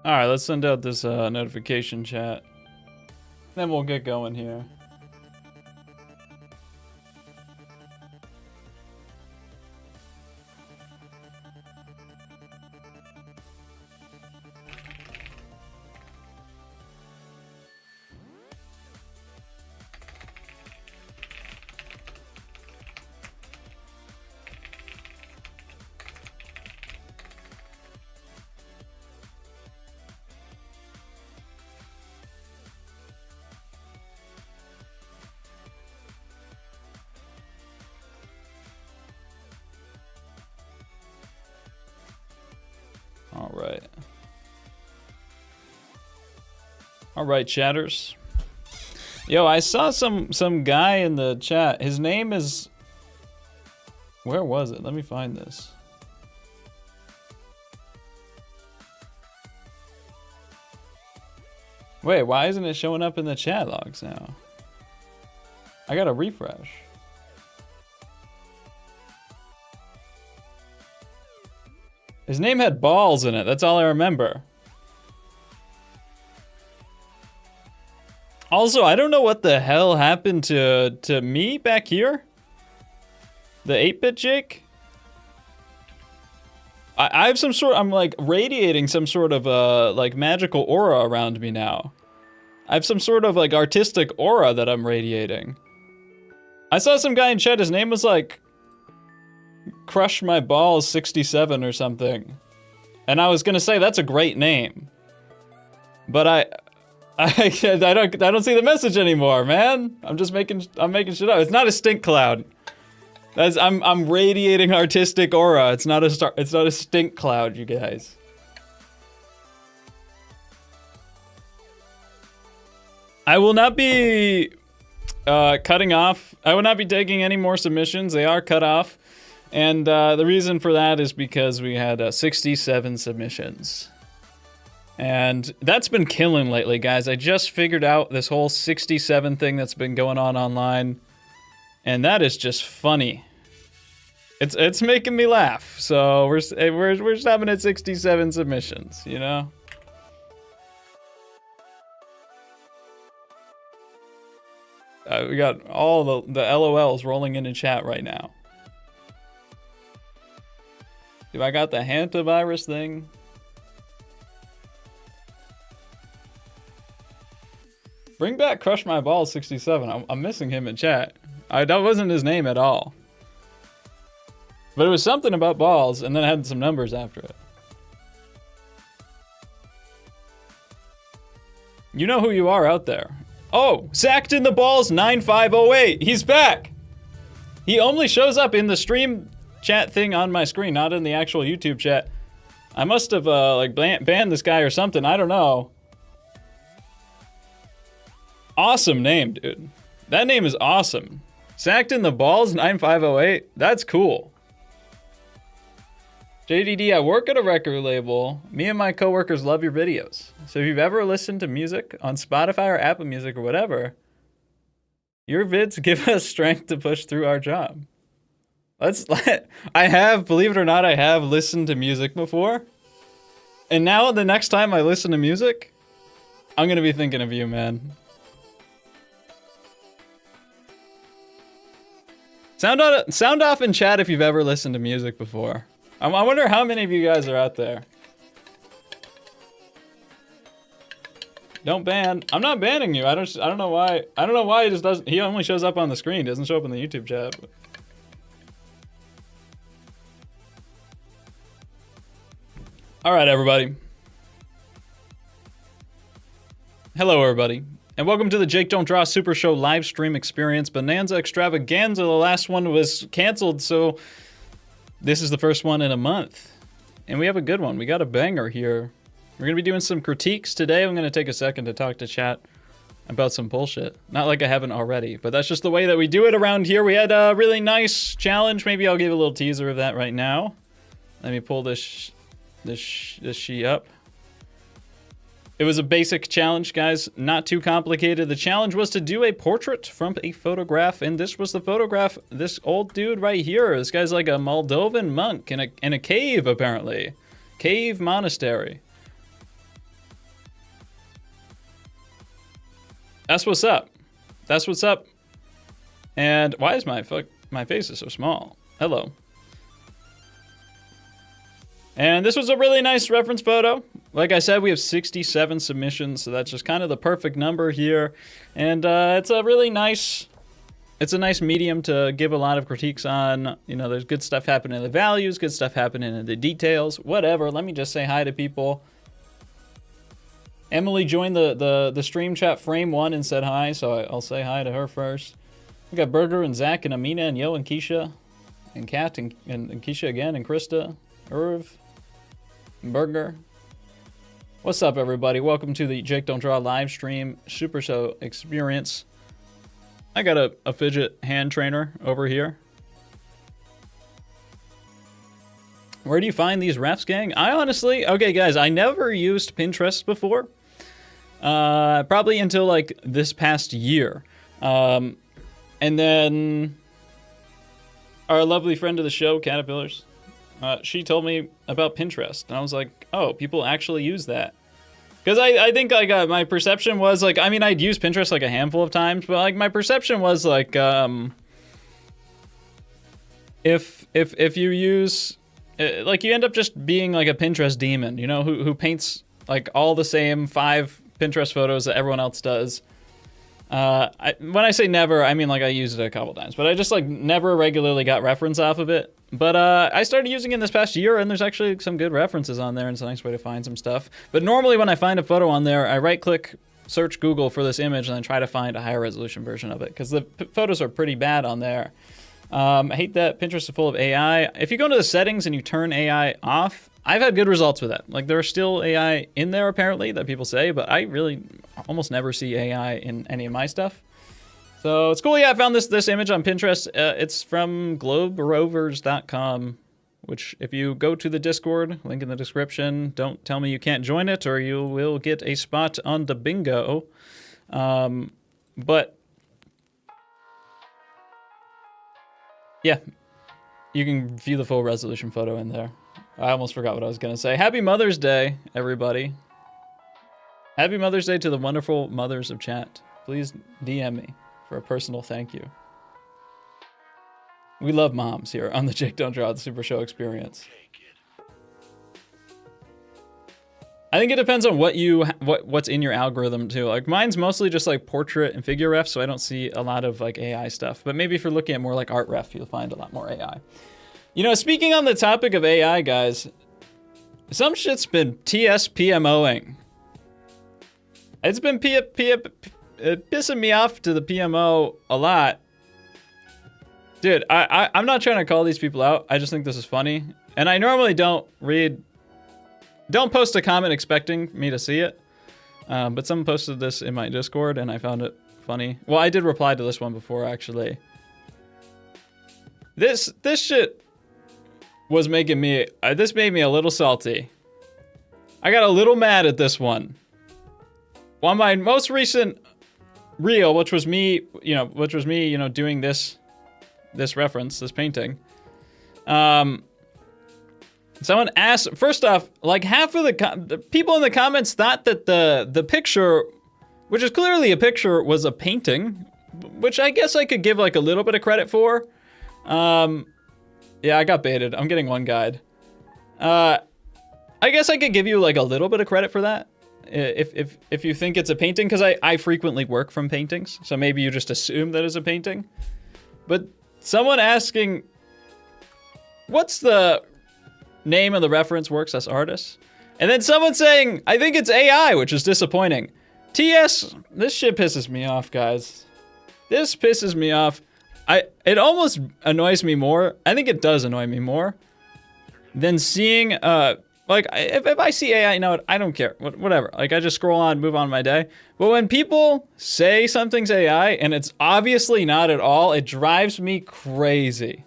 All right, let's send out this notification chat. Then we'll get going here. All right, chatters. Yo, I saw some guy in the chat. His name is... Where was it? Let me find this. Wait, why isn't it showing up in the chat logs now? I gotta refresh. His name had balls in it. That's all I remember. Also, I don't know what the hell happened to me back here. The 8-bit Jake. I have some sort. I'm like radiating some sort of like magical aura around me now. I have some sort of like artistic aura that I'm radiating. I saw some guy in chat. His name was like Crush My Balls 67 or something, and I was gonna say that's a great name, but I don't see the message anymore, man. I'm making shit up. It's not a stink cloud. I'm radiating artistic aura. It's not a stink cloud, you guys. I will not be cutting off. I will not be taking any more submissions. They are cut off. And the reason for that is because we had 67 submissions. And that's been killing lately, guys. I just figured out this whole 67 thing that's been going on online, and that is just funny. It's making me laugh. So we're stopping at 67 submissions, you know. We got all the LOLs rolling into chat right now. Dude, I got the hantavirus thing. Bring back Crush My Balls 67. I'm missing him in chat. That wasn't his name at all. But it was something about balls, and then it had some numbers after it. You know who you are out there. Oh, Zacked in the Balls 9508. He's back. He only shows up in the stream chat thing on my screen, not in the actual YouTube chat. I must have like banned this guy or something. I don't know. Awesome name, dude. That name is awesome. Zacked in the Balls 9508. That's cool. JDD, I work at a record label. Me and my coworkers love your videos. So if you've ever listened to music on Spotify or Apple Music or whatever, your vids give us strength to push through our job. Believe it or not, I have listened to music before. And now the next time I listen to music, I'm gonna be thinking of you, man. Sound off in chat if you've ever listened to music before. I wonder how many of you guys are out there. Don't ban. I'm not banning you. I don't know why. I don't know why he just doesn't. He only shows up on the screen. Doesn't show up in the YouTube chat. But. All right, everybody. Hello, everybody. And welcome to the Jake Don't Draw Super Show live stream experience. Bonanza Extravaganza. The last one was canceled, so this is the first one in a month. And we have a good one. We got a banger here. We're going to be doing some critiques today. I'm going to take a second to talk to chat about some bullshit. Not like I haven't already, but that's just the way that we do it around here. We had a really nice challenge. Maybe I'll give a little teaser of that right now. Let me pull this sheet up. It was a basic challenge, guys, not too complicated. The challenge was to do a portrait from a photograph, and this was the photograph. This old dude right here. This guy's like a Moldovan monk in a cave, apparently. Cave monastery. That's what's up. That's what's up. And why is my face is so small? Hello. And this was a really nice reference photo. Like I said, we have 67 submissions, so that's just kind of the perfect number here. And it's a really nice, it's a nice medium to give a lot of critiques on. You know, there's good stuff happening in the values, good stuff happening in the details, whatever. Let me just say hi to people. Emily joined the stream chat frame 1 and said hi, so I'll say hi to her first. We got Burger and Zach and Amina and Yo and Keisha and Kat and Keisha again and Krista, Irv. Burger. What's up, everybody? Welcome to the Jake Don't Draw live stream Super Show experience. I got a fidget hand trainer over here. Where do you find these refs, gang? I honestly, okay, guys, I never used Pinterest before. Probably until like this past year. And then our lovely friend of the show, Caterpillars, she told me about Pinterest, and I was like, oh, people actually use that. Because I think like my perception was like, I mean, I'd used Pinterest like a handful of times, but like my perception was like, if you use, like you end up just being like a Pinterest demon, you know, who paints like all the same 5 Pinterest photos that everyone else does. When I say never, I mean like I used it a couple times, but I just like never regularly got reference off of it. But I started using it this past year, and there's actually some good references on there, and it's a nice way to find some stuff. But normally when I find a photo on there, I right-click, search Google for this image, and then try to find a higher resolution version of it, because the photos are pretty bad on there. I hate that Pinterest is full of AI. If you go into the settings and you turn AI off, I've had good results with that. Like, there's still AI in there, apparently, that people say, but I really almost never see AI in any of my stuff. So it's cool. Yeah, I found this image on Pinterest. It's from globerovers.com, which if you go to the Discord, link in the description, don't tell me you can't join it or you will get a spot on the bingo. But yeah, you can view the full resolution photo in there. I almost forgot what I was going to say. Happy Mother's Day, everybody. Happy Mother's Day to the wonderful mothers of chat. Please DM me for a personal thank you. We love moms here on the Jake Don't Draw the Super Show experience. I think it depends on what's in your algorithm too. Like mine's mostly just like portrait and figure ref, so I don't see a lot of like AI stuff. But maybe if you're looking at more like art ref, you'll find a lot more AI. You know, speaking on the topic of AI, guys, some shit's been TS-PMOing. It's been pissing me off to the PMO a lot. Dude, I'm not trying to call these people out. I just think this is funny. And I normally don't post a comment expecting me to see it. But someone posted this in my Discord and I found it funny. Well, I did reply to this one before, actually. This shit was making me, this made me a little salty. I got a little mad at this one. On my most recent reel, which was me, doing this reference, this painting. Someone asked, first off, like half of the people in the comments thought that the picture, which is clearly a picture, was a painting, which I guess I could give like a little bit of credit for. Yeah, I got baited. I'm getting one guide. I guess I could give you like a little bit of credit for that. If you think it's a painting, because I frequently work from paintings, so maybe you just assume that it's a painting. But someone asking, what's the name of the reference works as artists? And then someone saying, I think it's AI, which is disappointing. TS, this shit pisses me off, guys. This pisses me off. It almost annoys me more. I think it does annoy me more than seeing, like, if I see AI, you know what, I don't care, whatever. Like, I just scroll on, move on my day. But when people say something's AI and it's obviously not at all, it drives me crazy.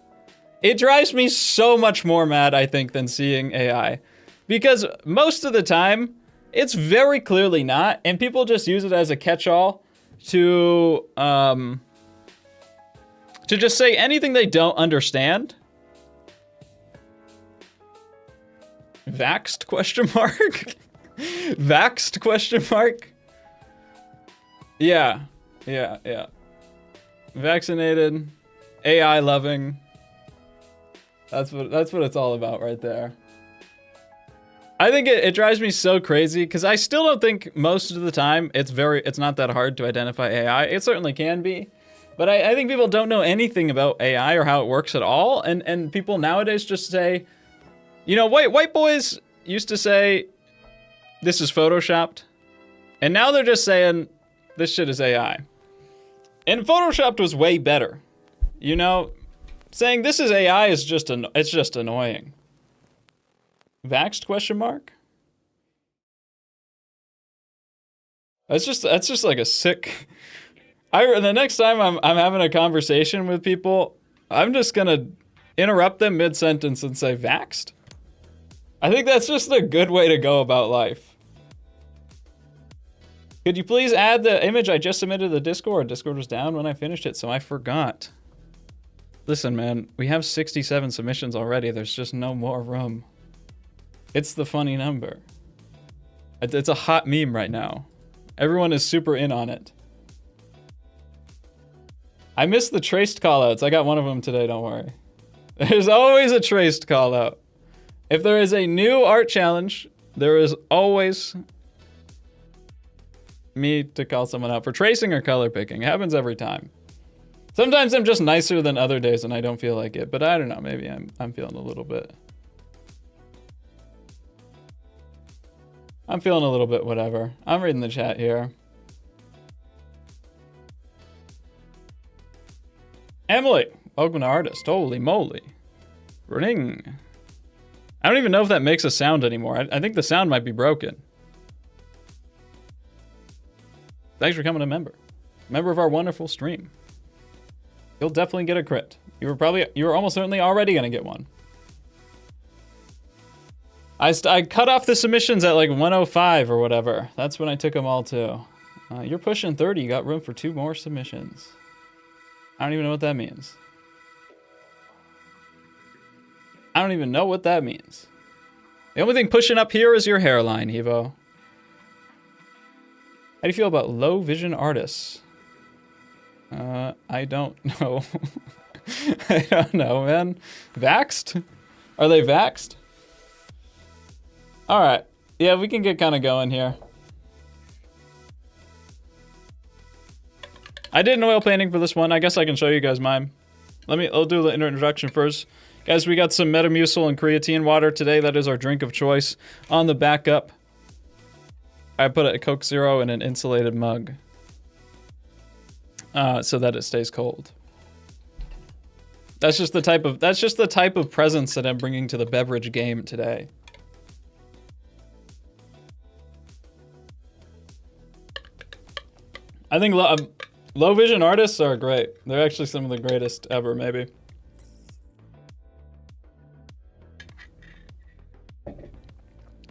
It drives me so much more mad, I think, than seeing AI. Because most of the time, it's very clearly not, and people just use it as a catch-all to just say anything they don't understand. Vaxxed question mark? Vaxxed question mark? Yeah. Yeah, yeah. Vaccinated, AI loving. That's what it's all about right there. I think it drives me so crazy because I still don't think most of the time it's not that hard to identify AI. It certainly can be. But I think people don't know anything about AI or how it works at all. And people nowadays just say, you know, white boys used to say, this is photoshopped. And now they're just saying, this shit is AI. And photoshopped was way better. You know, saying this is AI is it's just annoying. Vaxxed question mark? That's just like a sick... the next time I'm having a conversation with people, I'm just gonna interrupt them mid-sentence and say, vaxxed? I think that's just a good way to go about life. Could you please add the image I just submitted to the Discord? Discord was down when I finished it, so I forgot. Listen, man, we have 67 submissions already. There's just no more room. It's the funny number. It's a hot meme right now. Everyone is super in on it. I missed the traced callouts. I got one of them today, don't worry. There's always a traced callout. If there is a new art challenge, there is always me to call someone out for tracing or color picking. It happens every time. Sometimes I'm just nicer than other days and I don't feel like it, but I don't know, maybe I'm feeling a little bit. I'm feeling a little bit whatever. I'm reading the chat here. Emily, welcome to Artist. Holy moly. Ring. I don't even know if that makes a sound anymore. I think the sound might be broken. Thanks for coming a member. Member of our wonderful stream. You'll definitely get a crit. You were almost certainly already gonna get one. I cut off the submissions at like 105 or whatever. That's when I took them all too. You're pushing 30. You got room for 2 more submissions. I don't even know what that means. I don't even know what that means. The only thing pushing up here is your hairline, Evo. How do you feel about low vision artists? I don't know. I don't know, man. Vaxxed? Are they vaxxed? All right. Yeah, we can get kind of going here. I did an oil painting for this one. I guess I can show you guys mine. I'll do the introduction first. Guys, we got some Metamucil and creatine water today. That is our drink of choice. On the backup, I put a Coke Zero in an insulated mug so that it stays cold. That's just the type of presence that I'm bringing to the beverage game today. I think low vision artists are great. They're actually some of the greatest ever, maybe.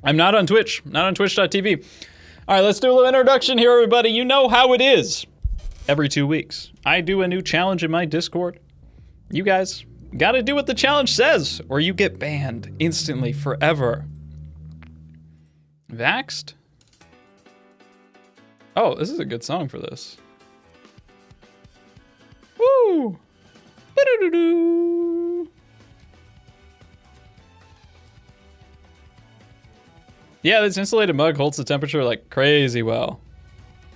I'm not on Twitch, not on twitch.tv. All right, let's do a little introduction here, everybody. You know how it is. Every 2 weeks, I do a new challenge in my Discord. You guys gotta do what the challenge says, or you get banned instantly, forever. Vaxxed? Oh, this is a good song for this. Woo! Ba-do-do-do. Yeah, this insulated mug holds the temperature like crazy well.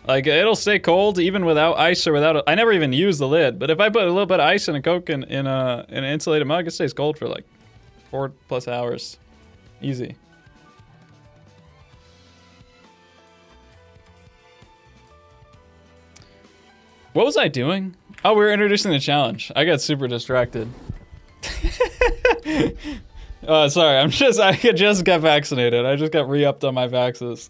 Like, it'll stay cold even without ice or without I never even use the lid, but if I put a little bit of ice and a Coke in an insulated mug, it stays cold for like 4+ hours. Easy. What was I doing? Oh, we were introducing the challenge. I got super distracted. Sorry, I just got vaccinated. I just got re-upped on my vaxes.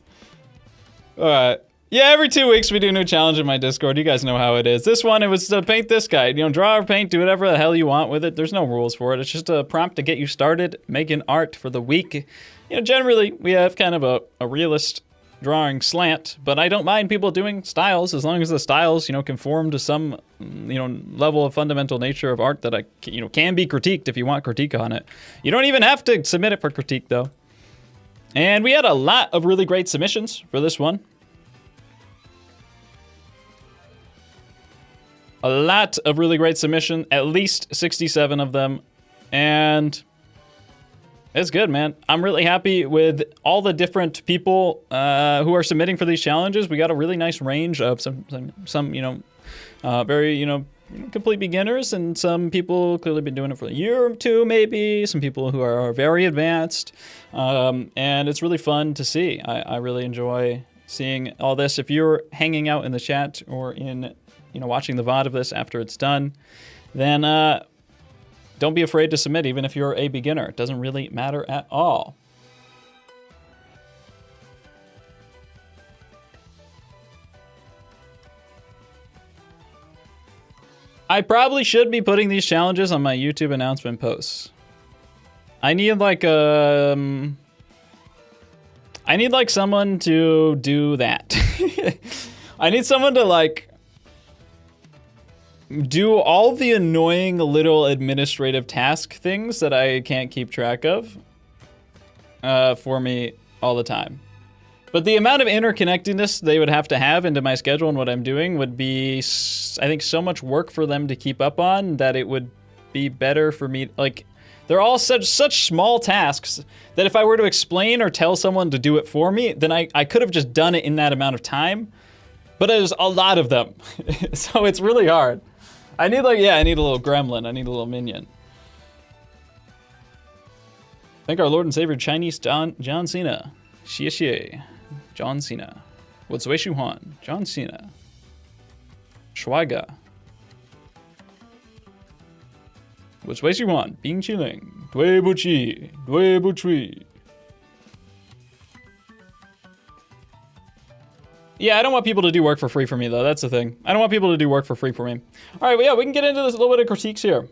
All right. Yeah, every 2 weeks we do a new challenge in my Discord. You guys know how it is. This one, it was to paint this guy. You know, draw or paint, do whatever the hell you want with it. There's no rules for it. It's just a prompt to get you started making art for the week. You know, generally, we have kind of a realist drawing slant, but I don't mind people doing styles as long as the styles, you know, conform to some, you know, level of fundamental nature of art that can be critiqued if you want critique on it. You don't even have to submit it for critique though. And we had a lot of really great submissions for this one. a lot of really great submission, at least 67 of them, and it's good, man. I'm really happy with all the different people who are submitting for these challenges. We got a really nice range of some very, complete beginners, and some people clearly been doing it for a year or two, maybe. Some people who are very advanced, and it's really fun to see. I really enjoy seeing all this. If you're hanging out in the chat or in, watching the VOD of this after it's done, then don't be afraid to submit, even if you're a beginner. It doesn't really matter at all. I probably should be putting these challenges on my YouTube announcement posts. I need someone to do that. I need someone to do all the annoying little administrative task things that I can't keep track of for me all the time. But the amount of interconnectedness they would have to have into my schedule and what I'm doing would be, I think, so much work for them to keep up on that it would be better for me. They're all such small tasks that if I were to explain or tell someone to do it for me, then I could have just done it in that amount of time. But there's a lot of them, so it's really hard. I need I need a little gremlin. I need a little minion. Thank our Lord and Savior Chinese John Cena. Xie xie. John Cena. What's Wei Shu Han? John Cena. Schweiger. What's Wei Shu Han? Bing Qiling. Dui Bu Qi. Dui Bu Chui. Yeah, I don't want people to do work for free for me, though. That's the thing. I don't want people to do work for free for me. All right, well, yeah, we can get into this little bit of critiques here.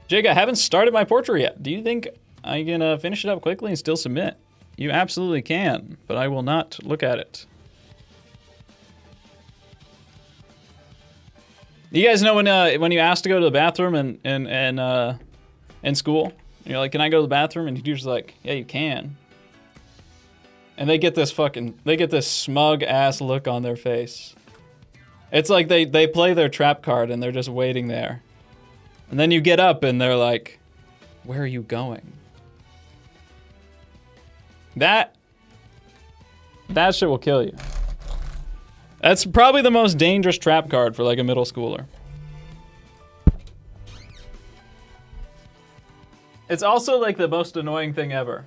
Jake, I haven't started my portrait yet. Do you think I can finish it up quickly and still submit? You absolutely can, but I will not look at it. You guys know when you ask to go to the bathroom in school, you're like, "Can I go to the bathroom?" And you're just like, "Yeah, you can." And they get this smug ass look on their face. It's like they play their trap card and they're just waiting there. And then you get up and they're like, "Where are you going?" That shit will kill you. That's probably the most dangerous trap card for a middle schooler. It's also the most annoying thing ever.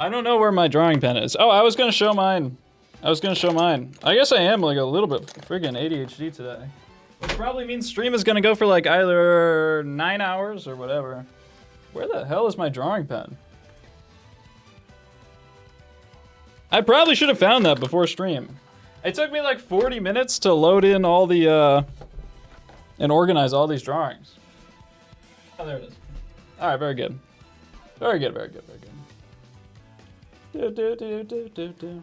I don't know where my drawing pen is. Oh, I was gonna show mine. I guess I am a little bit friggin' ADHD today. Which probably means stream is gonna go for either 9 hours or whatever. Where the hell is my drawing pen? I probably should have found that before stream. It took me 40 minutes to load in all the, and organize all these drawings. Oh, there it is. All right, very good. Very good, very good, very good. Do.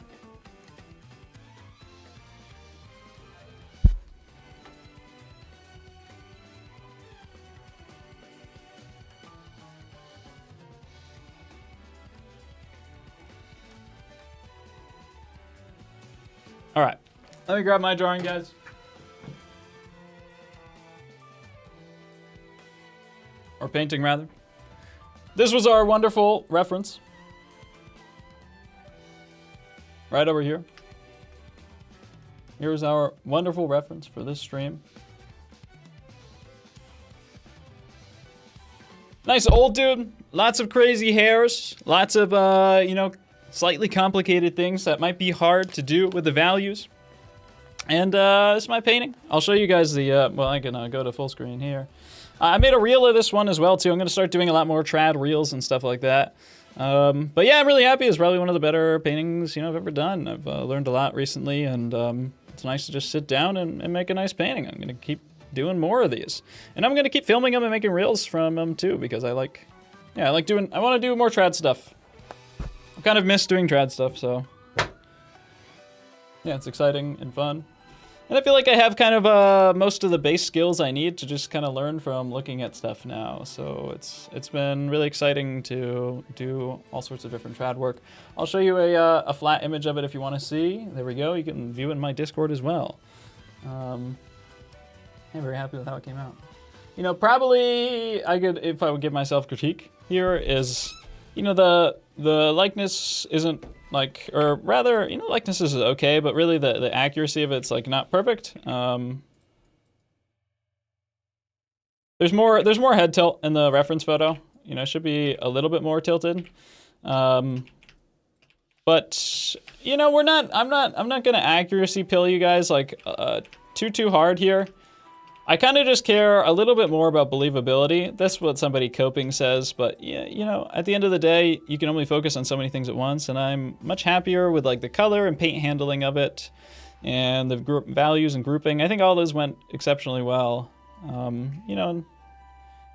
All right, let me grab my drawing, guys. Or painting, rather. This was our wonderful reference. Right over here. Here's our wonderful reference for this stream. Nice old dude. Lots of crazy hairs. Lots of, slightly complicated things that might be hard to do with the values. And this is my painting. I'll show you guys the, I can go to full screen here. I made a reel of this one as well, too. I'm going to start doing a lot more trad reels and stuff like that. But yeah, I'm really happy. It's probably one of the better paintings, I've ever done. I've learned a lot recently, and it's nice to just sit down and make a nice painting. I'm going to keep doing more of these. And I'm going to keep filming them and making reels from them, too, because I want to do more trad stuff. I kind of miss doing trad stuff, so yeah, it's exciting and fun. And I feel like I have kind of most of the base skills I need to just kind of learn from looking at stuff now. So it's been really exciting to do all sorts of different trad work. I'll show you a flat image of it if you want to see. There we go. You can view it in my Discord as well. I'm very happy with how it came out. You know, probably I could, if I would give myself critique here, is, you know, the likeness isn't like, or rather, you know, likeness is okay, but really the accuracy of it's like not perfect. There's more head tilt in the reference photo. You know, it should be a little bit more tilted. But you know, I'm not gonna accuracy pill you guys like too hard here. I kind of just care a little bit more about believability. That's what somebody coping says, but yeah, you know, at the end of the day, you can only focus on so many things at once, and I'm much happier with like the color and paint handling of it, and the group values and grouping. I think all those went exceptionally well. You know,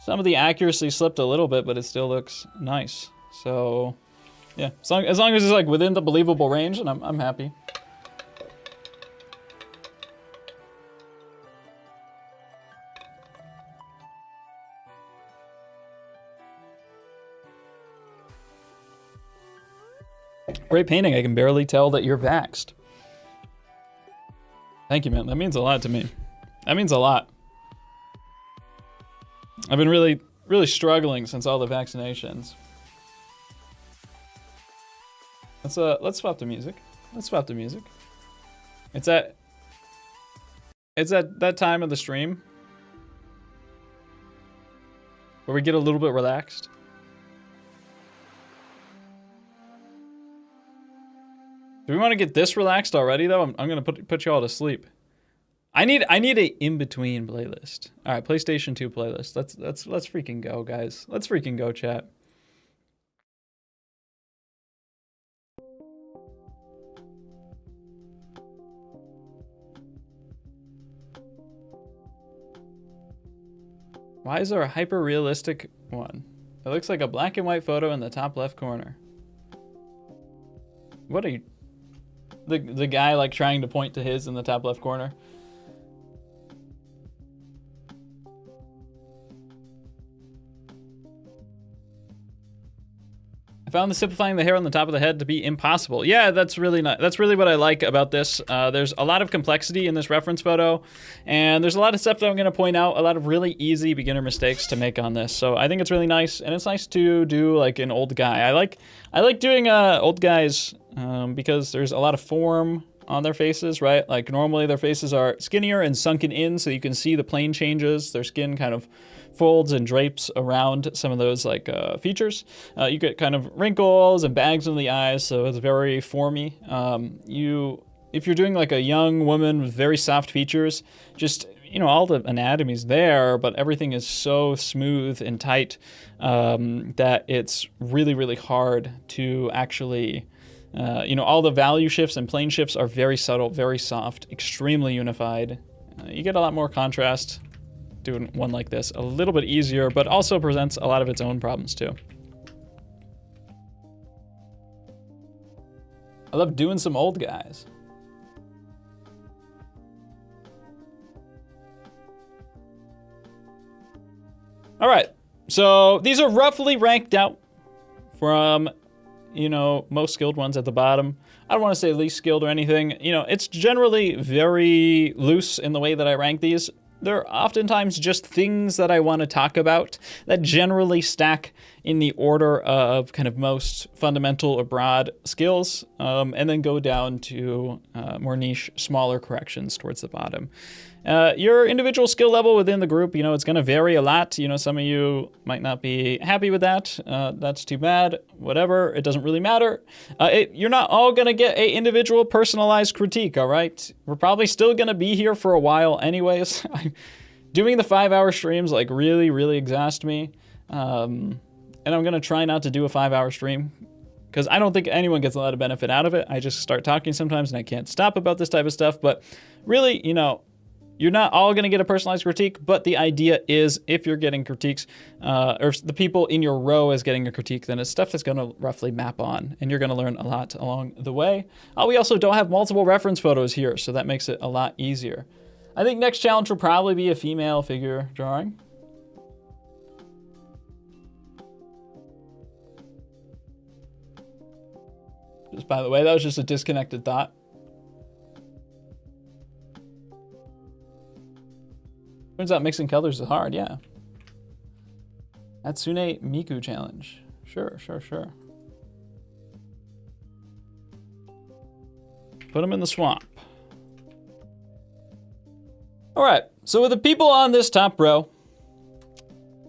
some of the accuracy slipped a little bit, but it still looks nice. So yeah, as long as it's like within the believable range, and I'm happy. Great painting. I can barely tell that you're vaxxed. Thank you, man. That means a lot to me. That means a lot. I've been really struggling since all the vaccinations. Let's swap the music. Let's swap the music. It's at that time of the stream where we get a little bit relaxed. Do we want to get this relaxed already though? I'm gonna put you all to sleep. I need a in-between playlist. All right, PlayStation 2 playlist. Let's freaking go, guys. Let's freaking go, chat. Why is there a hyper-realistic one? It looks like a black and white photo in the top left corner. What are you? The guy like trying to point to his in the top left corner. I found the simplifying the hair on the top of the head to be impossible. Yeah, that's really not. That's really what I like about this. There's a lot of complexity in this reference photo, and there's a lot of stuff that I'm going to point out. A lot of really easy beginner mistakes to make on this. So I think it's really nice, and it's nice to do like an old guy. I like doing old guys because there's a lot of form on their faces, right? Like normally their faces are skinnier and sunken in, so you can see the plane changes. Their skin kind of folds and drapes around some of those like features. You get kind of wrinkles and bags in the eyes, so it's very formy. If you're doing like a young woman with very soft features, just, you know, all the anatomy's there, but everything is so smooth and tight that it's really hard to actually, you know, all the value shifts and plane shifts are very subtle, very soft, extremely unified. You get a lot more contrast doing one like this. A little bit easier, but also presents a lot of its own problems too. I love doing some old guys. All right, so these are roughly ranked out from, you know, most skilled ones at the bottom. I don't want to say least skilled or anything. You know, it's generally very loose in the way that I rank these. They're oftentimes just things that I want to talk about that generally stack in the order of kind of most fundamental or broad skills, and then go down to more niche, smaller corrections towards the bottom. Your individual skill level within the group, you know, it's going to vary a lot. You know, some of you might not be happy with that. That's too bad. Whatever. It doesn't really matter. You're not all going to get a individual personalized critique, all right? We're probably still going to be here for a while anyways. Doing the 5-hour streams, like, really exhaust me. And I'm going to try not to do a 5-hour stream because I don't think anyone gets a lot of benefit out of it. I just start talking sometimes and I can't stop about this type of stuff. But really, you know, You're not all going to get a personalized critique, but the idea is if you're getting critiques, or if the people in your row is getting a critique, then it's stuff that's going to roughly map on, and you're going to learn a lot along the way. We also don't have multiple reference photos here, so that makes it a lot easier. I think next challenge will probably be a female figure drawing. Just by the way, that was just a disconnected thought. Turns out mixing colors is hard, yeah. Hatsune Miku challenge. Sure. Put them in the swamp. All right, so with the people on this top row,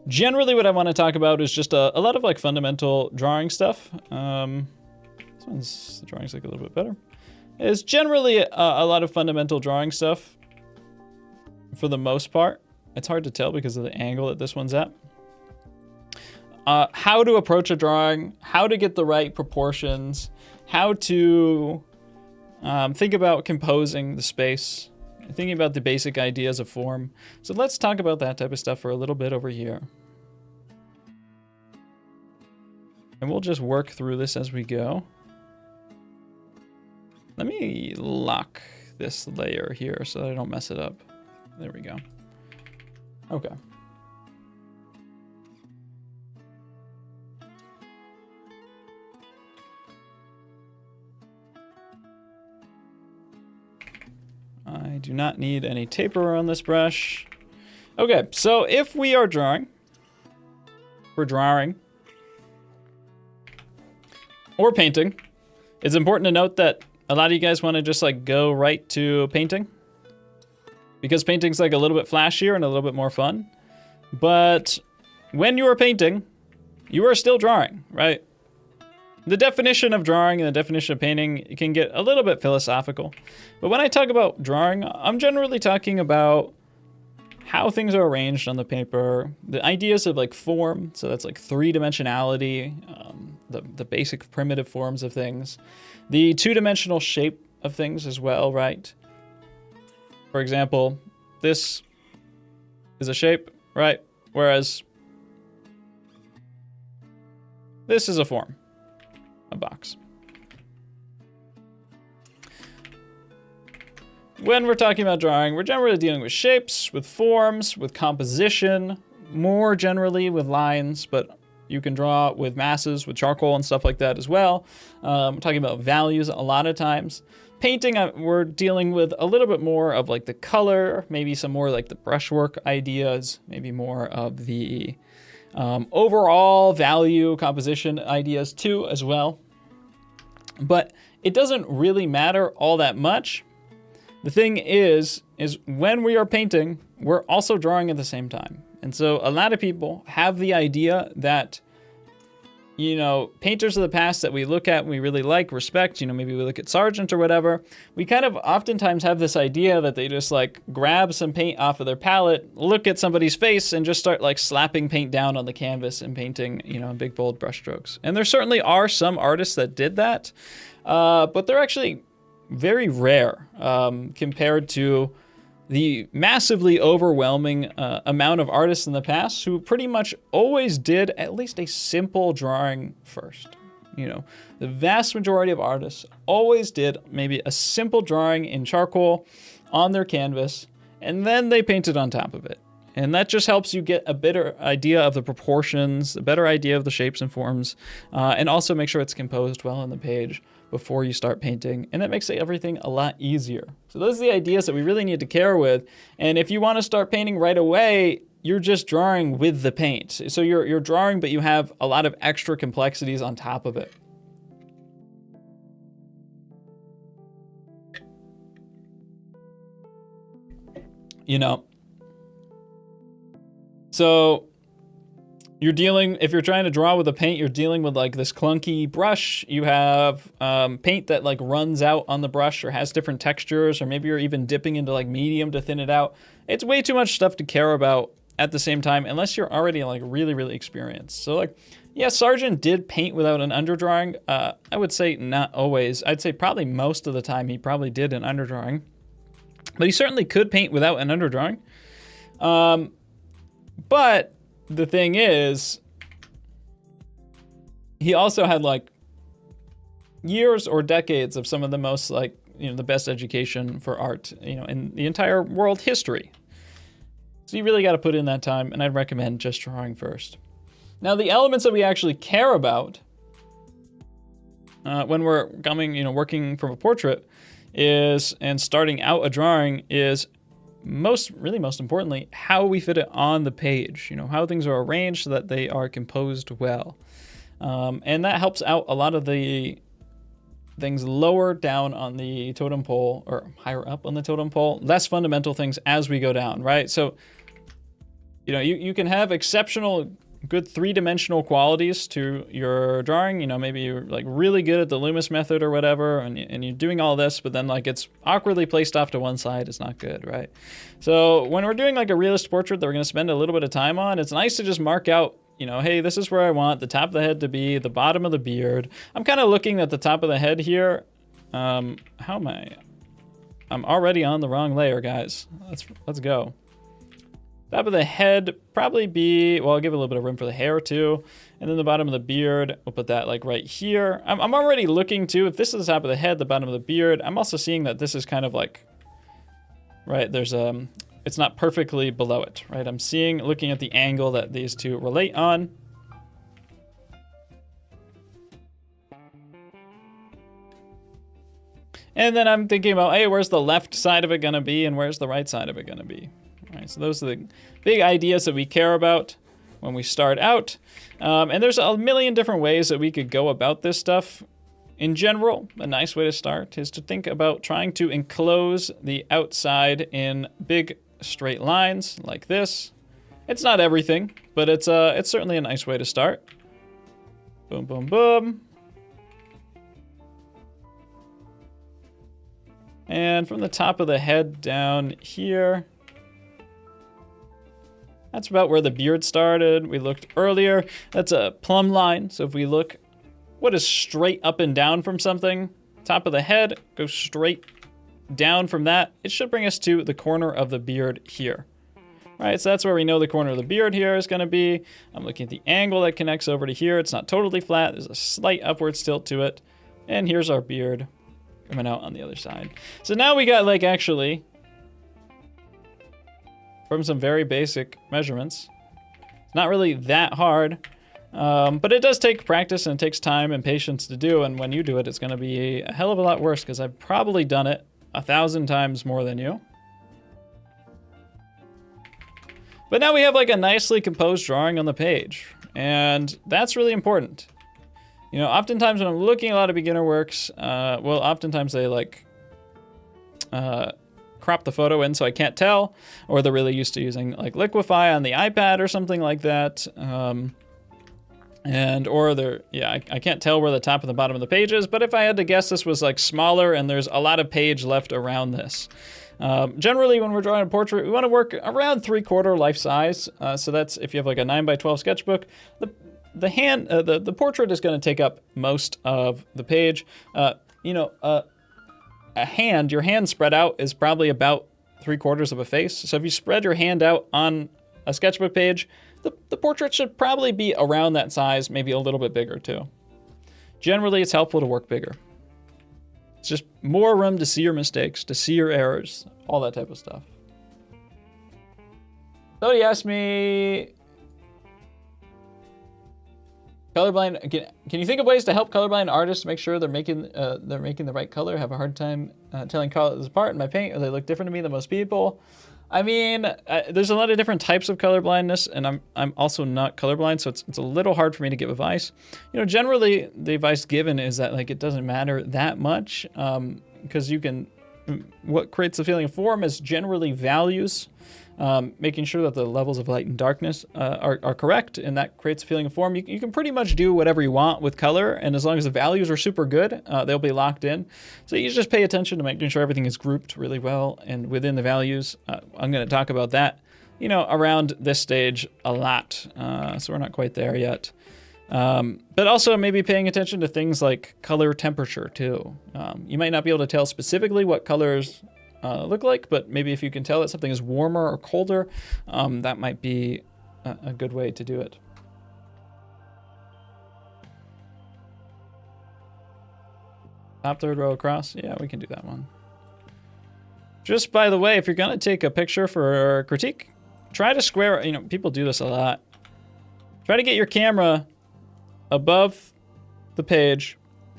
generally what I want to talk about is just a lot of like fundamental drawing stuff. This one's, the drawing's like a little bit better. It's generally a lot of fundamental drawing stuff for the most part. It's hard to tell because of the angle that this one's at. How to approach a drawing, how to get the right proportions, how to think about composing the space, thinking about the basic ideas of form. So let's talk about that type of stuff for a little bit over here. And we'll just work through this as we go. Let me lock this layer here so that I don't mess it up. There we go. Okay. I do not need any taper on this brush. Okay, so if we are drawing, we're drawing, or painting, it's important to note that a lot of you guys want to just like go right to painting, because painting's like a little bit flashier and a little bit more fun. But when you are painting, you are still drawing, right? The definition of drawing and the definition of painting can get a little bit philosophical. But when I talk about drawing, I'm generally talking about how things are arranged on the paper, the ideas of like form, so that's like three-dimensionality, the basic primitive forms of things, the two-dimensional shape of things as well, right? For example, this is a shape, right? Whereas this is a form, a box. When we're talking about drawing, we're generally dealing with shapes, with forms, with composition, more generally with lines, but you can draw with masses, with charcoal and stuff like that as well. We're talking about values a lot of times. Painting, we're dealing with a little bit more of like the color, maybe some more like the brushwork ideas, maybe more of the overall value composition ideas too as well. But it doesn't really matter all that much. The thing is when we are painting, we're also drawing at the same time. And so a lot of people have the idea that, you know, painters of the past that we look at, we really like, respect, you know, maybe we look at Sargent or whatever, we kind of oftentimes have this idea that they just like grab some paint off of their palette, look at somebody's face and just start like slapping paint down on the canvas and painting, you know, big bold brush strokes. And there certainly are some artists that did that, but they're actually very rare compared to the massively overwhelming amount of artists in the past who pretty much always did at least a simple drawing first. You know, the vast majority of artists always did maybe a simple drawing in charcoal on their canvas, and then they painted on top of it. And that just helps you get a better idea of the proportions, a better idea of the shapes and forms, and also make sure it's composed well on the page before you start painting, and that makes everything a lot easier. So those are the ideas that we really need to care with. And if you want to start painting right away, you're just drawing with the paint. So you're drawing, but you have a lot of extra complexities on top of it. You know, so you're dealing, if you're trying to draw with a paint, you're dealing with like this clunky brush. You have paint that like runs out on the brush or has different textures, or maybe you're even dipping into like medium to thin it out. It's way too much stuff to care about at the same time, unless you're already like really, really experienced. So like, yeah, Sargent did paint without an underdrawing. I would say not always. I'd say probably most of the time he probably did an underdrawing. But he certainly could paint without an underdrawing. But the thing is, he also had like years or decades of some of the most like, the best education for art, in the entire world history. So you really got to put in that time, and I'd recommend just drawing first. Now, the elements that we actually care about when we're working from a portrait and starting out a drawing is most importantly, how we fit it on the page, how things are arranged so that they are composed well. And that helps out a lot of the things lower down on the totem pole or higher up on the totem pole, less fundamental things as we go down, right? So, you can have exceptional good three-dimensional qualities to your drawing. Maybe you're like really good at the Loomis method or whatever, and you're doing all this, but then like it's awkwardly placed off to one side. It's not good, right? So when we're doing like a realist portrait that we're going to spend a little bit of time on, it's nice to just mark out, hey, this is where I want the top of the head to be, the bottom of the beard. I'm kind of looking at the top of the head here. How am I? I'm already on the wrong layer, guys. Let's go. Top of the head probably be, well, I'll give it a little bit of room for the hair too. And then the bottom of the beard, we'll put that like right here. I'm already looking too, if this is the top of the head, the bottom of the beard, I'm also seeing that this is kind of like, right, there's it's not perfectly below it, right? I'm looking at the angle that these two relate on. And then I'm thinking about, hey, where's the left side of it gonna be and where's the right side of it gonna be? All right, so those are the big ideas that we care about when we start out. And there's a million different ways that we could go about this stuff. In general, a nice way to start is to think about trying to enclose the outside in big straight lines like this. It's not everything, but it's certainly a nice way to start. Boom, boom, boom. And from the top of the head down here, that's about where the beard started. We looked earlier. That's a plumb line. So if we look, what is straight up and down from something? Top of the head, go straight down from that. It should bring us to the corner of the beard here. All right, so that's where we know the corner of the beard here is gonna be. I'm looking at the angle that connects over to here. It's not totally flat. There's a slight upward tilt to it. And here's our beard coming out on the other side. So now we got like actually, from some very basic measurements. It's not really that hard, but it does take practice and it takes time and patience to do. And when you do it, it's gonna be a hell of a lot worse because I've probably done it 1,000 times more than you. But now we have like a nicely composed drawing on the page. And that's really important. Oftentimes when I'm looking at a lot of beginner works, oftentimes they like crop the photo in so I can't tell, or they're really used to using like Liquify on the iPad or something like that. I can't tell where the top and the bottom of the page is, but if I had to guess, this was like smaller and there's a lot of page left around this. Generally, when we're drawing a portrait, we want to work around 3/4 life size. So that's if you have like a 9x12 sketchbook. The portrait is going to take up most of the page. Your hand spread out is probably about 3/4 of a face. So if you spread your hand out on a sketchbook page, the portrait should probably be around that size, maybe a little bit bigger too. Generally, it's helpful to work bigger. It's just more room to see your mistakes, to see your errors, all that type of stuff. Somebody asked me, colorblind, can you think of ways to help colorblind artists make sure they're making the right color? Have a hard time telling colors apart in my paint, or they look different to me than most people. I mean, there's a lot of different types of colorblindness, and I'm also not colorblind, so it's a little hard for me to give advice. Generally the advice given is that like it doesn't matter that much, because what creates the feeling of form is generally values. Making sure that the levels of light and darkness are correct, and that creates a feeling of form. You can pretty much do whatever you want with color, and as long as the values are super good, they'll be locked in. So you just pay attention to making sure everything is grouped really well and within the values. I'm going to talk about that, around this stage a lot, so we're not quite there yet. But also maybe paying attention to things like color temperature too. You might not be able to tell specifically what colors look like, but maybe if you can tell that something is warmer or colder, that might be a good way to do it. Top third row across. Yeah, we can do that one. Just by the way, if you're gonna take a picture for critique, try to square, people do this a lot. Try to get your camera above the page,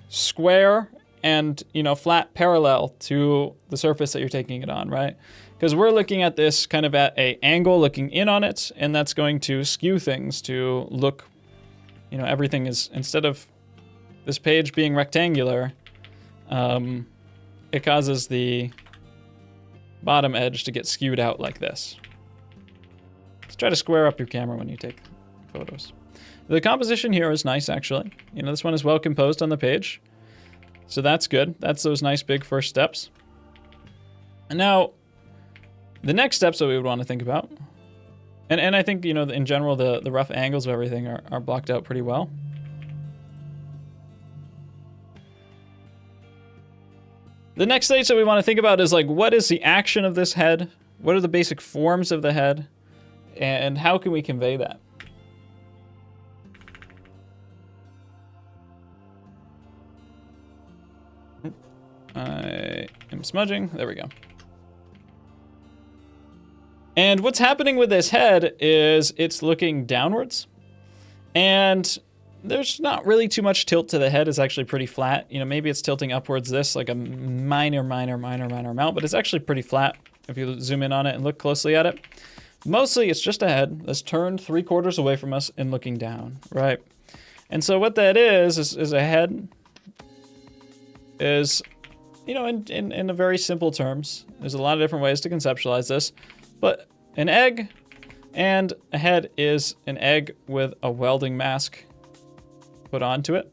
square and, flat parallel to the surface that you're taking it on, right? Because we're looking at this kind of at an angle, looking in on it, and that's going to skew things to look, everything is, instead of this page being rectangular, it causes the bottom edge to get skewed out like this. Let's try to square up your camera when you take photos. The composition here is nice, actually. This one is well composed on the page. So that's good. That's those nice big first steps. And now, the next steps that we would want to think about, and I think, in general, the rough angles of everything are blocked out pretty well. The next stage that we want to think about is like, what is the action of this head? What are the basic forms of the head? And how can we convey that? I am smudging. There we go. And what's happening with this head is it's looking downwards. And there's not really too much tilt to the head. It's actually pretty flat. Maybe it's tilting upwards this, like a minor amount, but it's actually pretty flat if you zoom in on it and look closely at it. Mostly it's just a head that's turned 3/4 away from us and looking down, right? And so what that is a head is, in a very simple terms, there's a lot of different ways to conceptualize this, but an egg and a head is an egg with a welding mask put onto it.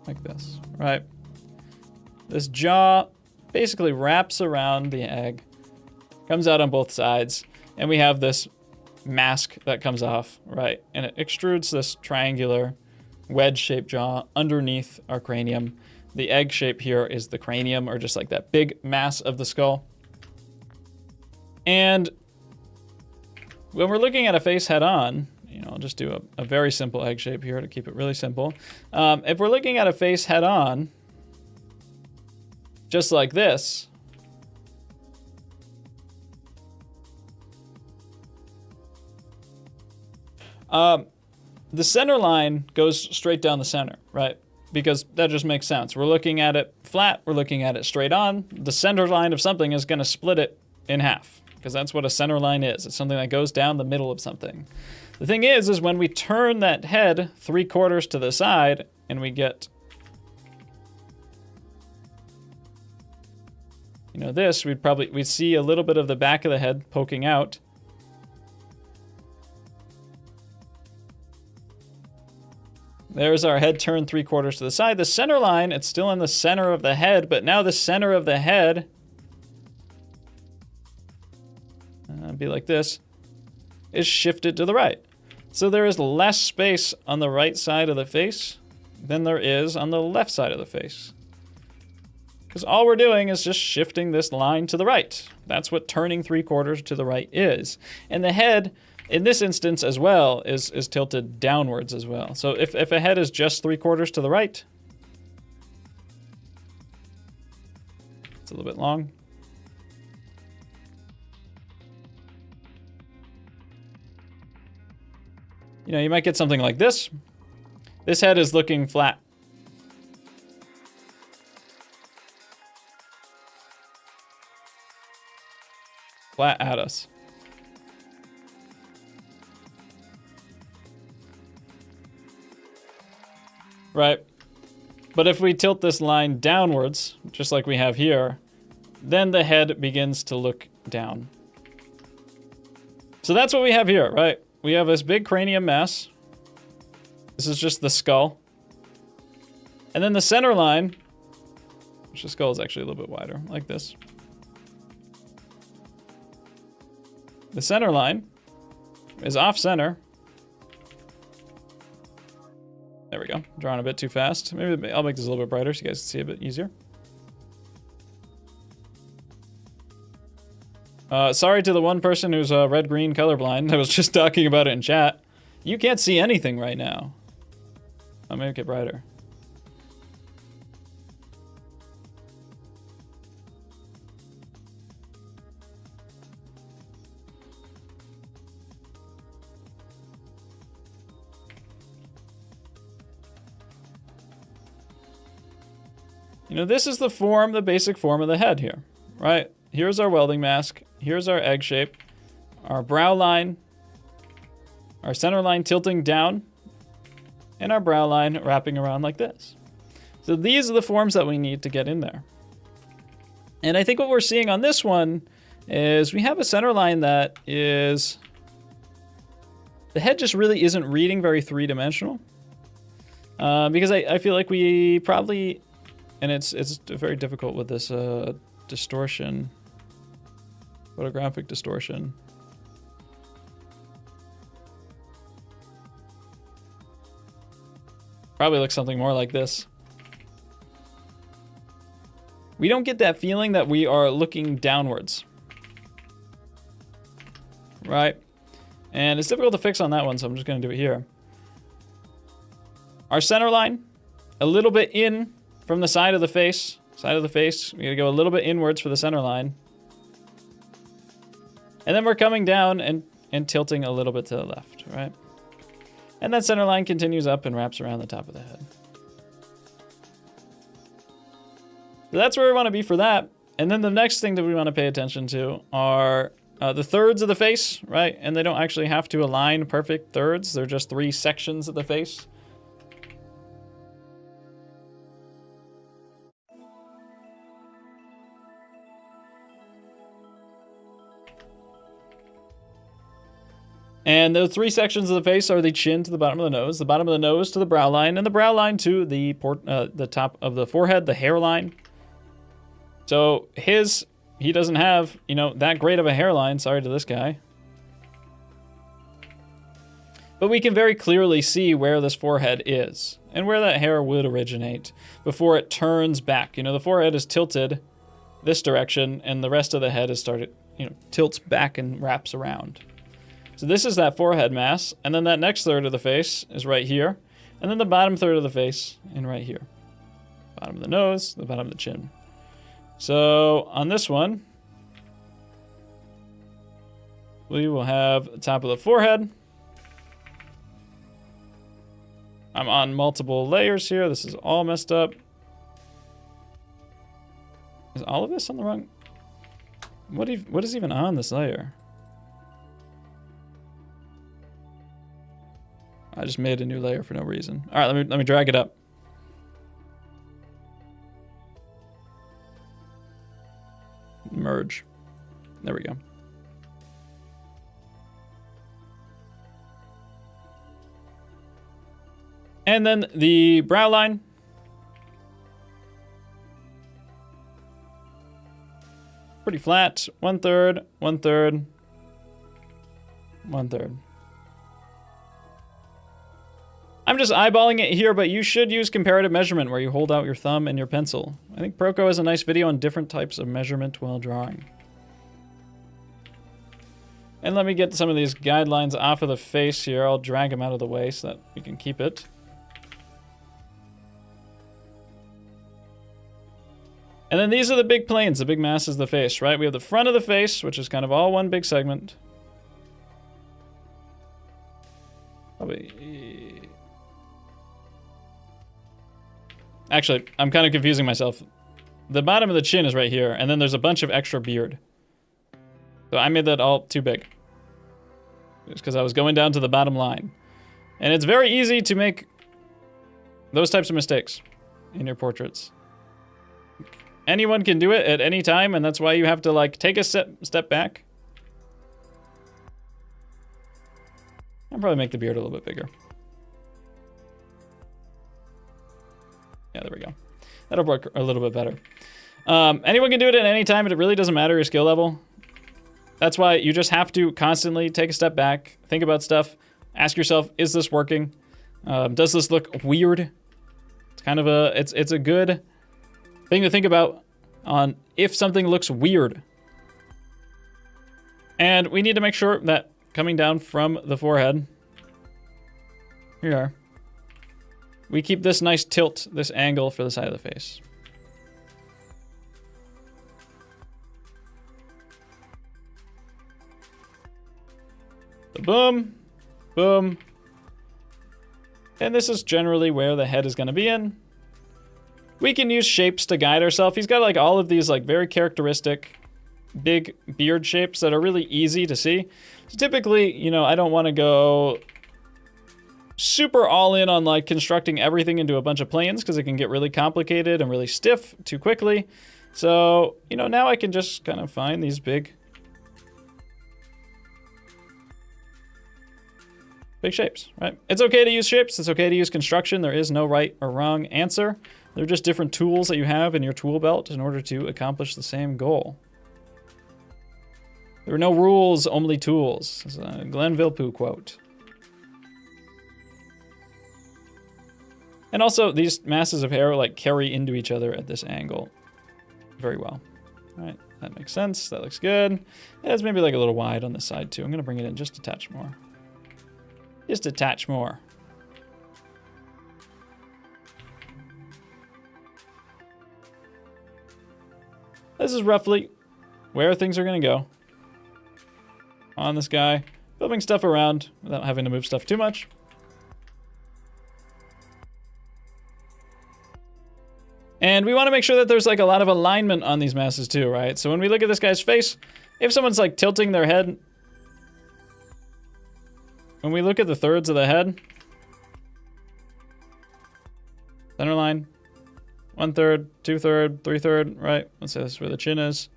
Like this, right? This jaw basically wraps around the egg, comes out on both sides, and we have this mask that comes off, right? And it extrudes this triangular wedge-shaped jaw underneath our cranium. The egg shape here is the cranium, or just like that big mass of the skull. And when we're looking at a face head-on, I'll just do a very simple egg shape here to keep it really simple. If we're looking at a face head-on, just like this, the center line goes straight down the center, right? Because that just makes sense. We're looking at it flat, we're looking at it straight on. The center line of something is going to split it in half, because that's what a center line is. It's something that goes down the middle of something. The thing is when we turn that head 3/4 to the side and we get, this, we'd see a little bit of the back of the head poking out. There's our head turned 3/4 to the side. The center line, it's still in the center of the head, but now the center of the head, be like this, is shifted to the right. So there is less space on the right side of the face than there is on the left side of the face. Because all we're doing is just shifting this line to the right. That's what turning 3/4 to the right is. And the head, in this instance as well, is tilted downwards as well. So if a head is just 3/4 to the right, it's a little bit long. You might get something like this. This head is looking flat. Flat at us. Right. But if we tilt this line downwards, just like we have here, then the head begins to look down. So that's what we have here, right? We have this big cranium mass. This is just the skull. And then the center line, which the skull is actually a little bit wider, like this. The center line is off center. There we go. Drawing a bit too fast. Maybe I'll make this a little bit brighter so you guys can see a bit easier. Sorry to the one person who's red-green colorblind. I was just talking about it in chat. You can't see anything right now. I'll make it brighter. You know, this is the form, the basic form of the head here, right? Here's our welding mask. Here's our egg shape. Our brow line. Our center line tilting down. And our brow line wrapping around like this. So these are the forms that we need to get in there. And I think what we're seeing on this one is we have a center line that is... The head just really isn't reading very three-dimensional. Because I feel like we probably... And it's very difficult with this distortion, photographic distortion. Probably looks something more like this. We don't get that feeling that we are looking downwards. Right? And it's difficult to fix on that one, so I'm just going to do it here. Our center line, a little bit in from the side of the face. We gotta go a little bit inwards for the center line. And then we're coming down and tilting a little bit to the left, right? And that center line continues up and wraps around the top of the head. So that's where we want to be for that. And then the next thing that we want to pay attention to are the thirds of the face, right? And they don't actually have to align perfect thirds. They're just 3 sections of the face. And those 3 sections of the face are the chin to the bottom of the nose to the brow line, and the brow line to the top of the forehead, the hairline. So he doesn't have, you know, that great of a hairline, sorry to this guy. But we can very clearly see where this forehead is and where that hair would originate before it turns back. You know, the forehead is tilted this direction and the rest of the head is tilts back and wraps around. So this is that forehead mass, and then that next third of the face is right here, and then the bottom third of the face in right here. Bottom of the nose, the bottom of the chin. So on this one, we will have the top of the forehead. I'm on multiple layers here. This is all messed up. Is all of this on the wrong? What is even on this layer? I just made a new layer for no reason. All right, let me drag it up. Merge. There we go. And then the brow line. Pretty flat. 1/3, 1/3, 1/3. I'm just eyeballing it here, but you should use comparative measurement where you hold out your thumb and your pencil. I think Proko has a nice video on different types of measurement while drawing. And let me get some of these guidelines off of the face here. I'll drag them out of the way so that we can keep it. And then these are the big planes, the big masses of the face, right? We have the front of the face, which is kind of all one big segment. Probably... Actually, I'm kind of confusing myself. The bottom of the chin is right here, and then there's a bunch of extra beard. So I made that all too big. Just because I was going down to the bottom line. And it's very easy to make those types of mistakes in your portraits. Anyone can do it at any time, and that's why you have to like take a step back. I'll probably make the beard a little bit bigger. Yeah, there we go. That'll work a little bit better. Anyone can do it at any time, but it really doesn't matter your skill level. That's why you just have to constantly take a step back, think about stuff, ask yourself, is this working? Does this look weird? It's kind of a, it's a good thing to think about on if something looks weird. And we need to make sure that coming down from the forehead, here we are, we keep this nice tilt, this angle for the side of the face. Boom, boom. And this is generally where the head is going to be in. We can use shapes to guide ourselves. He's got like all of these like very characteristic big beard shapes that are really easy to see. So typically, you know, I don't want to go super all in on like constructing everything into a bunch of planes because it can get really complicated and really stiff too quickly. So, you know, now I can just kind of find these big shapes, right? It's okay to use shapes. It's okay to use construction. There is no right or wrong answer. They're just different tools that you have in your tool belt in order to accomplish the same goal. There are no rules, only tools. It's a Glenn Villepeu quote. And also, these masses of hair like carry into each other at this angle very well. All right, that makes sense. That looks good. Yeah, it's maybe like a little wide on this side too. I'm gonna bring it in just a touch more. Just a touch more. This is roughly where things are gonna go on this guy, moving stuff around without having to move stuff too much. And we want to make sure that there's like a lot of alignment on these masses too, right? So when we look at this guy's face, if someone's like tilting their head, when we look at the thirds of the head, center line, 1/3, 2/3, 3/3, right? Let's say this is where the chin is.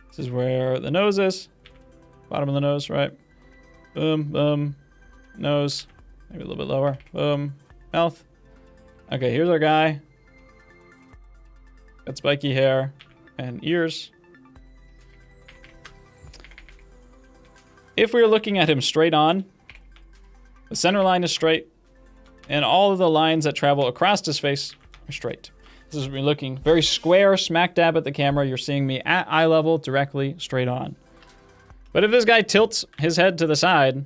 This is where the nose is. Bottom of the nose, right? Boom, boom. Nose. Maybe a little bit lower. Boom. Mouth. Okay, here's our guy. Got spiky hair and ears. If we were looking at him straight on, the center line is straight, and all of the lines that travel across his face are straight. This is me looking very square, smack dab at the camera. You're seeing me at eye level, directly straight on. But if this guy tilts his head to the side,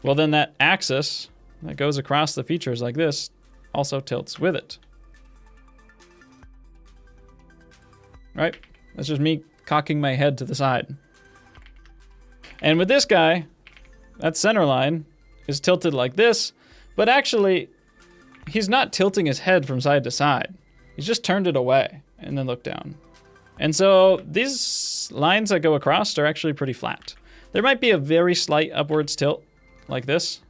well then that axis that goes across the features like this also tilts with it. Right? That's just me cocking my head to the side. And with this guy, that center line is tilted like this, but actually he's not tilting his head from side to side. He's just turned it away and then looked down. And so these lines that go across are actually pretty flat. There might be a very slight upwards tilt like this.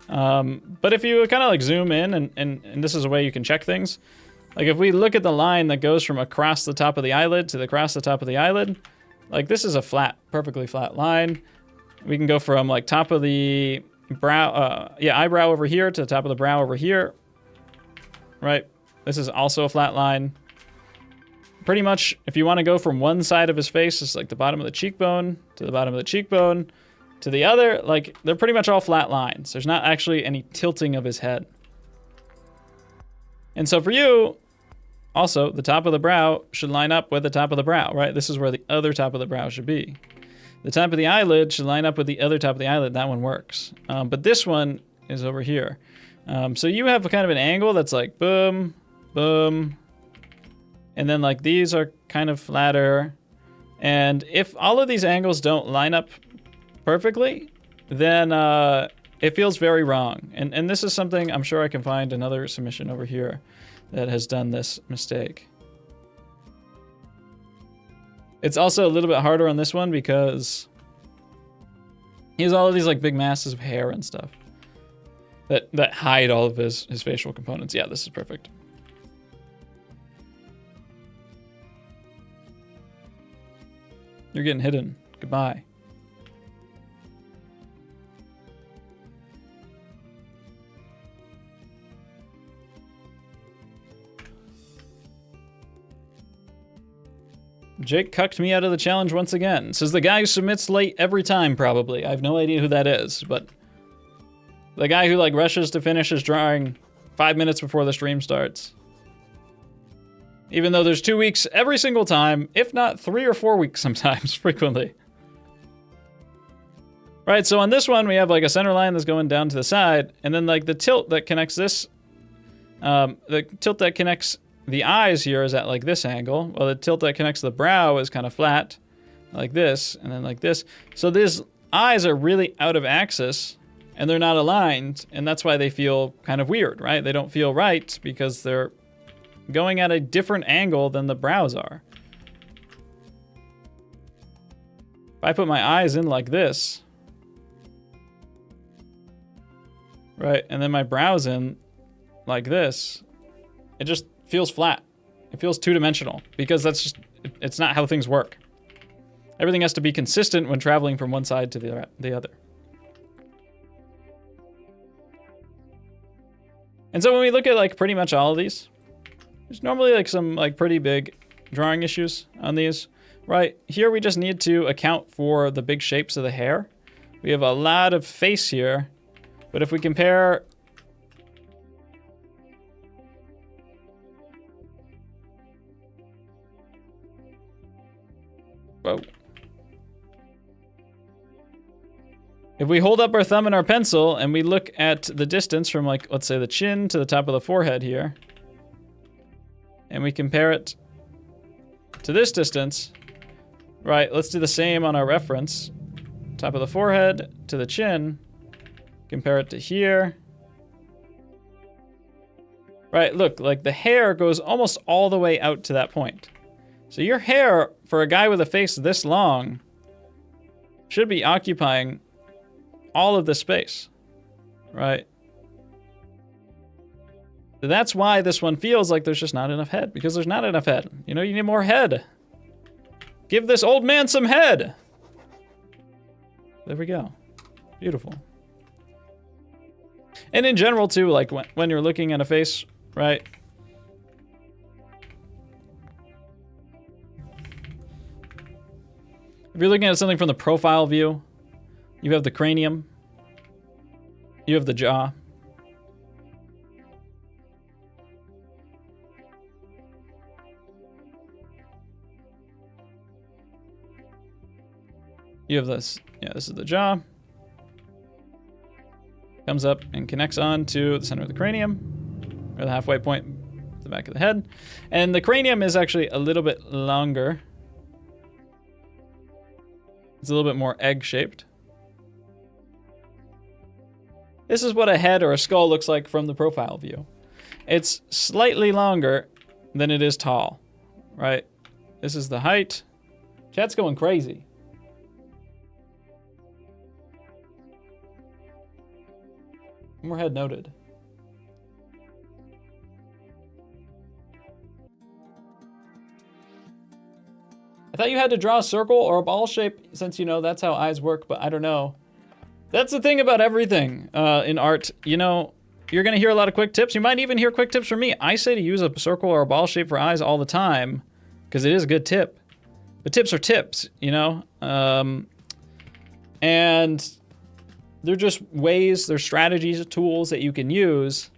But if you kind of like zoom in, and this is a way you can check things. Like if we look at the line that goes from across the top of the eyelid to across the top of the eyelid, like this is a flat, perfectly flat line. We can go from like top of the brow, eyebrow over here to the top of the brow over here, right? This is also a flat line. Pretty much, if you want to go from one side of his face, it's like the bottom of the cheekbone to the bottom of the cheekbone to the other, like they're pretty much all flat lines. There's not actually any tilting of his head. And so for you, also, the top of the brow should line up with the top of the brow, right? This is where the other top of the brow should be. The top of the eyelid should line up with the other top of the eyelid. That one works. But this one is over here. So you have a kind of an angle that's like boom, boom. And then like these are kind of flatter. And if all of these angles don't line up perfectly, then it feels very wrong. And this is something, I'm sure I can find another submission over here that has done this mistake. It's also a little bit harder on this one because he has all of these like big masses of hair and stuff that hide all of his facial components. Yeah, this is perfect. You're getting hidden. Goodbye. Jake cucked me out of the challenge once again. Says the guy who submits late every time, probably. I have no idea who that is, but The guy who like rushes to finish his drawing 5 minutes before the stream starts. Even though there's 2 weeks every single time, if not 3 or 4 weeks sometimes, frequently. Right, so on this one, we have like a center line that's going down to the side, and then like the tilt that connects this, the tilt that connects the eyes here is at like this angle, while the tilt that connects the brow is kind of flat, like this, and then like this. So these eyes are really out of axis, and they're not aligned, and that's why they feel kind of weird, right? They don't feel right because they're going at a different angle than the brows are. If I put my eyes in like this, right, and then my brows in like this, it just feels flat. It feels two-dimensional because that's just, it's not how things work. Everything has to be consistent when traveling from one side to the other. And so when we look at like pretty much all of these, there's normally like some like pretty big drawing issues on these, right? Here we just need to account for the big shapes of the hair. We have a lot of face here, but if we compare whoa. If we hold up our thumb and our pencil and we look at the distance from like, let's say the chin to the top of the forehead here, and we compare it to this distance, right? Let's do the same on our reference. Top of the forehead to the chin, compare it to here. Right, look, like the hair goes almost all the way out to that point. So your hair, for a guy with a face this long, should be occupying all of the space, right? That's why this one feels like there's just not enough head, because there's not enough head. You know, you need more head. Give this old man some head. There we go. Beautiful. And in general too, like when you're looking at a face, right? If you're looking at something from the profile view, you have the cranium, you have the jaw. You have this, yeah, this is the jaw. Comes up and connects on to the center of the cranium, or the halfway point, the back of the head. And the cranium is actually a little bit longer. It's a little bit more egg-shaped. This is what a head or a skull looks like from the profile view. It's slightly longer than it is tall, right? This is the height. Chat's going crazy. More head noted. I thought you had to draw a circle or a ball shape since, you know, that's how eyes work, but I don't know. That's the thing about everything in art. You know, you're going to hear a lot of quick tips. You might even hear quick tips from me. I say to use a circle or a ball shape for eyes all the time because it is a good tip. But tips are tips, you know? And they're just ways, they're strategies, tools that you can use.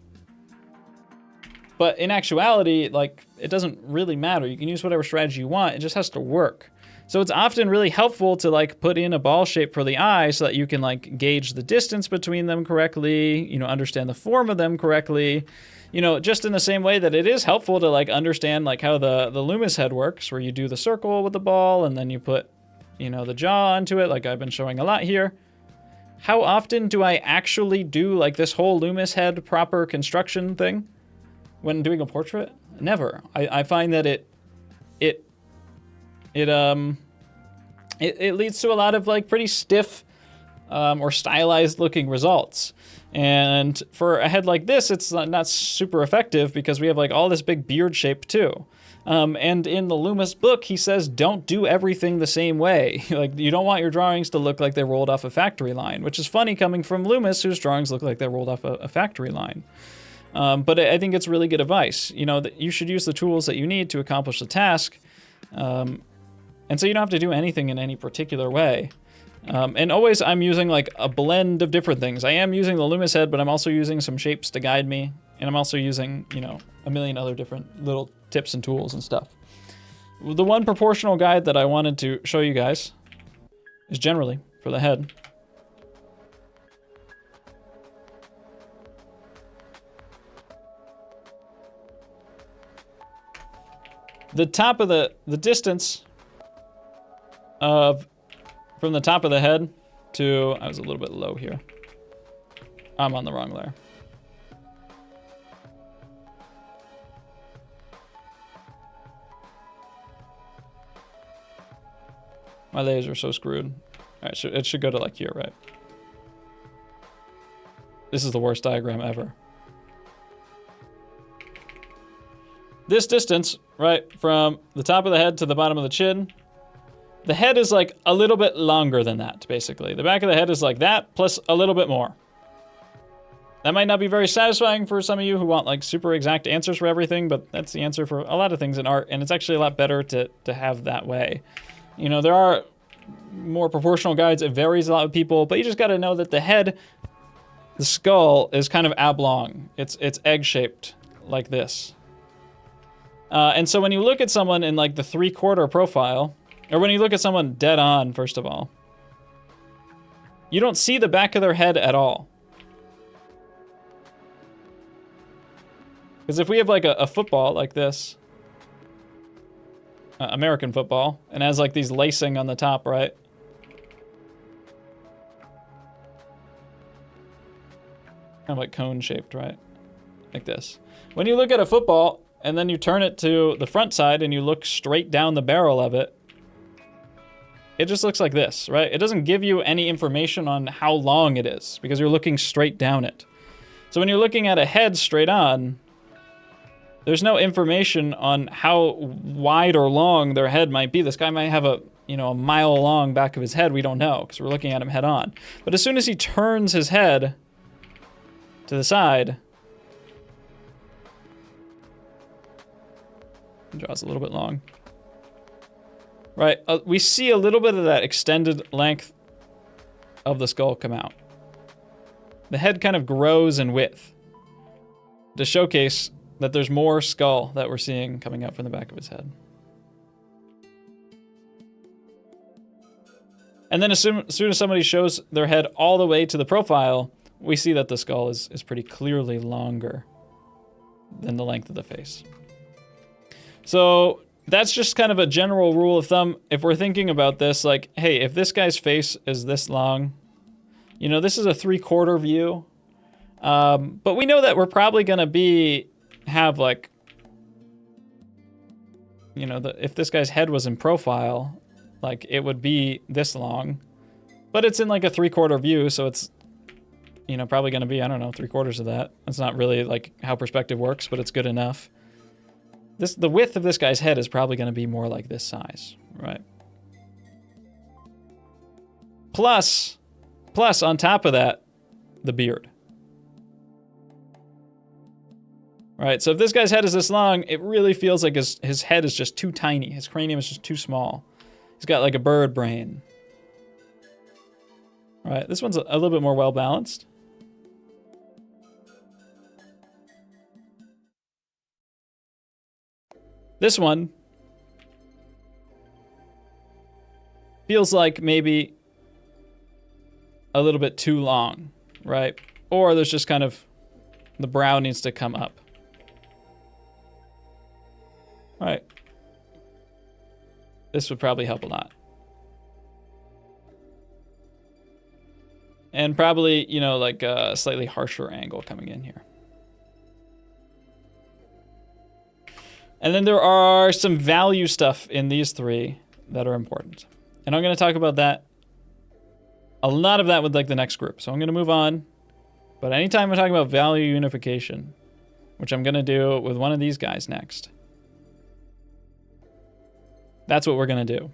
But in actuality, like, it doesn't really matter. You can use whatever strategy you want. It just has to work. So it's often really helpful to like put in a ball shape for the eye so that you can like gauge the distance between them correctly, you know, understand the form of them correctly. You know, just in the same way that it is helpful to like understand like how the Loomis head works, where you do the circle with the ball and then you put, you know, the jaw onto it, like I've been showing a lot here. How often do I actually do like this whole Loomis head proper construction thing when doing a portrait? Never. I find that it leads to a lot of like pretty stiff or stylized looking results. And for a head like this, it's not super effective because we have like all this big beard shape too. And in the Loomis book, he says, don't do everything the same way. Like, you don't want your drawings to look like they rolled off a factory line, which is funny coming from Loomis, whose drawings look like they rolled off a factory line. But I think it's really good advice. You know, that you should use the tools that you need to accomplish the task. And so you don't have to do anything in any particular way. And always I'm using like a blend of different things. I am using the Loomis head, but I'm also using some shapes to guide me. And I'm also using, you know, a million other different little tips and tools and stuff. The one proportional guide that I wanted to show you guys is generally for the head. The top of the distance of from the top of the head to, I was a little bit low here. I'm on the wrong layer. My layers are so screwed. All right, it should go to like here, right? This is the worst diagram ever. This distance, right, from the top of the head to the bottom of the chin, the head is like a little bit longer than that, basically. The back of the head is like that, plus a little bit more. That might not be very satisfying for some of you who want like super exact answers for everything, but that's the answer for a lot of things in art, and it's actually a lot better to have that way. You know, there are more proportional guides. It varies a lot with people, but you just got to know that the head, the skull, is kind of oblong. It's egg-shaped like this. And so when you look at someone in like the 3/4 profile, or when you look at someone dead on, first of all, you don't see the back of their head at all. Because if we have like a football like this, American football, and has like these lacing on the top, right? Kind of like cone shaped, right? Like this. When you look at a football and then you turn it to the front side and you look straight down the barrel of it, it just looks like this, right? It doesn't give you any information on how long it is because you're looking straight down it. So when you're looking at a head straight on, there's no information on how wide or long their head might be. This guy might have a mile long back of his head. We don't know because we're looking at him head on. But as soon as he turns his head to the side, draws a little bit long. Right, we see a little bit of that extended length of the skull come out. The head kind of grows in width to showcase that there's more skull that we're seeing coming out from the back of his head. And then as soon as somebody shows their head all the way to the profile, we see that the skull is pretty clearly longer than the length of the face. So that's just kind of a general rule of thumb. If we're thinking about this, like, hey, if this guy's face is this long, you know, this is a 3/4 view. But we know that we're probably going to have like, you know, if this guy's head was in profile, like it would be this long, but it's in like a 3/4 view. So it's, you know, probably going to be, I don't know, 3/4 of that. That's not really like how perspective works, but it's good enough. The width of this guy's head is probably going to be more like this size, right? Plus on top of that, the beard. Right, so if this guy's head is this long, it really feels like his head is just too tiny. His cranium is just too small. He's got like a bird brain. All right, this one's a little bit more well-balanced. This one feels like maybe a little bit too long, right? Or there's just kind of, the brow needs to come up. All right. This would probably help a lot. And probably, you know, like a slightly harsher angle coming in here. And then there are some value stuff in these three that are important. And I'm going to talk about that, a lot of that with like the next group. So I'm going to move on. But anytime we're talking about value unification, which I'm going to do with one of these guys next, that's what we're going to do.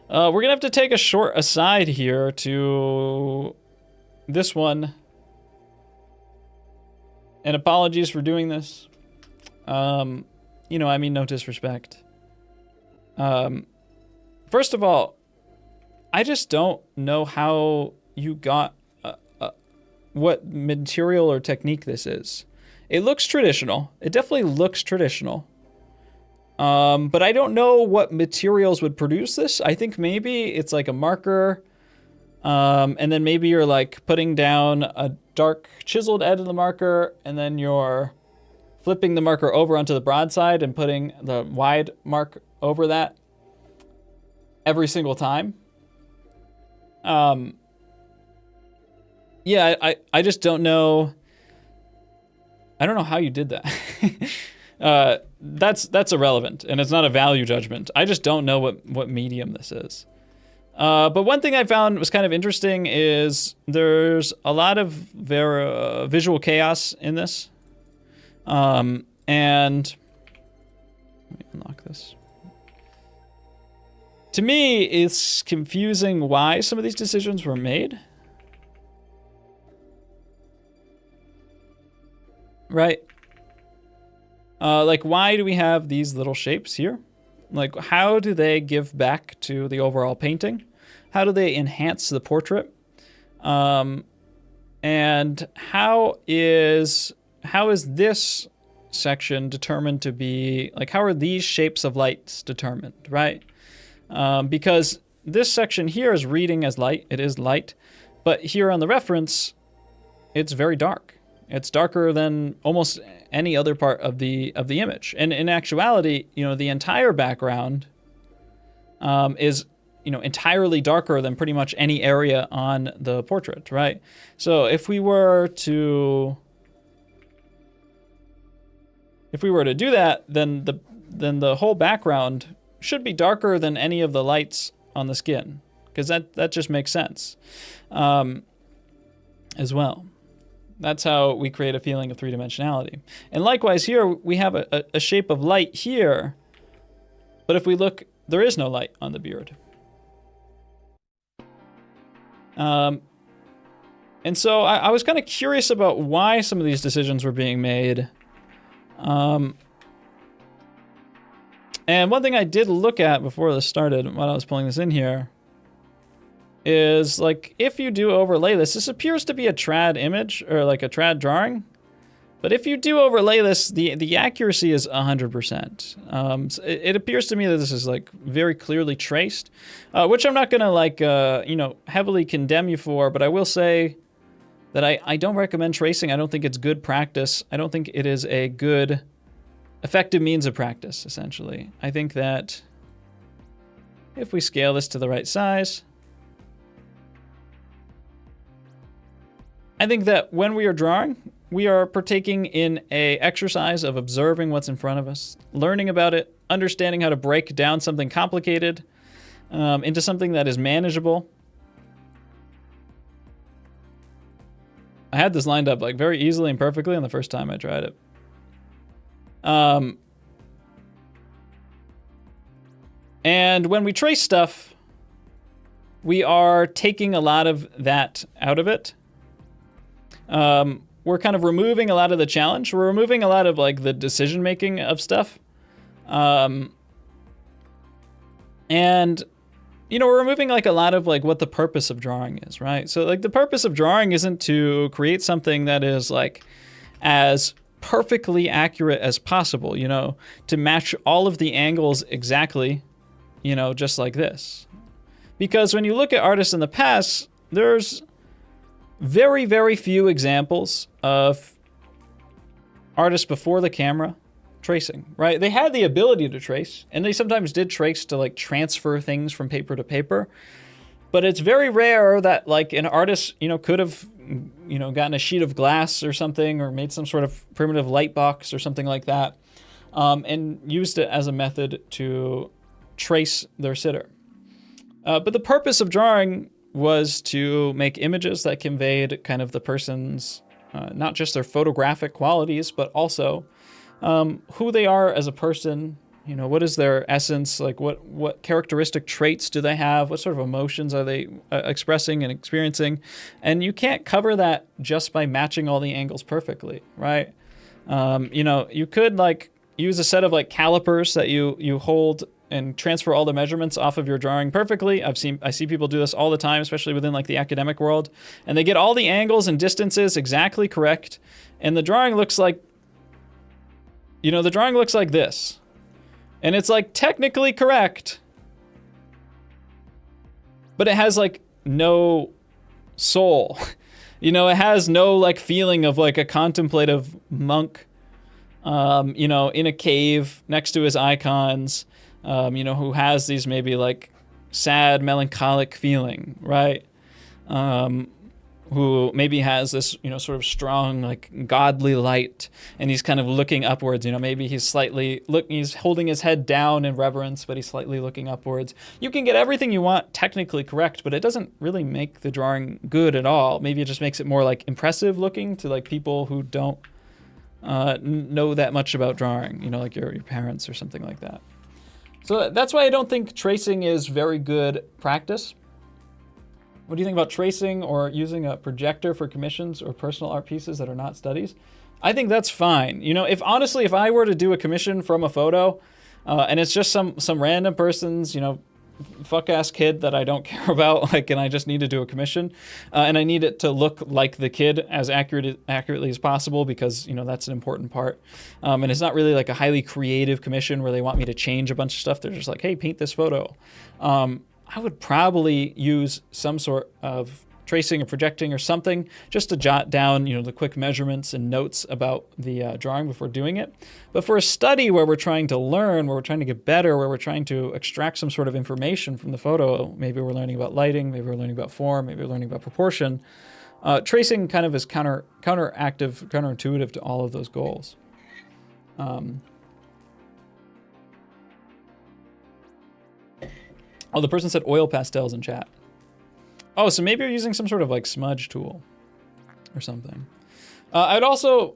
We're going to have to take a short aside here to this one. And apologies for doing this. You know, I mean no disrespect. First of all, I just don't know how you got what material or technique this is. It looks traditional. It definitely looks traditional. But I don't know what materials would produce this. I think maybe it's like a marker, and then maybe you're like putting down a dark chiseled edge of the marker, and then you're flipping the marker over onto the broadside and putting the wide mark over that every single time. Yeah, I just don't know. I don't know how you did that. That's irrelevant, and it's not a value judgment. I just don't know what medium this is. But one thing I found was kind of interesting is there's a lot of visual chaos in this. And let me unlock this. To me, it's confusing why some of these decisions were made. Right? Like, why do we have these little shapes here? Like, how do they give back to the overall painting? How do they enhance the portrait? And how is this section determined to be, like, how are these shapes of lights determined, right? Because this section here is reading as light, it is light, but here on the reference, it's very dark. It's darker than almost any other part of the image. And in actuality, the entire background is, entirely darker than pretty much any area on the portrait, right? So if we were to do that, then the whole background should be darker than any of the lights on the skin, because that just makes sense as well. That's how we create a feeling of three-dimensionality. And likewise here, we have a shape of light here, but if we look, there is no light on the beard. And so I was kind of curious about why some of these decisions were being made. And one thing I did look at before this started, while I was pulling this in here, is like, if you do overlay this appears to be a trad image, or like a trad drawing. But if you do overlay this, the accuracy is 100%. So it appears to me that this is like very clearly traced, which I'm not gonna like, heavily condemn you for, but I will say that I don't recommend tracing. I don't think it's good practice. I don't think it is a good, effective means of practice, essentially. I think that if we scale this to the right size, I think that when we are drawing, we are partaking in an exercise of observing what's in front of us, learning about it, understanding how to break down something complicated into something that is manageable. I had this lined up like very easily and perfectly on the first time I tried it. And when we trace stuff, we are taking a lot of that out of it. We're kind of removing a lot of the challenge. We're removing a lot of like the decision making of stuff. And we're removing like a lot of like what the purpose of drawing is, right? So like the purpose of drawing isn't to create something that is like as perfectly accurate as possible, to match all of the angles exactly, just like this. Because when you look at artists in the past, there's very, very few examples of artists before the camera tracing, right? They had the ability to trace, and they sometimes did trace to like transfer things from paper to paper. But it's very rare that like an artist, could have, gotten a sheet of glass or something, or made some sort of primitive light box or something like that, and used it as a method to trace their sitter. But the purpose of drawing was to make images that conveyed kind of the person's, not just their photographic qualities, but also who they are as a person. What is their essence? Like what characteristic traits do they have? What sort of emotions are they expressing and experiencing? And you can't cover that just by matching all the angles perfectly, right? You could like use a set of like calipers that you hold and transfer all the measurements off of your drawing perfectly. I see people do this all the time, especially within like the academic world, and they get all the angles and distances exactly correct, and the drawing looks like, the drawing looks like this, and it's like technically correct, but it has like no soul. It has no like feeling of like a contemplative monk, in a cave next to his icons, who has these maybe like sad, melancholic feeling, right? Who maybe has this, sort of strong, like godly light, and he's kind of looking upwards. Maybe he's he's holding his head down in reverence, but he's slightly looking upwards. You can get everything you want technically correct, but it doesn't really make the drawing good at all. Maybe it just makes it more like impressive looking to like people who don't know that much about drawing, like your parents or something like that. So that's why I don't think tracing is very good practice. What do you think about tracing or using a projector for commissions or personal art pieces that are not studies? I think that's fine. If I were to do a commission from a photo, and it's just some random person's, fuck-ass kid that I don't care about, and I just need to do a commission, and I need it to look like the kid as accurately as possible, because, that's an important part. And it's not really like a highly creative commission where they want me to change a bunch of stuff. They're just like, hey, paint this photo. I would probably use some sort of tracing or projecting or something just to jot down, the quick measurements and notes about the drawing before doing it. But for a study where we're trying to learn, where we're trying to get better, where we're trying to extract some sort of information from the photo, maybe we're learning about lighting, maybe we're learning about form, maybe we're learning about proportion, tracing kind of is counterintuitive to all of those goals. Oh, the person said oil pastels in chat. Oh, so maybe you're using some sort of like smudge tool or something. I'd also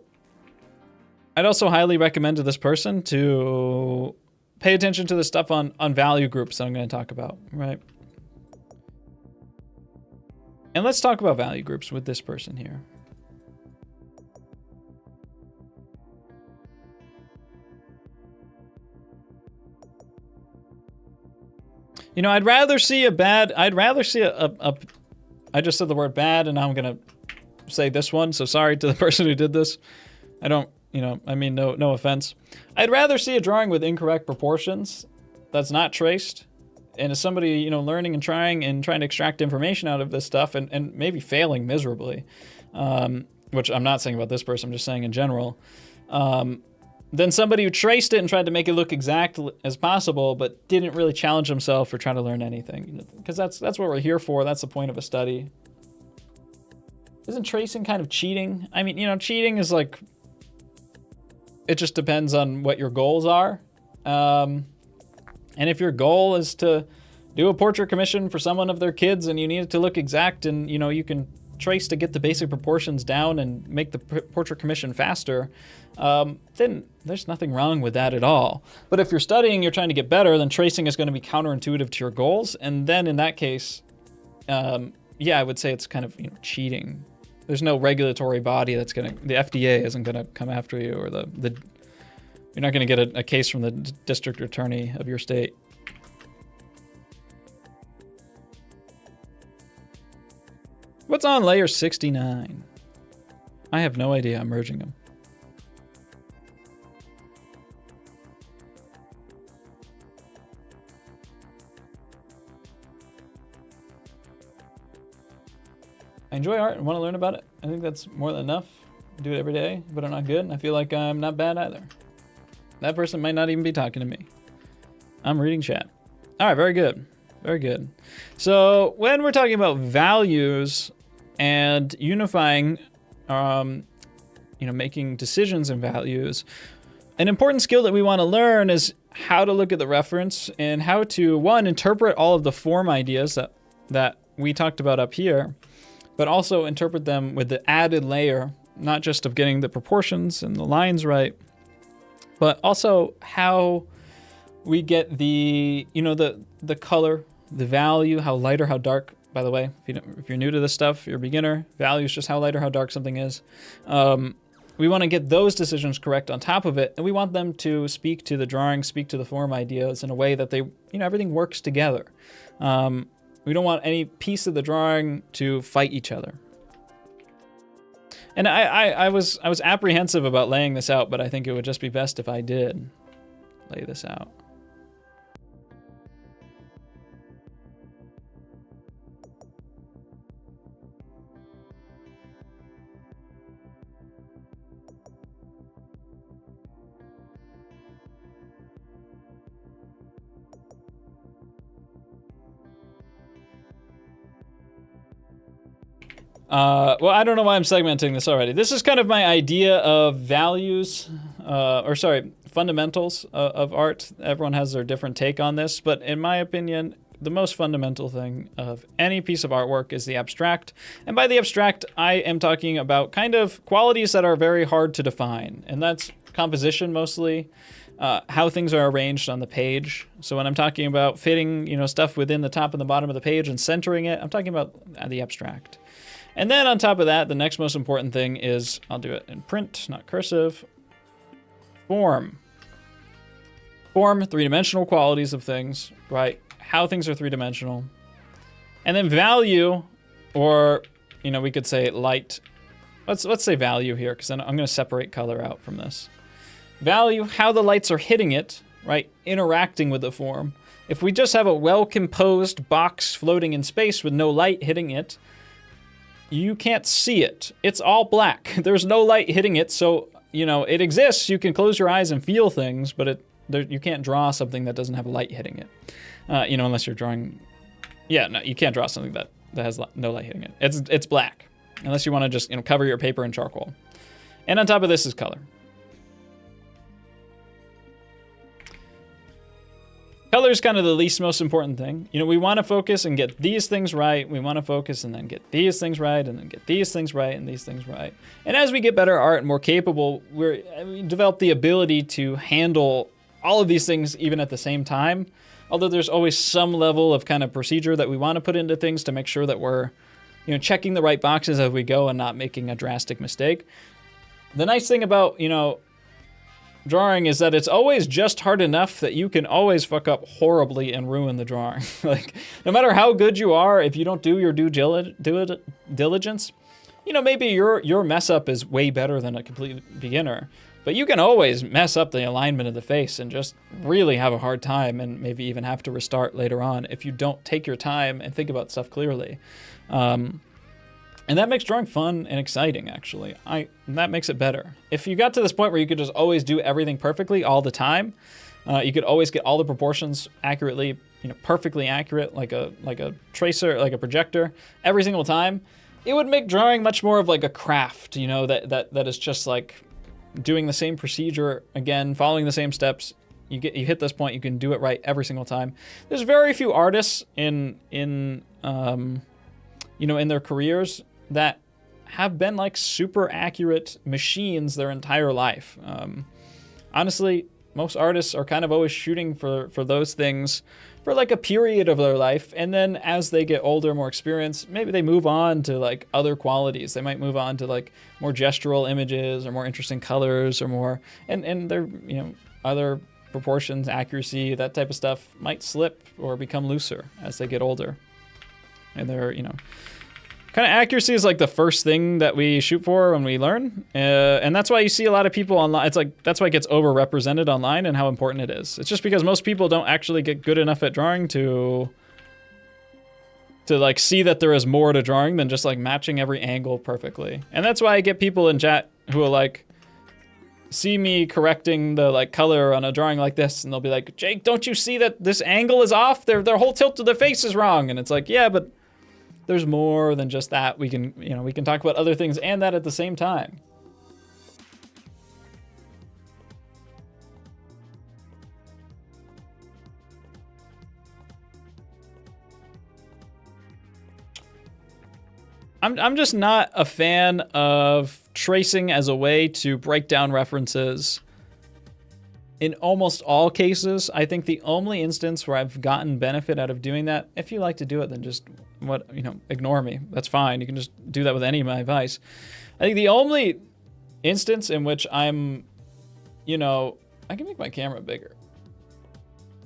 highly recommend to this person to pay attention to the stuff on value groups that I'm going to talk about, right? And let's talk about value groups with this person here. I'd rather see I just said the word bad, and now I'm going to say this one. So sorry to the person who did this. I don't, no offense. I'd rather see a drawing with incorrect proportions that's not traced. And as somebody, learning and trying to extract information out of this stuff and maybe failing miserably, which I'm not saying about this person, I'm just saying in general, then somebody who traced it and tried to make it look exact as possible, but didn't really challenge himself or try to learn anything. Because that's what we're here for. That's the point of a study. Isn't tracing kind of cheating? I mean, cheating is like, it just depends on what your goals are. And if your goal is to do a portrait commission for someone of their kids and you need it to look exact, and you can trace to get the basic proportions down and make the portrait commission faster, then there's nothing wrong with that at all. But if you're studying, you're trying to get better, then tracing is going to be counterintuitive to your goals. And then in that case, I would say it's kind of cheating. There's no regulatory body the FDA isn't going to come after you, or you're not going to get a case from the district attorney of your state. What's on layer 69? I have no idea. I'm merging them. I enjoy art and want to learn about it. I think that's more than enough. I do it every day, but I'm not good, and I feel like I'm not bad either. That person might not even be talking to me. I'm reading chat. All right, very good. Very good. So when we're talking about values and unifying, making decisions and values, an important skill that we want to learn is how to look at the reference and how to, one, interpret all of the form ideas that we talked about up here, but also interpret them with the added layer, not just of getting the proportions and the lines right, but also how we get the color, the value, how light or how dark. By the way, if you're new to this stuff, you're a beginner, value is just how light or how dark something is. we want to get those decisions correct on top of it, and we want them to speak to the drawing, speak to the form ideas in a way that they, everything works together. We don't want any piece of the drawing to fight each other. And I was apprehensive about laying this out, but I think it would just be best if I did lay this out. Well, I don't know why I'm segmenting this already. This is kind of my idea of values, fundamentals of art. Everyone has their different take on this, but in my opinion, the most fundamental thing of any piece of artwork is the abstract. And by the abstract, I am talking about kind of qualities that are very hard to define, and that's composition mostly, how things are arranged on the page. So when I'm talking about fitting, stuff within the top and the bottom of the page and centering it, I'm talking about the abstract. And then on top of that, the next most important thing is, I'll do it in print, not cursive, form. Form, three-dimensional qualities of things, right? How things are three-dimensional. And then value, or, we could say light. Let's say value here, because then I'm going to separate color out from this. Value, how the lights are hitting it, right? Interacting with the form. If we just have a well-composed box floating in space with no light hitting it, you can't see it. It's all black. There's no light hitting it, so, it exists. You can close your eyes and feel things, but you can't draw something that doesn't have light hitting it. Unless you're drawing... Yeah, no, you can't draw something that has no light hitting it. It's black, unless you want to just, cover your paper in charcoal. And on top of this is color. Color is kind of the least most important thing. We want to focus and get these things right. We want to focus and then get these things right, and then get these things right, and these things right. And as we get better art and more capable, we develop the ability to handle all of these things even at the same time. Although there's always some level of kind of procedure that we want to put into things to make sure that we're, checking the right boxes as we go and not making a drastic mistake. The nice thing about, drawing is that it's always just hard enough that you can always fuck up horribly and ruin the drawing. Like, no matter how good you are, if you don't do your due diligence, maybe your mess up is way better than a complete beginner, but you can always mess up the alignment of the face and just really have a hard time, and maybe even have to restart later on if you don't take your time and think about stuff clearly. And that makes drawing fun and exciting, actually. That makes it better. If you got to this point where you could just always do everything perfectly all the time, you could always get all the proportions accurately, perfectly accurate, like a tracer, like a projector, every single time, it would make drawing much more of like a craft, that is just like doing the same procedure again, following the same steps. You hit this point, you can do it right every single time. There's very few artists in their careers that have been like super accurate machines their entire life. Honestly, most artists are kind of always shooting for those things for like a period of their life, and then as they get older, more experienced, maybe they move on to like other qualities. They might move on to like more gestural images or more interesting colors or more, and their other proportions, accuracy, that type of stuff might slip or become looser as they get older. And they're, kind of accuracy is like the first thing that we shoot for when we learn. And that's why you see a lot of people online. It's like, that's why it gets overrepresented online and how important it is. It's just because most people don't actually get good enough at drawing to like see that there is more to drawing than just like matching every angle perfectly. And that's why I get people in chat who will like see me correcting the like color on a drawing like this, and they'll be like, Jake, don't you see that this angle is off? Their whole tilt of their face is wrong. And it's like, yeah, but there's more than just that. We can, we can talk about other things and that at the same time. I'm just not a fan of tracing as a way to break down references. In almost all cases, I think the only instance where I've gotten benefit out of doing that, if you like to do it, then just ignore me. That's fine. You can just do that with any of my advice. I think the only instance in which I'm, you know, I can make my camera bigger.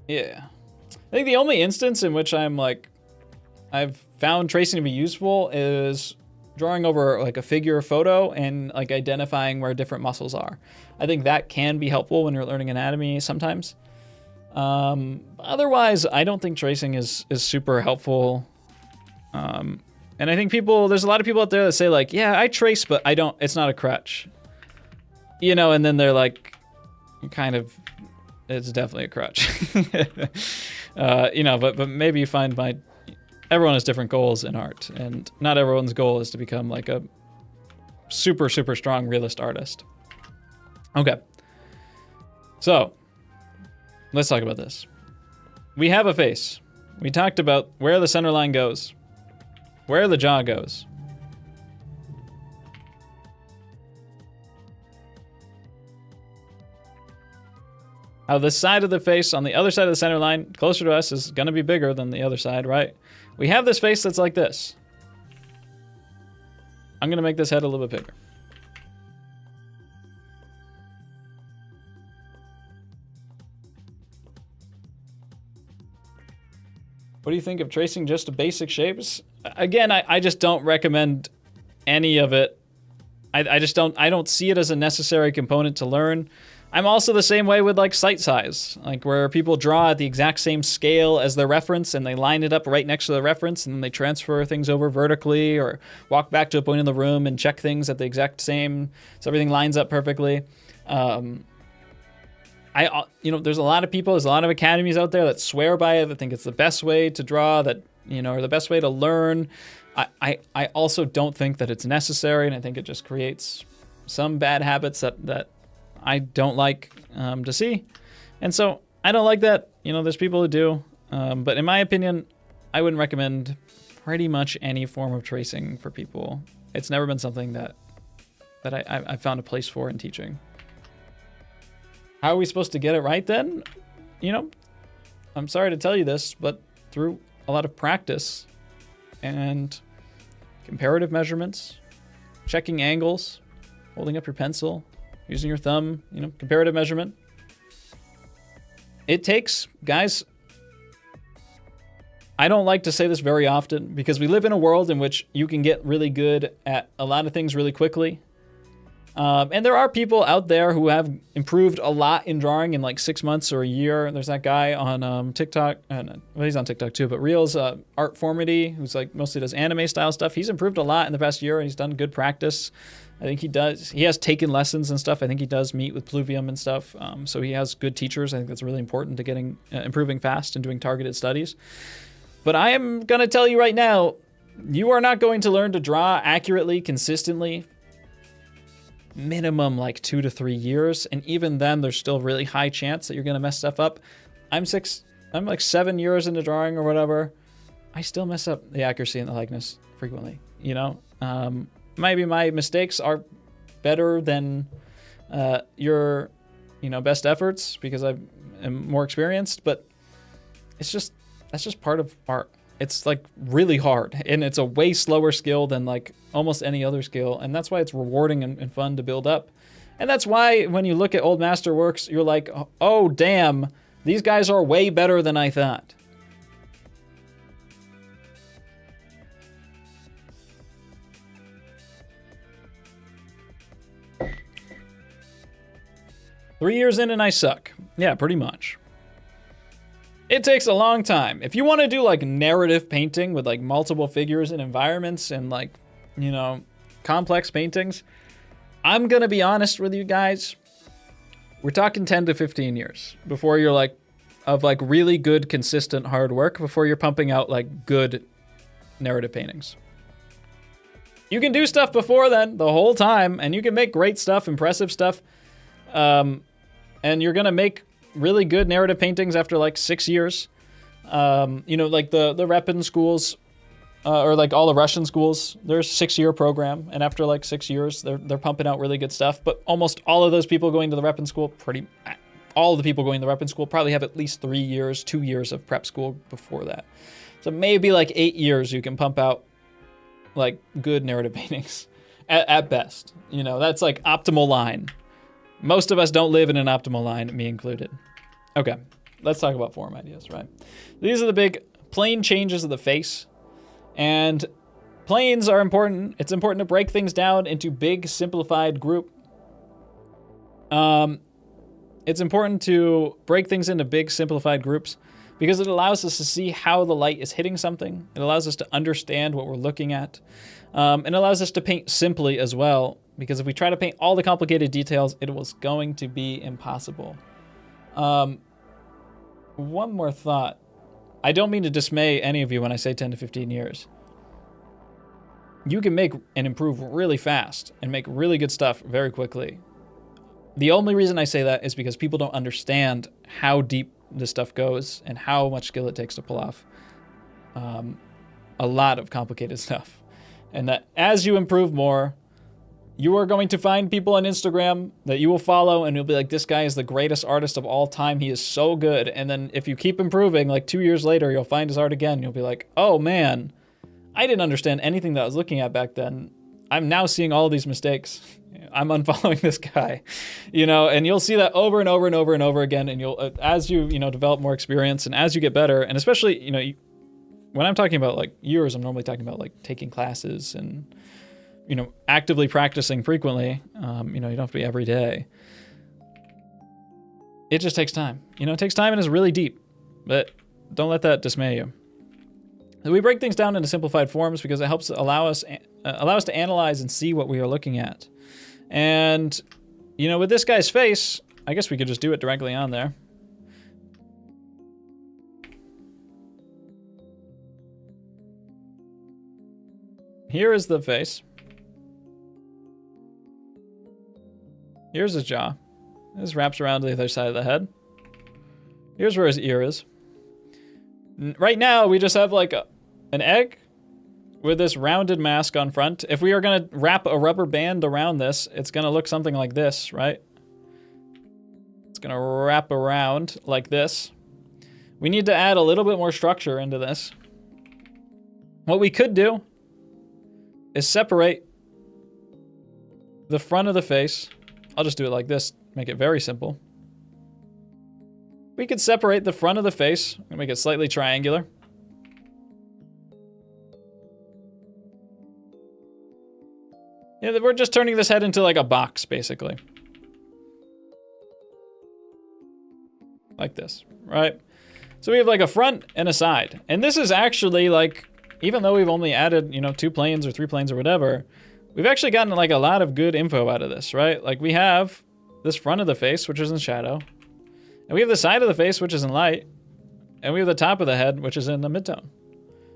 Yeah. I think the only instance in which I'm like, I've found tracing to be useful is drawing over like a figure photo and like identifying where different muscles are. I think that can be helpful when you're learning anatomy sometimes. Otherwise, I don't think tracing is super helpful. And I think there's a lot of people out there that say like, yeah, I trace, but I don't, it's not a crutch. You know, and then they're like, kind of, it's definitely a crutch. You know, but maybe you find everyone has different goals in art, and not everyone's goal is to become like a super, super strong realist artist. Okay. So, let's talk about this. We have a face. We talked about where the center line goes, where the jaw goes. How the side of the face on the other side of the center line, closer to us, is gonna be bigger than the other side, right? We have this face that's like this. I'm gonna make this head a little bit bigger. What do you think of tracing just basic shapes? Again, I just don't recommend any of it. I don't see it as a necessary component to learn. I'm also the same way with like sight size, like where people draw at the exact same scale as their reference and they line it up right next to the reference and then they transfer things over vertically or walk back to a point in the room and check things at the exact same, so everything lines up perfectly. You know, there's a lot of people, there's a lot of academies out there that swear by it, that think it's the best way to draw, that, you know, or the best way to learn. I also don't think that it's necessary, and I think it just creates some bad habits that I don't like to see. And so I don't like that. You know, there's people who do. But in my opinion, I wouldn't recommend pretty much any form of tracing for people. It's never been something that I found a place for in teaching. How are we supposed to get it right then? You know, I'm sorry to tell you this, but through a lot of practice and comparative measurements, checking angles, holding up your pencil, using your thumb, you know, comparative measurement. It takes, guys, I don't like to say this very often because we live in a world in which you can get really good at a lot of things really quickly. And there are people out there who have improved a lot in drawing in like 6 months or a year. There's that guy on TikTok, well, he's on TikTok too, but Reels, Artformity, who's like mostly does anime style stuff. He's improved a lot in the past year and he's done good practice. I think he has taken lessons and stuff. I think he does meet with Pluvium and stuff. So he has good teachers. I think that's really important to getting, improving fast and doing targeted studies. But I am going to tell you right now, you are not going to learn to draw accurately, consistently, minimum like 2 to 3 years. And even then, there's still really high chance that you're going to mess stuff up. I'm like 7 years into drawing or whatever. I still mess up the accuracy and the likeness frequently, you know? Maybe my mistakes are better than your, you know, best efforts because I am more experienced, but that's just part of art. It's like really hard, and it's a way slower skill than like almost any other skill, and that's why it's rewarding and fun to build up. And that's why when you look at old masterworks, you're like, oh damn, these guys are way better than I thought. "3 years in and I suck." Yeah, pretty much. It takes a long time. If you want to do like narrative painting with like multiple figures and environments and like, you know, complex paintings, I'm going to be honest with you guys. We're talking 10 to 15 years before you're like, of like really good, consistent hard work before you're pumping out like good narrative paintings. You can do stuff before then the whole time, and you can make great stuff, impressive stuff. And you're going to make really good narrative paintings after like 6 years. You know, like the Repin schools, or like all the Russian schools, there's a 6-year program, and after like 6 years, they're pumping out really good stuff. But almost all of those people going to the Repin school, all of the people going to the Repin school probably have at least 3 years, 2 years of prep school before that. So maybe like 8 years you can pump out like good narrative paintings. at best. You know, that's like optimal line. Most of us don't live in an optimal line, me included. Okay, let's talk about form ideas, right? These are the big plane changes of the face. And planes are important. It's important to break things down into big, simplified group. It's important to break things into big, simplified groups because it allows us to see how the light is hitting something. It allows us to understand what we're looking at. And it allows us to paint simply as well, because if we try to paint all the complicated details, it was going to be impossible. One more thought. I don't mean to dismay any of you when I say 10 to 15 years. You can make and improve really fast and make really good stuff very quickly. The only reason I say that is because people don't understand how deep this stuff goes and how much skill it takes to pull off a lot of complicated stuff. And that as you improve more, you are going to find people on Instagram that you will follow and you'll be like, this guy is the greatest artist of all time. He is so good. And then if you keep improving, like 2 years later, you'll find his art again. And you'll be like, oh man, I didn't understand anything that I was looking at back then. I'm now seeing all these mistakes. I'm unfollowing this guy, you know, and you'll see that over and over and over and over again. And you'll, as you, develop more experience and as you get better, and especially, when I'm talking about like years, I'm normally talking about like taking classes and, actively practicing frequently. You don't have to be every day. It just takes time. It takes time and is really deep, but don't let that dismay you. We break things down into simplified forms because it helps allow us to analyze and see what we are looking at. And, with this guy's face, I guess we could just do it directly on there. Here is the face. Here's his jaw. This wraps around to the other side of the head. Here's where his ear is. Right now, we just have like an egg with this rounded mask on front. If we are going to wrap a rubber band around this, it's going to look something like this, right? It's going to wrap around like this. We need to add a little bit more structure into this. What we could do is separate the front of the face. I'll just do it like this, make it very simple. We could separate the front of the face and make it slightly triangular. Yeah, we're just turning this head into like a box, basically. Like this, right? So we have like a front and a side. And this is actually like, even though we've only added, 2 planes or 3 planes or whatever, we've actually gotten like a lot of good info out of this, right? Like we have this front of the face, which is in shadow. And we have the side of the face, which is in light. And we have the top of the head, which is in the midtone.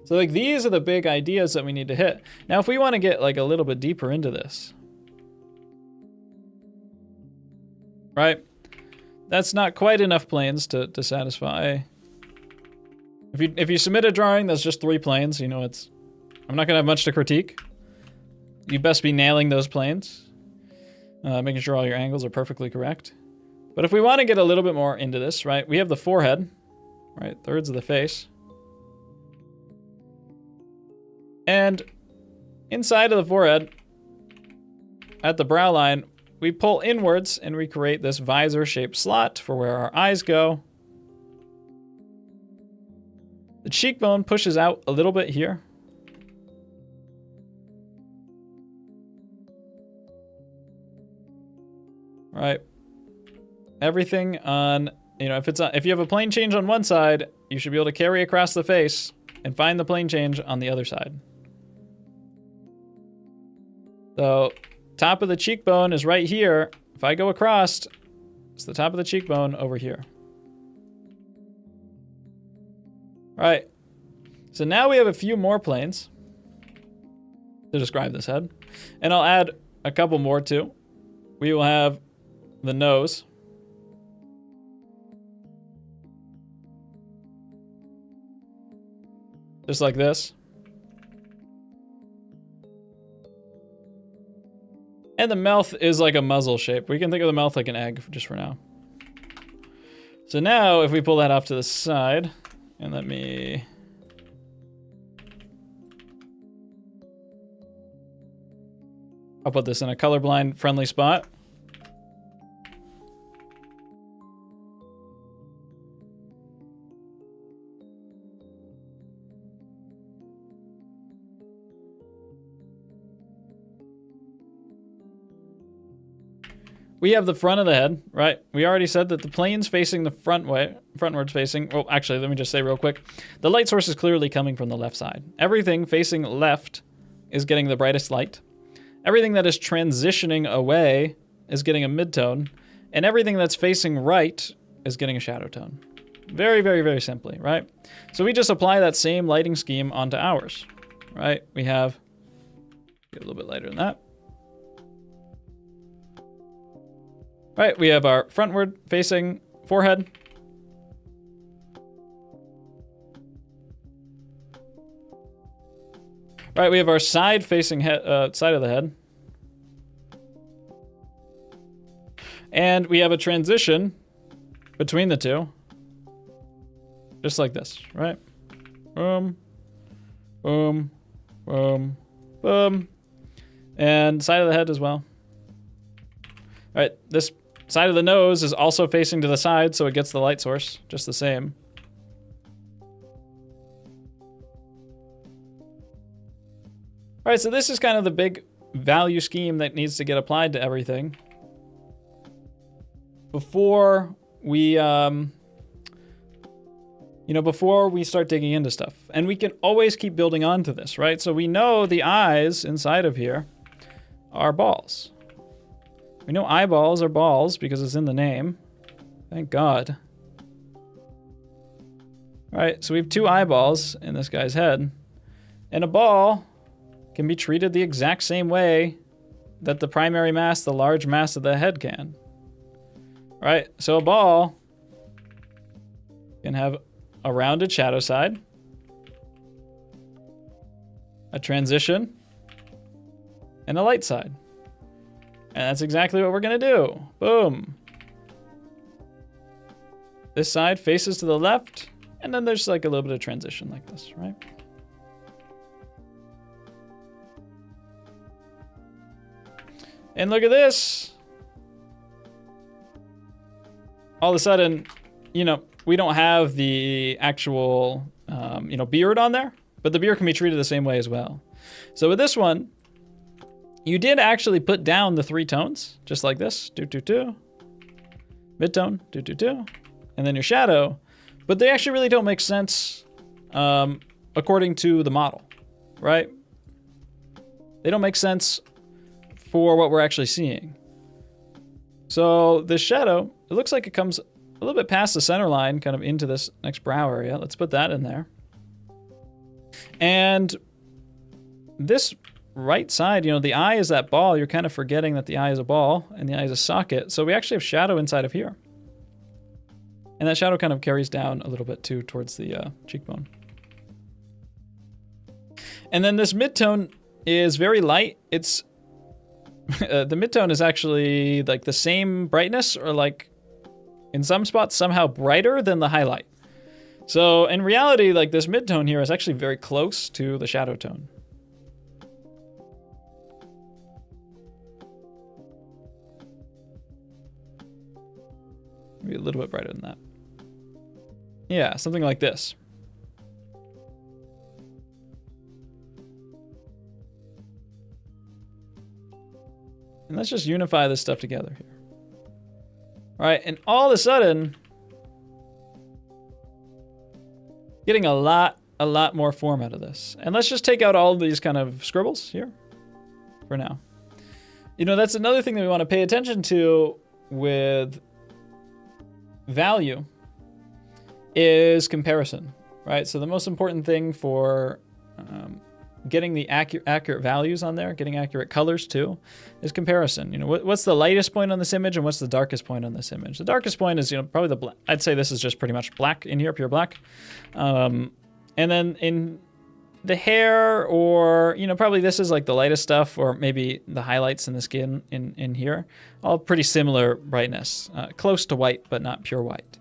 So like these are the big ideas that we need to hit. Now, if we want to get like a little bit deeper into this, right? That's not quite enough planes to satisfy. If you submit a drawing that's just 3 planes, I'm not gonna have much to critique. You best be nailing those planes, making sure all your angles are perfectly correct. But if we want to get a little bit more into this, right? We have the forehead, right? Thirds of the face. And inside of the forehead, at the brow line, we pull inwards and we create this visor-shaped slot for where our eyes go. The cheekbone pushes out a little bit here. Right. Everything on, if you have a plane change on one side, you should be able to carry across the face and find the plane change on the other side. So, top of the cheekbone is right here. If I go across, it's the top of the cheekbone over here. All right. So now we have a few more planes to describe this head. And I'll add a couple more too. We will have the nose. Just like this. And the mouth is like a muzzle shape. We can think of the mouth like an egg just for now. So now if we pull that off to the side, and let me... I'll put this in a colorblind friendly spot. We have the front of the head, right? We already said that the plane's facing the frontwards facing. Well, actually, let me just say real quick. The light source is clearly coming from the left side. Everything facing left is getting the brightest light. Everything that is transitioning away is getting a midtone. And everything that's facing right is getting a shadow tone. Very, very, very simply, right? So we just apply that same lighting scheme onto ours, right? We have, get a little bit lighter than that. Right, we have our frontward facing forehead. Right, we have our side facing side of the head. And we have a transition between the two. Just like this, right? Boom, boom, boom, boom. And side of the head as well. All right, this side of the nose is also facing to the side, so it gets the light source, just the same. All right, so this is kind of the big value scheme that needs to get applied to everything. Before we, before we start digging into stuff. And we can always keep building onto this, right? So we know the eyes inside of here are balls. We know eyeballs are balls because it's in the name. Thank God. All right, so we have two eyeballs in this guy's head. And a ball can be treated the exact same way that the primary mass, the large mass of the head can. All right, so a ball can have a rounded shadow side, a transition, and a light side. And that's exactly what we're gonna do. Boom. This side faces to the left, and then there's like a little bit of transition like this, right? And look at this. All of a sudden, we don't have the actual, beard on there, but the beard can be treated the same way as well. So with this one, you did actually put down the three tones, just like this, 2, 2, 2, midtone, 2, 2, 2, and then your shadow, but they actually really don't make sense according to the model, right? They don't make sense for what we're actually seeing. So this shadow, it looks like it comes a little bit past the center line, kind of into this next brow area. Let's put that in there. And this right side, the eye is that ball. You're kind of forgetting that the eye is a ball and the eye is a socket. So we actually have shadow inside of here. And that shadow kind of carries down a little bit too towards the cheekbone. And then this midtone is very light. It's the midtone is actually like the same brightness, or like in some spots somehow brighter than the highlight. So in reality, like this midtone here is actually very close to the shadow tone. Maybe a little bit brighter than that. Yeah, something like this. And let's just unify this stuff together here. All right, and all of a sudden, getting a lot more form out of this. And let's just take out all of these kind of scribbles here for now. That's another thing that we want to pay attention to with value is comparison, right? So the most important thing for getting the accurate values on there, getting accurate colors too, is comparison. What's the lightest point on this image and what's the darkest point on this image? The darkest point is, probably the black. I'd say this is just pretty much black in here, pure black. And then in the hair, or, probably this is like the lightest stuff, or maybe the highlights in the skin in here, all pretty similar brightness, close to white, but not pure white.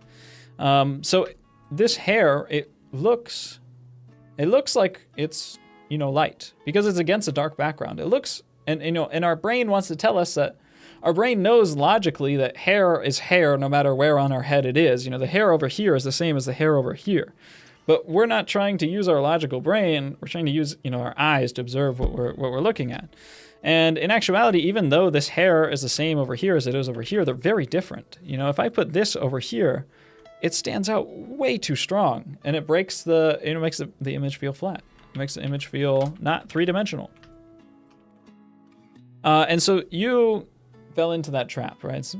So this hair, it looks like it's, light because it's against a dark background. It looks And, you know, and our brain wants to tell us that our brain knows logically that hair is hair no matter where on our head it is. You know, the hair over here is the same as the hair over here. But we're not trying to use our logical brain. We're trying to use, you know, our eyes to observe what we're looking at. And in actuality, even though this hair is the same over here as it is over here, they're very different. You know, if I put this over here, it stands out way too strong, and it breaks the, you know, makes the image feel flat. It makes the image feel not three-dimensional. And so you fell into that trap, right? It's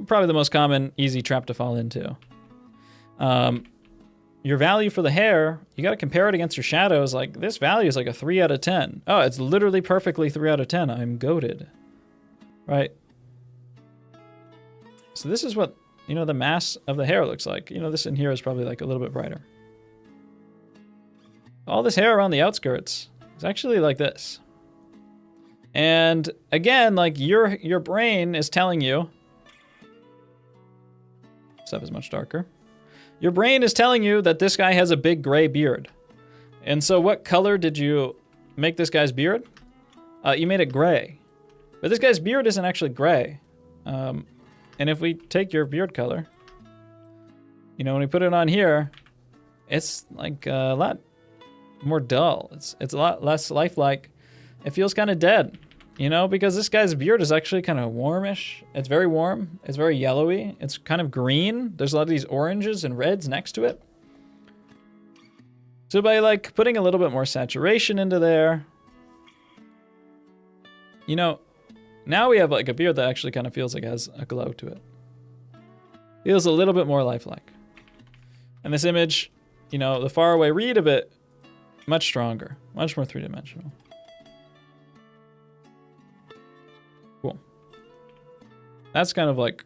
probably the most common, easy trap to fall into. Your value for the hair, you got to compare it against your shadows. Like, this value is like a 3 out of 10. Oh, it's literally perfectly 3 out of 10. I'm goated, right? So this is what, you know, the mass of the hair looks like. You know, this in here is probably like a little bit brighter. All this hair around the outskirts is actually like this. And again, like your brain is telling you, stuff is much darker. Your brain is telling you that this guy has a big gray beard. And so what color did you make this guy's beard? You made it gray. But this guy's beard isn't actually gray. And if we take your beard color, you know, when we put it on here, it's like a lot more dull. It's a lot less lifelike. It feels kind of dead, you know, because this guy's beard is actually kind of warmish. It's very warm. It's very yellowy. It's kind of green. There's a lot of these oranges and reds next to it. So by like putting a little bit more saturation into there, you know, now we have like a beard that actually kind of feels like it has a glow to it. Feels a little bit more lifelike. And this image, you know, the far away read of it, much stronger, much more three-dimensional. Cool. That's kind of like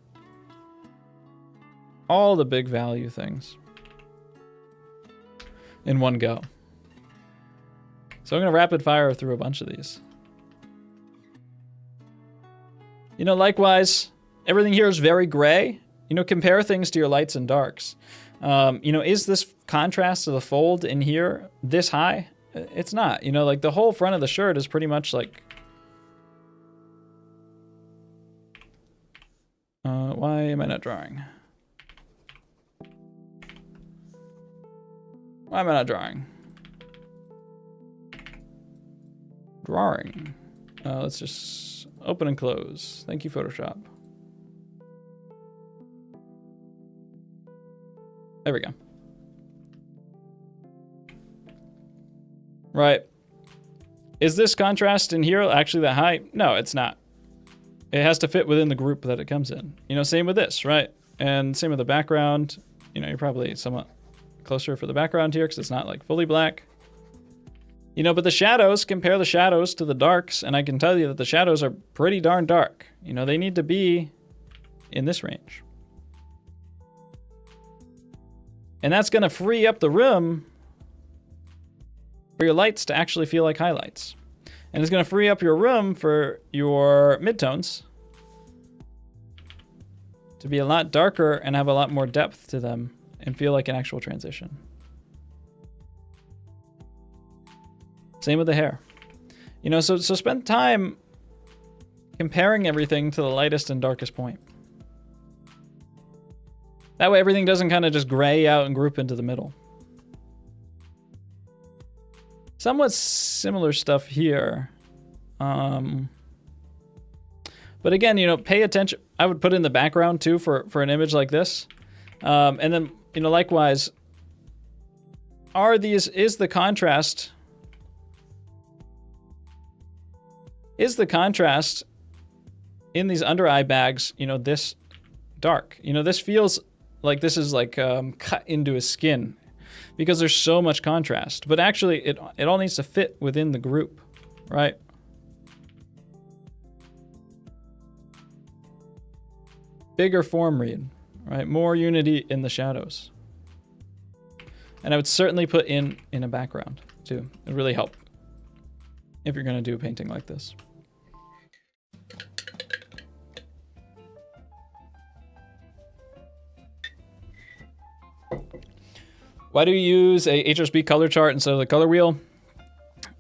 all the big value things in one go. So I'm going to rapid fire through a bunch of these. You know, likewise, everything here is very gray. You know, compare things to your lights and darks. You know, is this contrast to the fold in here this high? It's not. You know, like the whole front of the shirt is pretty much like... why am I not drawing? Why am I not drawing? Drawing. Let's just open and close. Thank you, Photoshop. There we go. Right. Is this contrast in here actually that high? No, it's not. It has to fit within the group that it comes in. You know, same with this, right? And same with the background. You know, you're probably somewhat closer for the background here because it's not like fully black. You know, but the shadows, compare the shadows to the darks, and I can tell you that the shadows are pretty darn dark. You know, they need to be in this range. And that's going to free up the room for your lights to actually feel like highlights. And it's going to free up your room for your midtones to be a lot darker and have a lot more depth to them and feel like an actual transition. Same with the hair. You know, so spend time comparing everything to the lightest and darkest point. That way everything doesn't kind of just gray out and group into the middle. Somewhat similar stuff here. But again, you know, pay attention. I would put in the background too for an image like this. And then, you know, likewise, is the contrast in these under eye bags, you know, this dark? You know, this feels like this is like cut into his skin because there's so much contrast. But actually, it all needs to fit within the group, right? Bigger form read, right? More unity in the shadows. And I would certainly put in a background too. It would really help if you're going to do a painting like this. Why do you use a HSB color chart instead of the color wheel?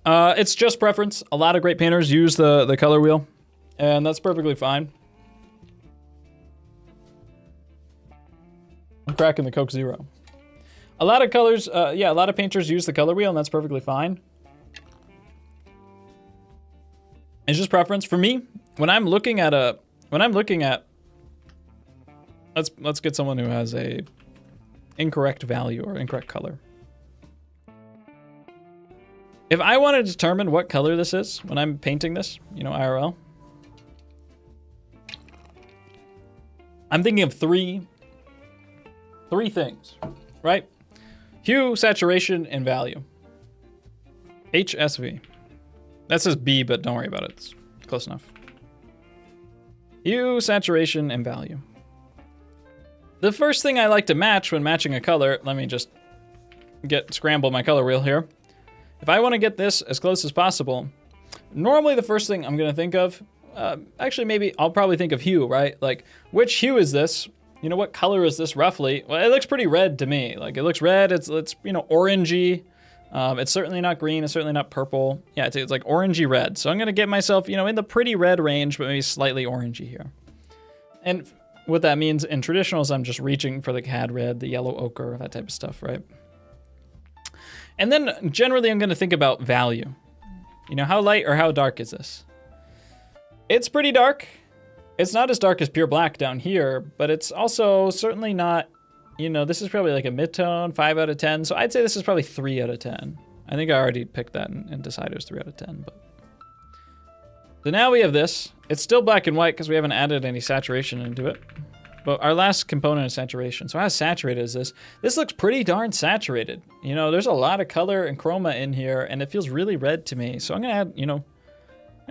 It's just preference. A lot of great painters use the color wheel, and that's perfectly fine. I'm cracking the Coke Zero. A lot of colors, yeah, a lot of painters use the color wheel, and that's perfectly fine. It's just preference. For me, when I'm looking at let's get someone who has a incorrect value or incorrect color. If I want to determine what color this is when I'm painting this, you know, IRL, I'm thinking of three things, right? Hue, saturation, and value. HSV. That says B, but don't worry about it. It's close enough. Hue, saturation, and value. The first thing I like to match when matching a color, let me just scramble my color wheel here. If I want to get this as close as possible, normally the first thing I'm going to think of, actually maybe I'll probably think of hue, right? Like, which hue is this? You know, what color is this roughly? Well, it looks pretty red to me. Like, it looks red, it's you know, orangey. It's certainly not green, it's certainly not purple. Yeah, it's like orangey red. So I'm going to get myself, you know, in the pretty red range, but maybe slightly orangey here. And what that means in traditionals, I'm just reaching for the cad red, the yellow ochre, that type of stuff, right? And then generally I'm going to think about value. You know, how light or how dark is this? It's pretty dark. It's not as dark as pure black down here, but it's also certainly not, you know, this is probably like a mid-tone, 5 out of 10. So I'd say this is probably 3 out of 10. I think I already picked that and decided it was 3 out of 10. But so now we have this. It's still black and white because we haven't added any saturation into it. But our last component is saturation. So how saturated is this? This looks pretty darn saturated. You know, there's a lot of color and chroma in here, and it feels really red to me. So I'm gonna add, you know,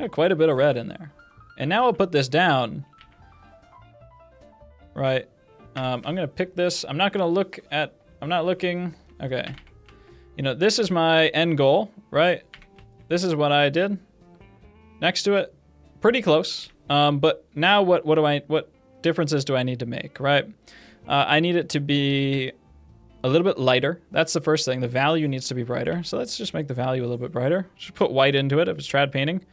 quite a bit of red in there. And now I'll put this down. Right. I'm gonna pick this. I'm not looking. Okay. You know, this is my end goal, right? This is what I did. Next to it, pretty close. But now what differences do I need to make, right? I need it to be a little bit lighter. That's the first thing. The value needs to be brighter. So let's just make the value a little bit brighter. Just put white into it if it's trad painting.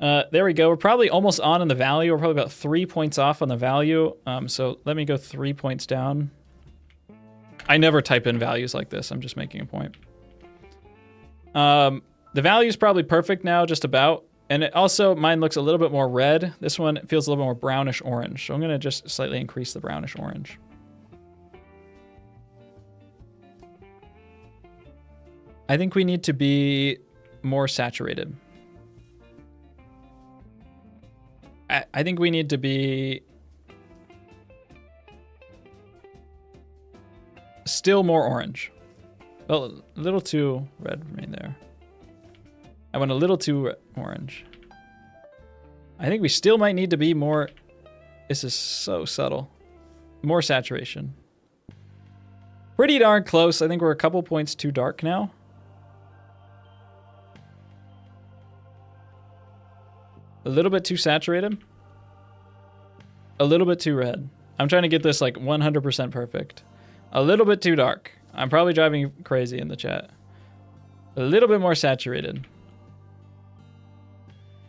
There we go. We're probably almost on in the value. We're probably about 3 points off on the value. So let me go 3 points down. I never type in values like this. I'm just making a point. The value is probably perfect now, just about. And it also, mine looks a little bit more red. This one feels a little bit more brownish orange. So I'm going to just slightly increase the brownish orange. I think we need to be more saturated. I think we need to be still more orange. Well, a little too red for me there. I went a little too orange. I think we still might need to be more. This is so subtle. More saturation. Pretty darn close. I think we're a couple points too dark now. A little bit too saturated. A little bit too red. I'm trying to get this like 100% perfect. A little bit too dark. I'm probably driving you crazy in the chat. A little bit more saturated.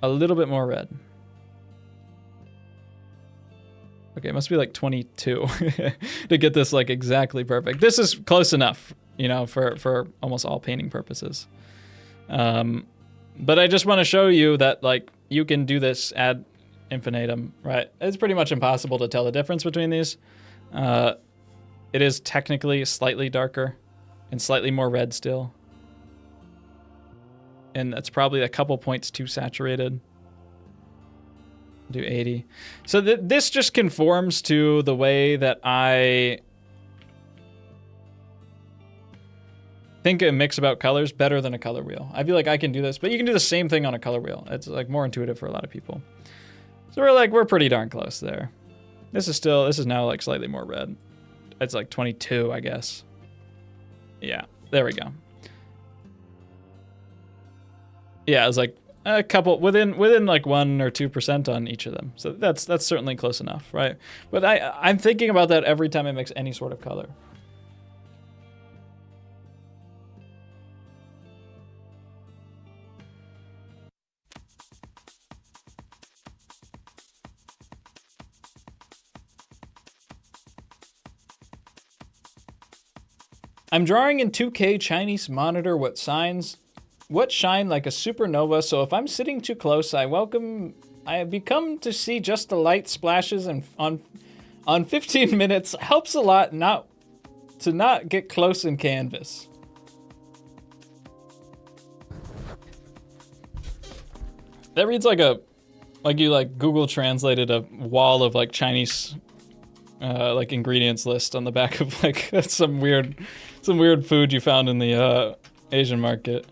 A little bit more red. Okay, it must be like 22 to get this like exactly perfect. This is close enough, you know, for almost all painting purposes. But I just want to show you that like you can do this ad infinitum, right? It's pretty much impossible to tell the difference between these. It is technically slightly darker and slightly more red still. And that's probably a couple points too saturated. Do 80. So this just conforms to the way that I think a mix about colors better than a color wheel. I feel like I can do this, but you can do the same thing on a color wheel. It's like more intuitive for a lot of people. So we're pretty darn close there. This is now like slightly more red. It's like 22, I guess. Yeah, there we go. Yeah, it's like a couple within like 1 or 2% on each of them. So that's certainly close enough, right? But I'm thinking about that every time I mix any sort of color. I'm drawing in 2K Chinese monitor what shine like a supernova, so if I'm sitting too close, I have become to see just the light splashes and on 15 minutes helps a lot not get close in canvas. That reads like you Google translated a wall of like Chinese like ingredients list on the back of like some weird food you found in the Asian market.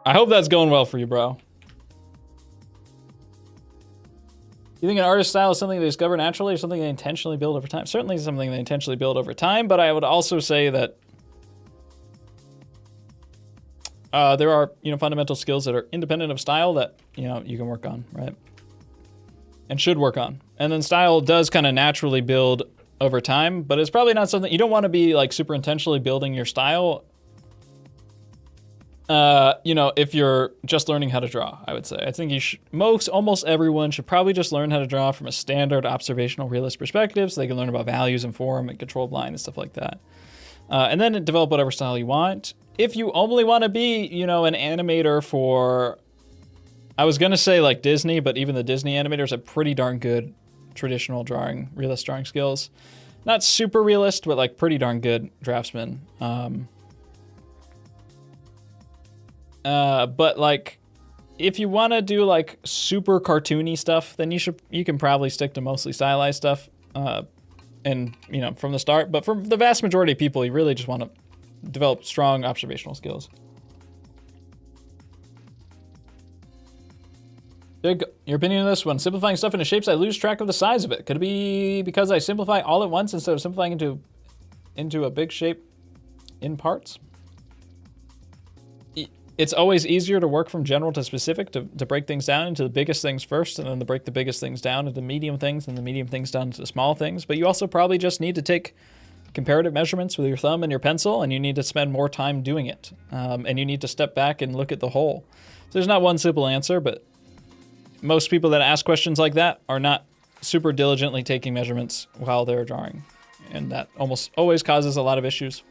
I hope that's going well for you, bro. You think an artist's style is something they discover naturally or something they intentionally build over time? Certainly something they intentionally build over time, but I would also say that there are, fundamental skills that are independent of style that, you can work on, right? And should work on. And then style does kind of naturally build over time, but it's probably not something, you don't want to be like super intentionally building your style, if you're just learning how to draw, I would say. I think almost everyone should probably just learn how to draw from a standard observational realist perspective so they can learn about values and form and controlled line and stuff like that. And then develop whatever style you want. If you only want to be, an animator for, I was going to say like Disney, but even the Disney animators have pretty darn good traditional realist drawing skills. Not super realist, but like pretty darn good draftsmen. But like, if you want to do like super cartoony stuff, then you can probably stick to mostly stylized stuff, and from the start. But for the vast majority of people, you really just want to develop strong observational skills. Big, your opinion on this one? Simplifying stuff into shapes, I lose track of the size of it. Could it be because I simplify all at once instead of simplifying into a big shape in parts? It's always easier to work from general to specific, to break things down into the biggest things first, and then to break the biggest things down into medium things, and the medium things down to the small things. But you also probably just need to take comparative measurements with your thumb and your pencil, and you need to spend more time doing it. And you need to step back and look at the whole. So there's not one simple answer, but most people that ask questions like that are not super diligently taking measurements while they're drawing. And that almost always causes a lot of issues.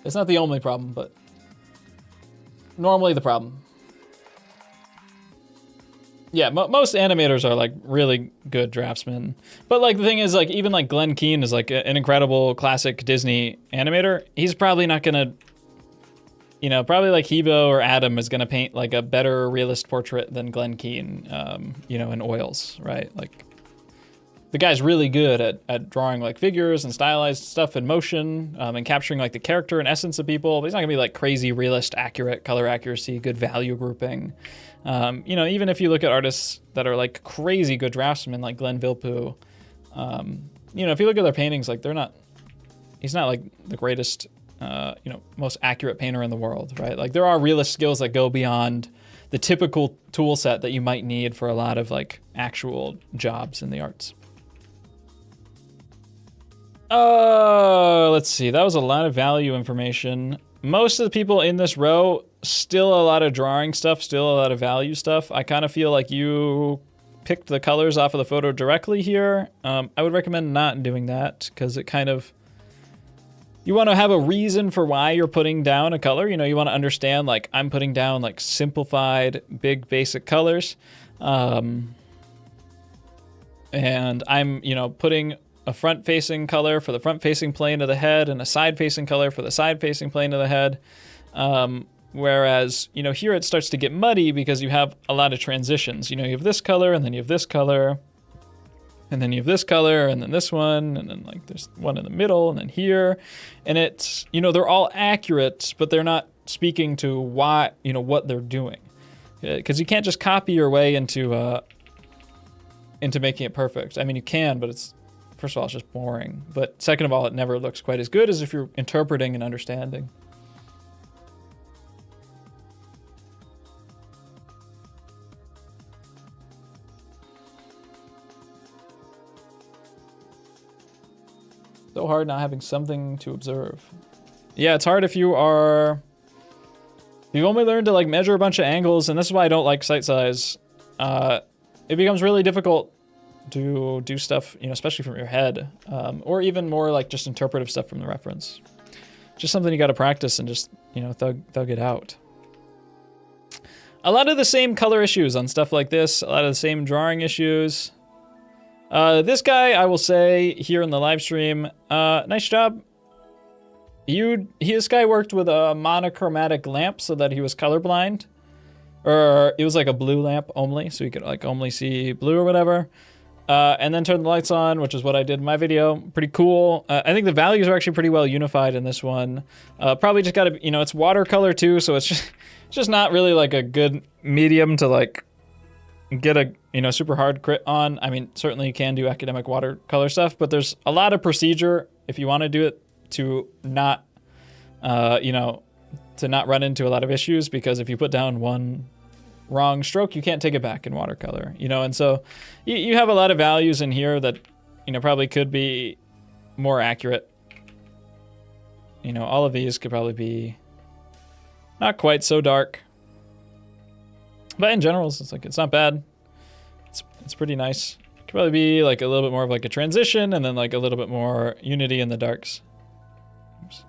It's not the only problem, but normally the problem. Yeah, most animators are like really good draftsmen. But like the thing is, like even like Glenn Keane is like an incredible classic Disney animator. He's probably not gonna, probably like Hivo or Adam is gonna paint like a better realist portrait than Glenn Keane, in oils, right? Like the guy's really good at drawing like figures and stylized stuff in motion, and capturing like the character and essence of people. But he's not gonna be like crazy realist, accurate color accuracy, good value grouping. Even if you look at artists that are like crazy good draftsmen like Glenn Vilppu, if you look at their paintings, like he's not like the greatest, most accurate painter in the world, right? Like there are realist skills that go beyond the typical tool set that you might need for a lot of like actual jobs in the arts. Let's see. That was a lot of value information. Most of the people in this row, still a lot of drawing stuff, still a lot of value stuff. I kind of feel like you picked the colors off of the photo directly here. I would recommend not doing that because it kind of, you want to have a reason for why you're putting down a color. You want to understand like I'm putting down like simplified, big, basic colors. And I'm, putting a front-facing color for the front-facing plane of the head and a side-facing color for the side-facing plane of the head. Whereas, here it starts to get muddy because you have a lot of transitions. You have this color, and then you have this color, and then you have this color, and then this one, and then like there's one in the middle, and then here. And it's, they're all accurate, but they're not speaking to why, what they're doing. Because you can't just copy your way into making it perfect. I mean, you can, but first of all, it's just boring. But second of all, it never looks quite as good as if you're interpreting and understanding. So hard not having something to observe. Yeah, it's hard if you've only learned to like measure a bunch of angles, and this is why I don't like sight size. It becomes really difficult to do stuff, you know, especially from your head, or even more like just interpretive stuff from the reference. Just something you got to practice and just, you know, thug it out. A lot of the same color issues on stuff like this, a lot of the same drawing issues. This guy, I will say here in the live stream, nice job. This guy worked with a monochromatic lamp so that he was colorblind. Or it was like a blue lamp only, so you could like only see blue or whatever. And then turn the lights on, which is what I did in my video. Pretty cool. I think the values are actually pretty well unified in this one. Probably just gotta, you know, it's watercolor too, so it's just not really like a good medium to like get a, you know, super hard crit on. I mean, certainly you can do academic watercolor stuff, but there's a lot of procedure if you want to do it to not, you know, to not run into a lot of issues, because if you put down one wrong stroke, you can't take it back in watercolor, you know. And so you have a lot of values in here that, you know, probably could be more accurate. You know, all of these could probably be not quite so dark, but in general, it's like, it's not bad. It's pretty nice. Could probably be like a little bit more of like a transition, and then like a little bit more unity in the darks. Oops.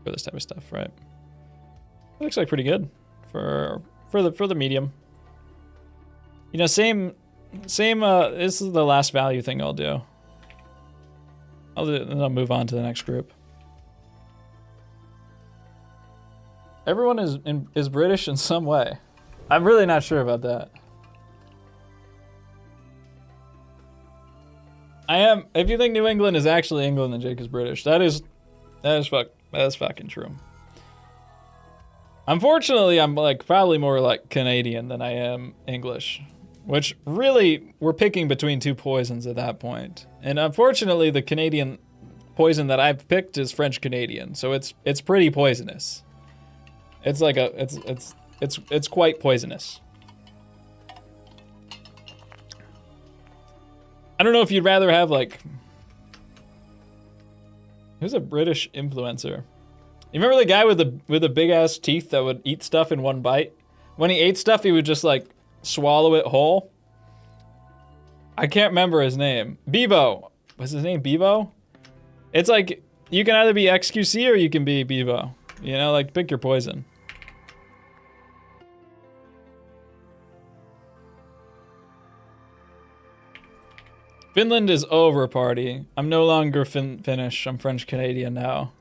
For this type of stuff, right? It looks like pretty good for the medium. You know, same. This is the last value thing I'll do. Then I'll move on to the next group. Everyone is British in some way. I'm really not sure about that. I am. If you think New England is actually England, then Jake is British. That is fucking true. Unfortunately, I'm like probably more like Canadian than I am English, which really we're picking between two poisons at that point. And unfortunately, the Canadian poison that I've picked is French Canadian, so it's pretty poisonous. It's like it's quite poisonous. I don't know if you'd rather have like, who's a British influencer? You remember the guy with the big ass teeth that would eat stuff in one bite? When he ate stuff, he would just like swallow it whole. I can't remember his name. Bebo. Was his name Bebo? It's like, you can either be XQC or you can be Bebo. You know, like, pick your poison. Finland is over, party. I'm no longer Finnish. I'm French Canadian now.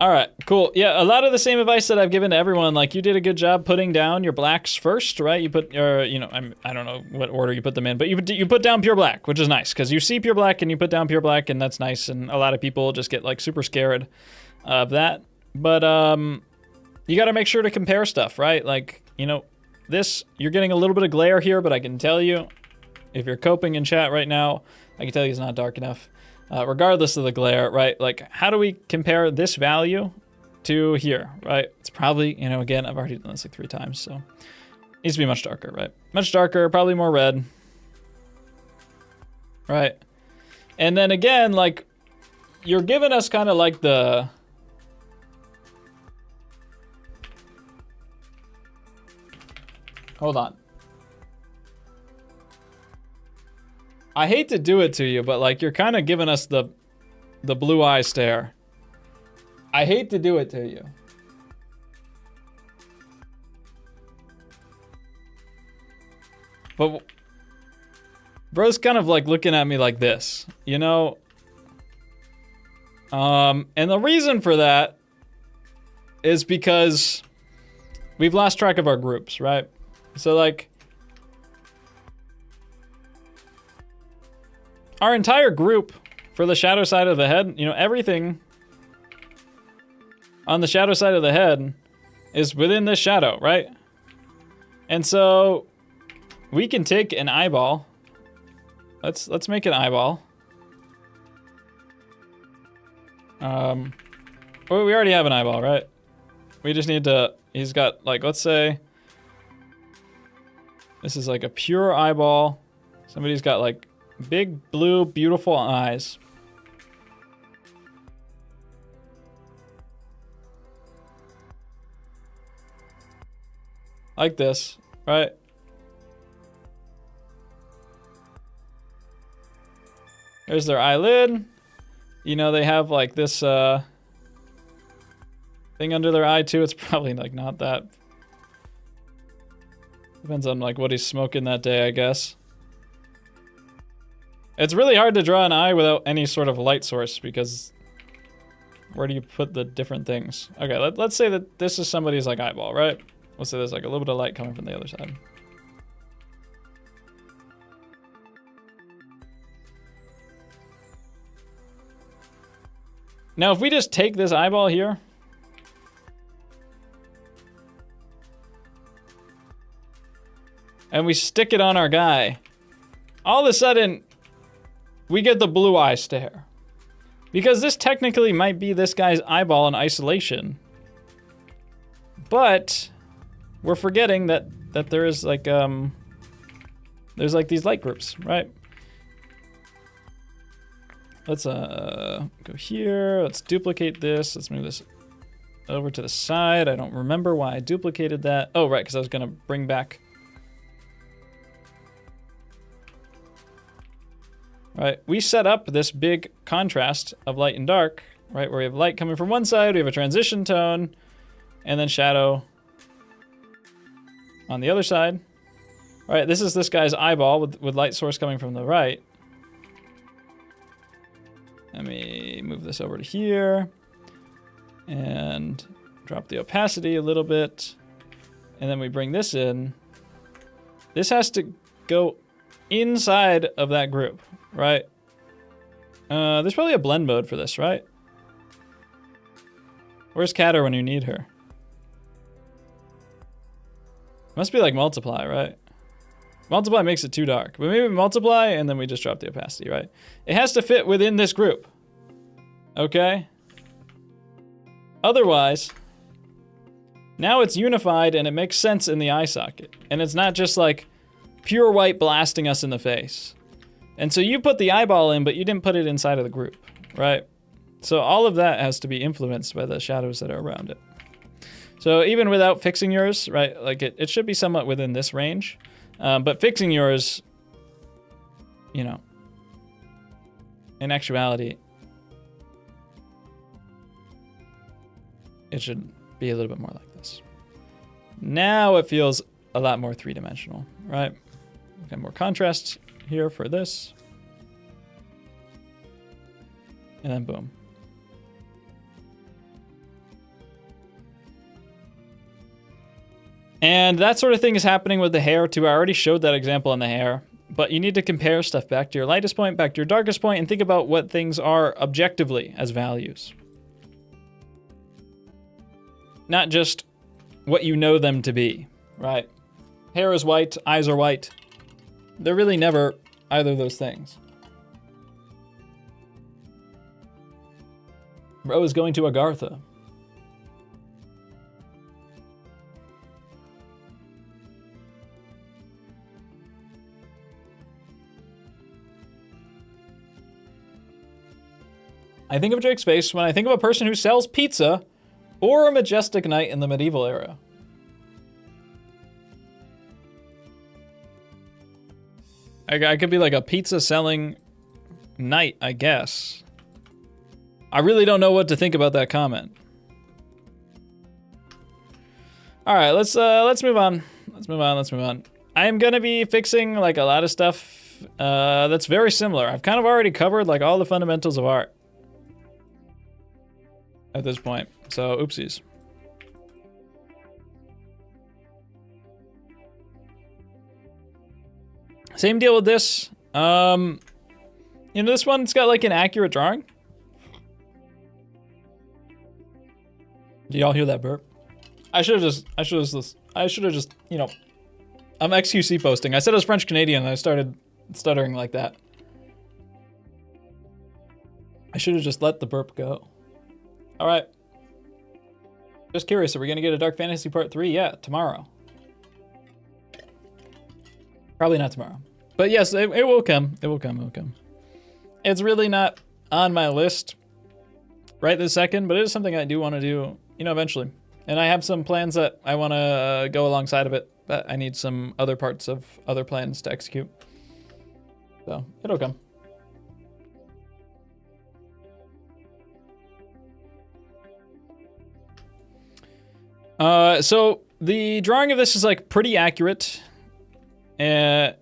All right, cool. Yeah, a lot of the same advice that I've given to everyone. Like, you did a good job putting down your blacks first, right? You put your, you know, I don't know what order you put them in, but you put down pure black, which is nice, because you see pure black and you put down pure black, and that's nice. And a lot of people just get like super scared of that. But you got to make sure to compare stuff, right? Like, you know, this, you're getting a little bit of glare here, but I can tell you, if you're coping in chat right now, I can tell you it's not dark enough. Regardless of the glare, right? Like, how do we compare this value to here, right? It's probably, you know, again, I've already done this like 3 times, so it needs to be much darker, right? Much darker, probably more red, right? And then again, like, you're giving us kind of like the, hold on. I hate to do it to you, but like, you're kind of giving us the blue eye stare. I hate to do it to you. But bro's kind of like looking at me like this, you know? And the reason for that is because we've lost track of our groups, right? So like, our entire group for the shadow side of the head, you know, everything on the shadow side of the head is within this shadow, right? And so we can take an eyeball. Let's make an eyeball. Well, we already have an eyeball, right? We just need to, he's got like, let's say this is like a pure eyeball. Somebody's got like big, blue, beautiful eyes. Like this, right? There's their eyelid. You know, they have like this thing under their eye too. It's probably like not that. Depends on like what he's smoking that day, I guess. It's really hard to draw an eye without any sort of light source because where do you put the different things? Okay, let's say that this is somebody's like eyeball, right? Let's say there's like a little bit of light coming from the other side. Now, if we just take this eyeball here, and we stick it on our guy, all of a sudden, we get the blue eye stare. Because this technically might be this guy's eyeball in isolation. But we're forgetting that there is like, there's like these light groups, right? Let's go here. Let's duplicate this. Let's move this over to the side. I don't remember why I duplicated that. Oh, right, because I was going to bring back. Right, we set up this big contrast of light and dark, right, where we have light coming from one side, we have a transition tone, and then shadow on the other side. All right, this is this guy's eyeball with light source coming from the right. Let me move this over to here and drop the opacity a little bit. And then we bring this in. This has to go inside of that group, right? There's probably a blend mode for this, right? Where's Catter when you need her? Must be like multiply, right? Multiply makes it too dark. But maybe multiply and then we just drop the opacity, right? It has to fit within this group. Okay? Otherwise, now it's unified and it makes sense in the eye socket. And it's not just like pure white blasting us in the face. And so you put the eyeball in, but you didn't put it inside of the group, right? So all of that has to be influenced by the shadows that are around it. So even without fixing yours, right, like it should be somewhat within this range. But fixing yours, you know, in actuality, it should be a little bit more like this. Now it feels a lot more three-dimensional, right? Got more contrast here for this. And then boom. And that sort of thing is happening with the hair too. I already showed that example on the hair, but you need to compare stuff back to your lightest point, back to your darkest point, and think about what things are objectively as values. Not just what you know them to be, right? Hair is white, eyes are white. They're really never either of those things. Bro is going to Agartha. I think of Jake's face when I think of a person who sells pizza or a majestic knight in the medieval era. I could be like a pizza selling knight, I guess. I really don't know what to think about that comment. All right, let's move on. Let's move on. I am gonna be fixing like a lot of stuff that's very similar. I've kind of already covered like all the fundamentals of art at this point, so oopsies. Same deal with this. You know, this one's got like an accurate drawing. Do y'all hear that burp? I should have just, you know, I'm XQC posting. I said I was French Canadian and I started stuttering like that. I should have just let the burp go. All right. Just curious, are we gonna get a Dark Fantasy Part 3? Yeah, tomorrow. Probably not tomorrow. But yes, it will come. It will come. It's really not on my list right this second, but it is something I do want to do, you know, eventually. And I have some plans that I want to go alongside of it, but I need some other parts of other plans to execute. So, it'll come. So the drawing of this is like pretty accurate, and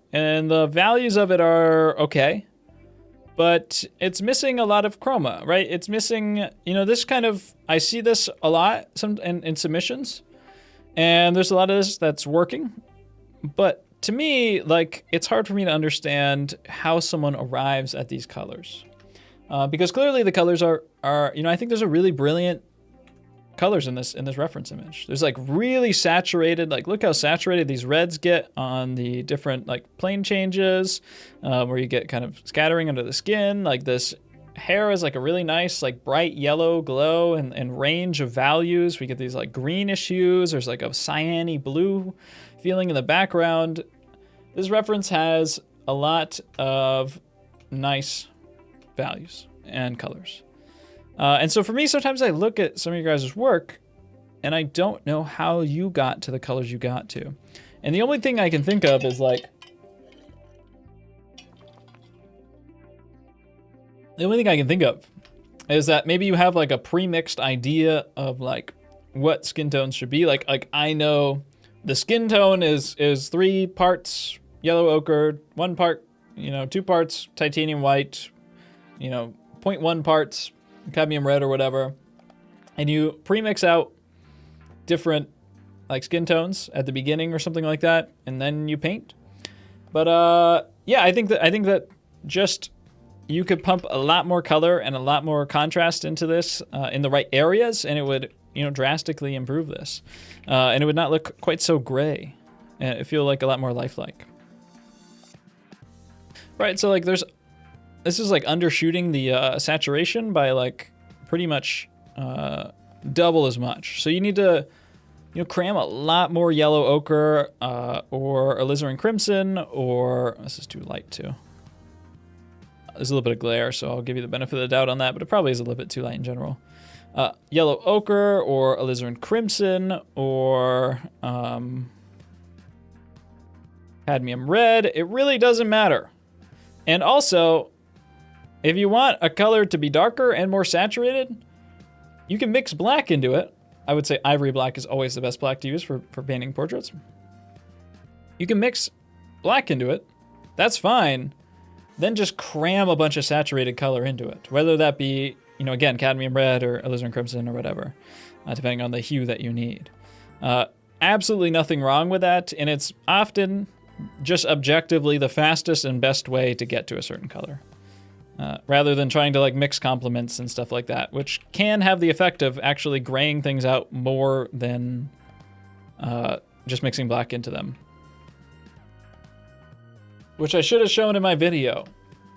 the values of it are okay, but it's missing a lot of chroma, right? It's missing, this kind of, I see this a lot in submissions, and there's a lot of this that's working, but to me, like, it's hard for me to understand how someone arrives at these colors. Because clearly the colors are, I think there's a really brilliant colors in this reference image. There's like really saturated, like look how saturated these reds get on the different like plane changes, where you get kind of scattering under the skin. Like this hair is like a really nice like bright yellow glow and range of values. We get these like greenish hues. There's like a cyany blue feeling in the background. This reference has a lot of nice values and colors. And so for me, sometimes I look at some of your guys' work and I don't know how you got to the colors you got to. And the only thing I can think of is like, that maybe you have like a pre-mixed idea of like what skin tones should be. Like I know the skin tone is 3 parts yellow ochre, 1 part, 2 parts titanium white, 0.1 parts cadmium red or whatever, and you pre-mix out different like skin tones at the beginning or something like that, and then you paint. But yeah, I think that just you could pump a lot more color and a lot more contrast into this in the right areas, and it would drastically improve this, and it would not look quite so gray, and it feel like a lot more lifelike. Right, so like this is like undershooting the saturation by like pretty much double as much. So you need to cram a lot more yellow ochre or alizarin crimson, or this is too light too. There's a little bit of glare, so I'll give you the benefit of the doubt on that, but it probably is a little bit too light in general. Yellow ochre or alizarin crimson or cadmium red. It really doesn't matter. And also, if you want a color to be darker and more saturated, you can mix black into it. I would say ivory black is always the best black to use for painting portraits. You can mix black into it. That's fine. Then just cram a bunch of saturated color into it, whether that be, again, cadmium red or alizarin crimson or whatever, depending on the hue that you need. Absolutely nothing wrong with that, and it's often just objectively the fastest and best way to get to a certain color. Rather than trying to like mix complements and stuff like that, which can have the effect of actually graying things out more than just mixing black into them. Which I should have shown in my video,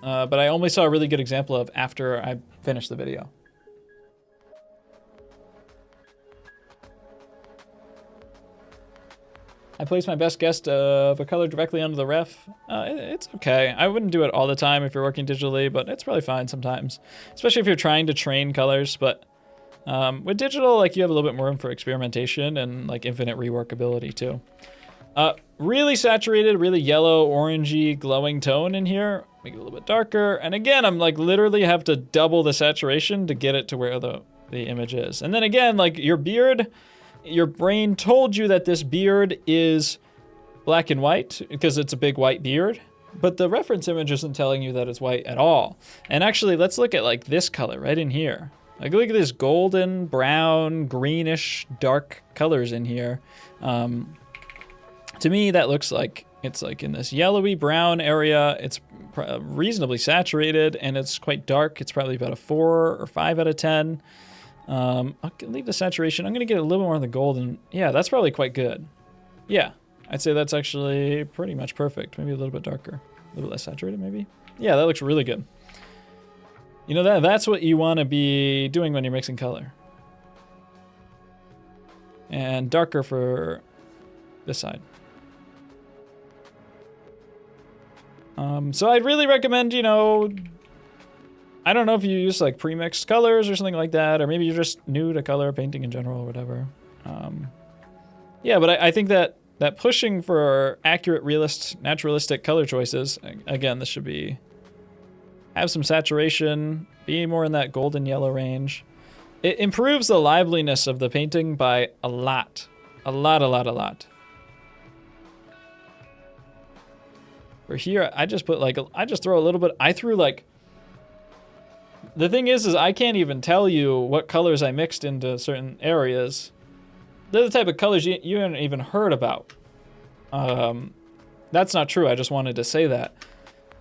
but I only saw a really good example of after I finished the video. I placed my best guess of a color directly under the ref. It's okay. I wouldn't do it all the time if you're working digitally, but it's probably fine sometimes, especially if you're trying to train colors. But with digital, like you have a little bit more room for experimentation and like infinite reworkability too. Really saturated, really yellow, orangey, glowing tone in here. Make it a little bit darker. And again, I'm like literally have to double the saturation to get it to where the image is. And then again, like your beard, your brain told you that this beard is black and white because it's a big white beard, but the reference image isn't telling you that it's white at all. And actually, let's look at like this color right in here. Like look at this golden, brown, greenish, dark colors in here. To me, that looks like it's like in this yellowy brown area. It's reasonably saturated and it's quite dark. It's probably about a 4 or 5 out of 10. I'll leave the saturation. I'm going to get a little more on the golden. Yeah, that's probably quite good. Yeah, I'd say that's actually pretty much perfect. Maybe a little bit darker, a little less saturated maybe. Yeah, that looks really good. That's what you want to be doing when you're mixing color. And darker for this side. So I'd really recommend, I don't know if you use like pre-mixed colors or something like that, or maybe you're just new to color painting in general or whatever. Yeah, but I think that pushing for accurate, naturalistic color choices, again, this should have some saturation, be more in that golden yellow range. It improves the liveliness of the painting by a lot. A lot. For here, I just put like, I just throw a little bit. I threw like, the thing is I can't even tell you what colors I mixed into certain areas. They're the type of colors you haven't even heard about. That's not true, I just wanted to say that.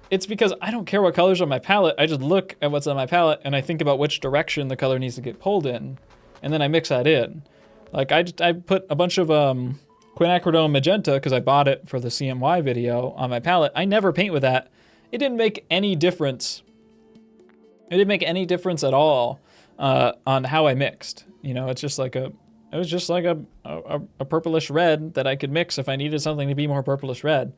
It's because I don't care what colors are on my palette, I just look at what's on my palette and I think about which direction the color needs to get pulled in, and then I mix that in. Like I put a bunch of quinacridone magenta, because I bought it for the CMY video, on my palette. I never paint with that. It didn't make any difference. It didn't make any difference at all on how I mixed. You know, it's just like it was just like a purplish red that I could mix if I needed something to be more purplish red.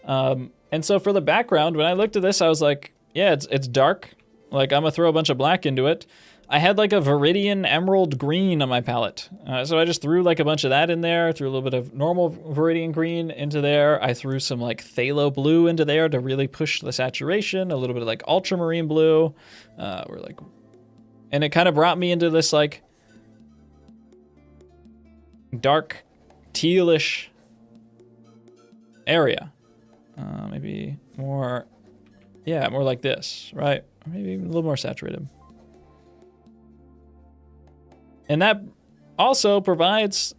And so for the background, when I looked at this, I was like, yeah, it's dark. Like, I'm gonna throw a bunch of black into it. I had like a Viridian Emerald Green on my palette. So I just threw like a bunch of that in there, threw a little bit of normal Viridian Green into there. I threw some like Phthalo Blue into there to really push the saturation, a little bit of like Ultramarine Blue. And it kind of brought me into this like dark tealish area. Maybe more, yeah, more like this, right? Maybe a little more saturated. And that also provides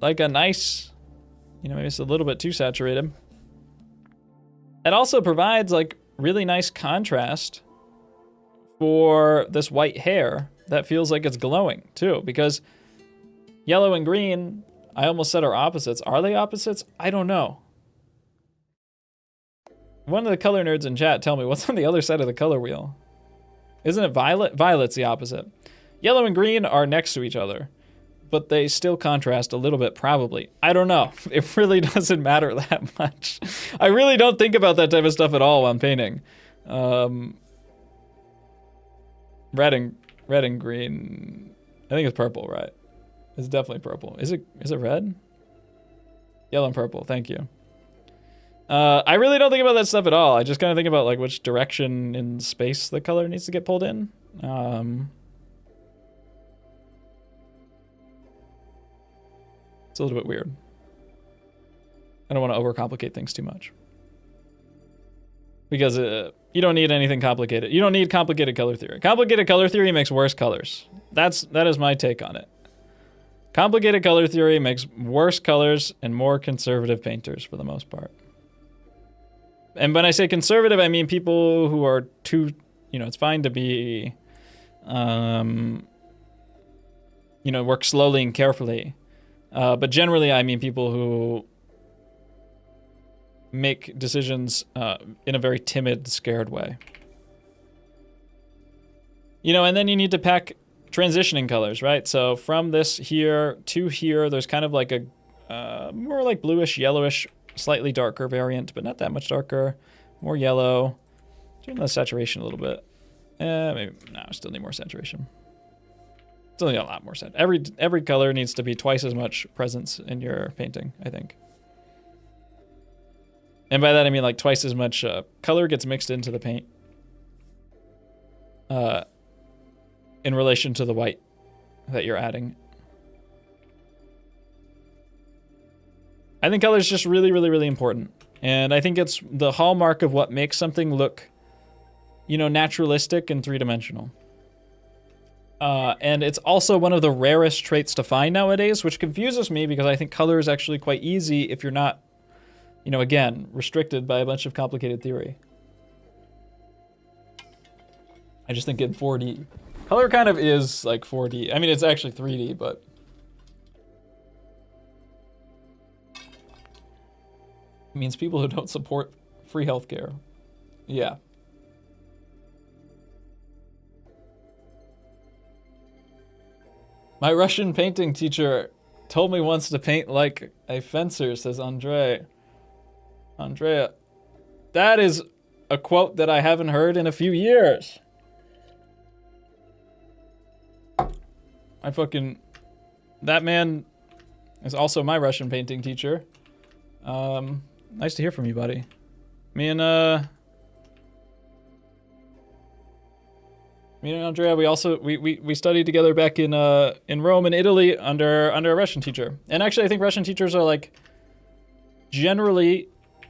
like a nice, you know, maybe it's a little bit too saturated. It also provides like really nice contrast for this white hair that feels like it's glowing too, because yellow and green, I almost said are opposites. Are they opposites? I don't know. One of the color nerds in chat, tell me, what's on the other side of the color wheel? Isn't it violet? Violet's the opposite. Yellow and green are next to each other, but they still contrast a little bit, probably. I don't know. It really doesn't matter that much. I really don't think about that type of stuff at all while I'm painting. Red and green. I think it's purple, right? It's definitely purple. Is it red? Yellow and purple, thank you. I really don't think about that stuff at all. I just kind of think about like which direction in space the color needs to get pulled in. It's a little bit weird. I don't want to overcomplicate things too much. Because you don't need anything complicated. You don't need complicated color theory. Complicated color theory makes worse colors. That is my take on it. Complicated color theory makes worse colors and more conservative painters for the most part. And when I say conservative, I mean people who are too, you know, it's fine to be, you know, work slowly and carefully. But generally, I mean people who make decisions in a very timid, scared way. You know, and then you need to pack transitioning colors, right? So from this here to here, there's kind of like a more like bluish, yellowish, slightly darker variant, but not that much darker. More yellow. Turn the saturation a little bit. Maybe, no, still need more saturation. Still need a lot more set. Every color needs to be twice as much presence in your painting, I think. And by that I mean like twice as much color gets mixed into the paint in relation to the white that you're adding. I think color is just really, really, really important. And I think it's the hallmark of what makes something look, you know, naturalistic and three-dimensional. And it's also one of the rarest traits to find nowadays, which confuses me because I think color is actually quite easy if you're not, you know, again, restricted by a bunch of complicated theory. I just think in 4D. Color kind of is like 4D. I mean, it's actually 3D, but... it means people who don't support free healthcare. Yeah. My Russian painting teacher told me once to paint like a fencer, says Andrea. That is a quote that I haven't heard in a few years. That man is also my Russian painting teacher. Nice to hear from you, buddy. Me and Me and Andrea, we studied together back in Rome and Italy under a Russian teacher. And actually, I think Russian teachers are like generally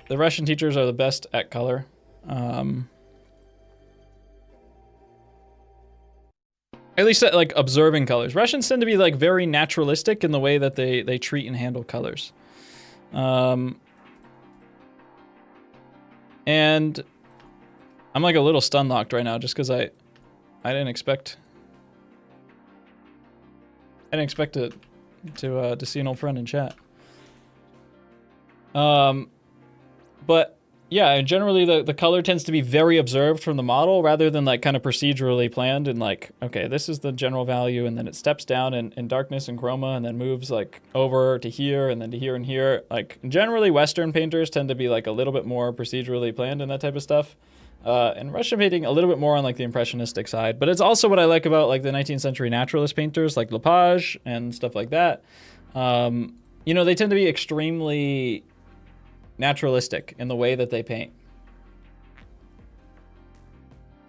the Russian teachers are the best at color. At least at, like, observing colors. Russians tend to be like very naturalistic in the way that they treat and handle colors. And I'm like a little stun locked right now just because I didn't expect to see an old friend in chat. But yeah, generally the color tends to be very observed from the model rather than like kind of procedurally planned and like, okay, this is the general value, and then it steps down in darkness and chroma and then moves like over to here and then to here and here. Like generally Western painters tend to be like a little bit more procedurally planned and that type of stuff. And Russian painting a little bit more on like the impressionistic side, but it's also what I like about like the 19th century naturalist painters like Lepage and stuff like that. You know, they tend to be extremely naturalistic in the way that they paint.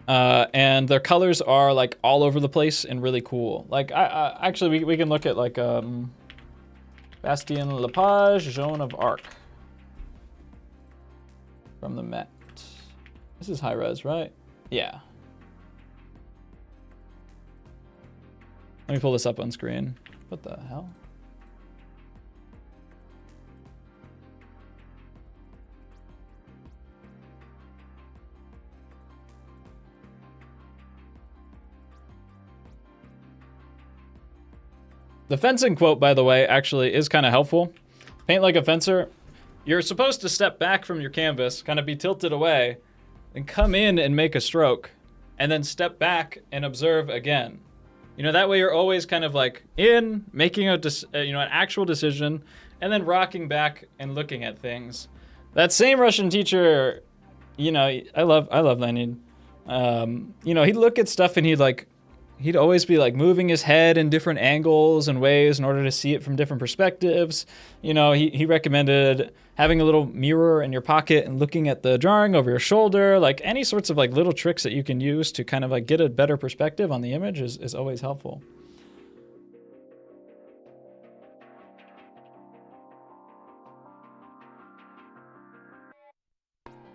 And their colors are like all over the place and really cool. Like I actually we can look at like Bastien Lepage, Joan of Arc from the Met. This is high res, right? Yeah. Let me pull this up on screen. What the hell? The fencing quote, by the way, actually is kind of helpful. Paint like a fencer. You're supposed to step back from your canvas, kind of be tilted away, and come in and make a stroke, and then step back and observe again. You know, that way you're always kind of like in, making an actual decision, and then rocking back and looking at things. That same Russian teacher, you know, I love Lenin. You know, he'd look at stuff and he'd always be like moving his head in different angles and ways in order to see it from different perspectives. You know, he recommended having a little mirror in your pocket and looking at the drawing over your shoulder. Like any sorts of like little tricks that you can use to kind of like get a better perspective on the image is always helpful.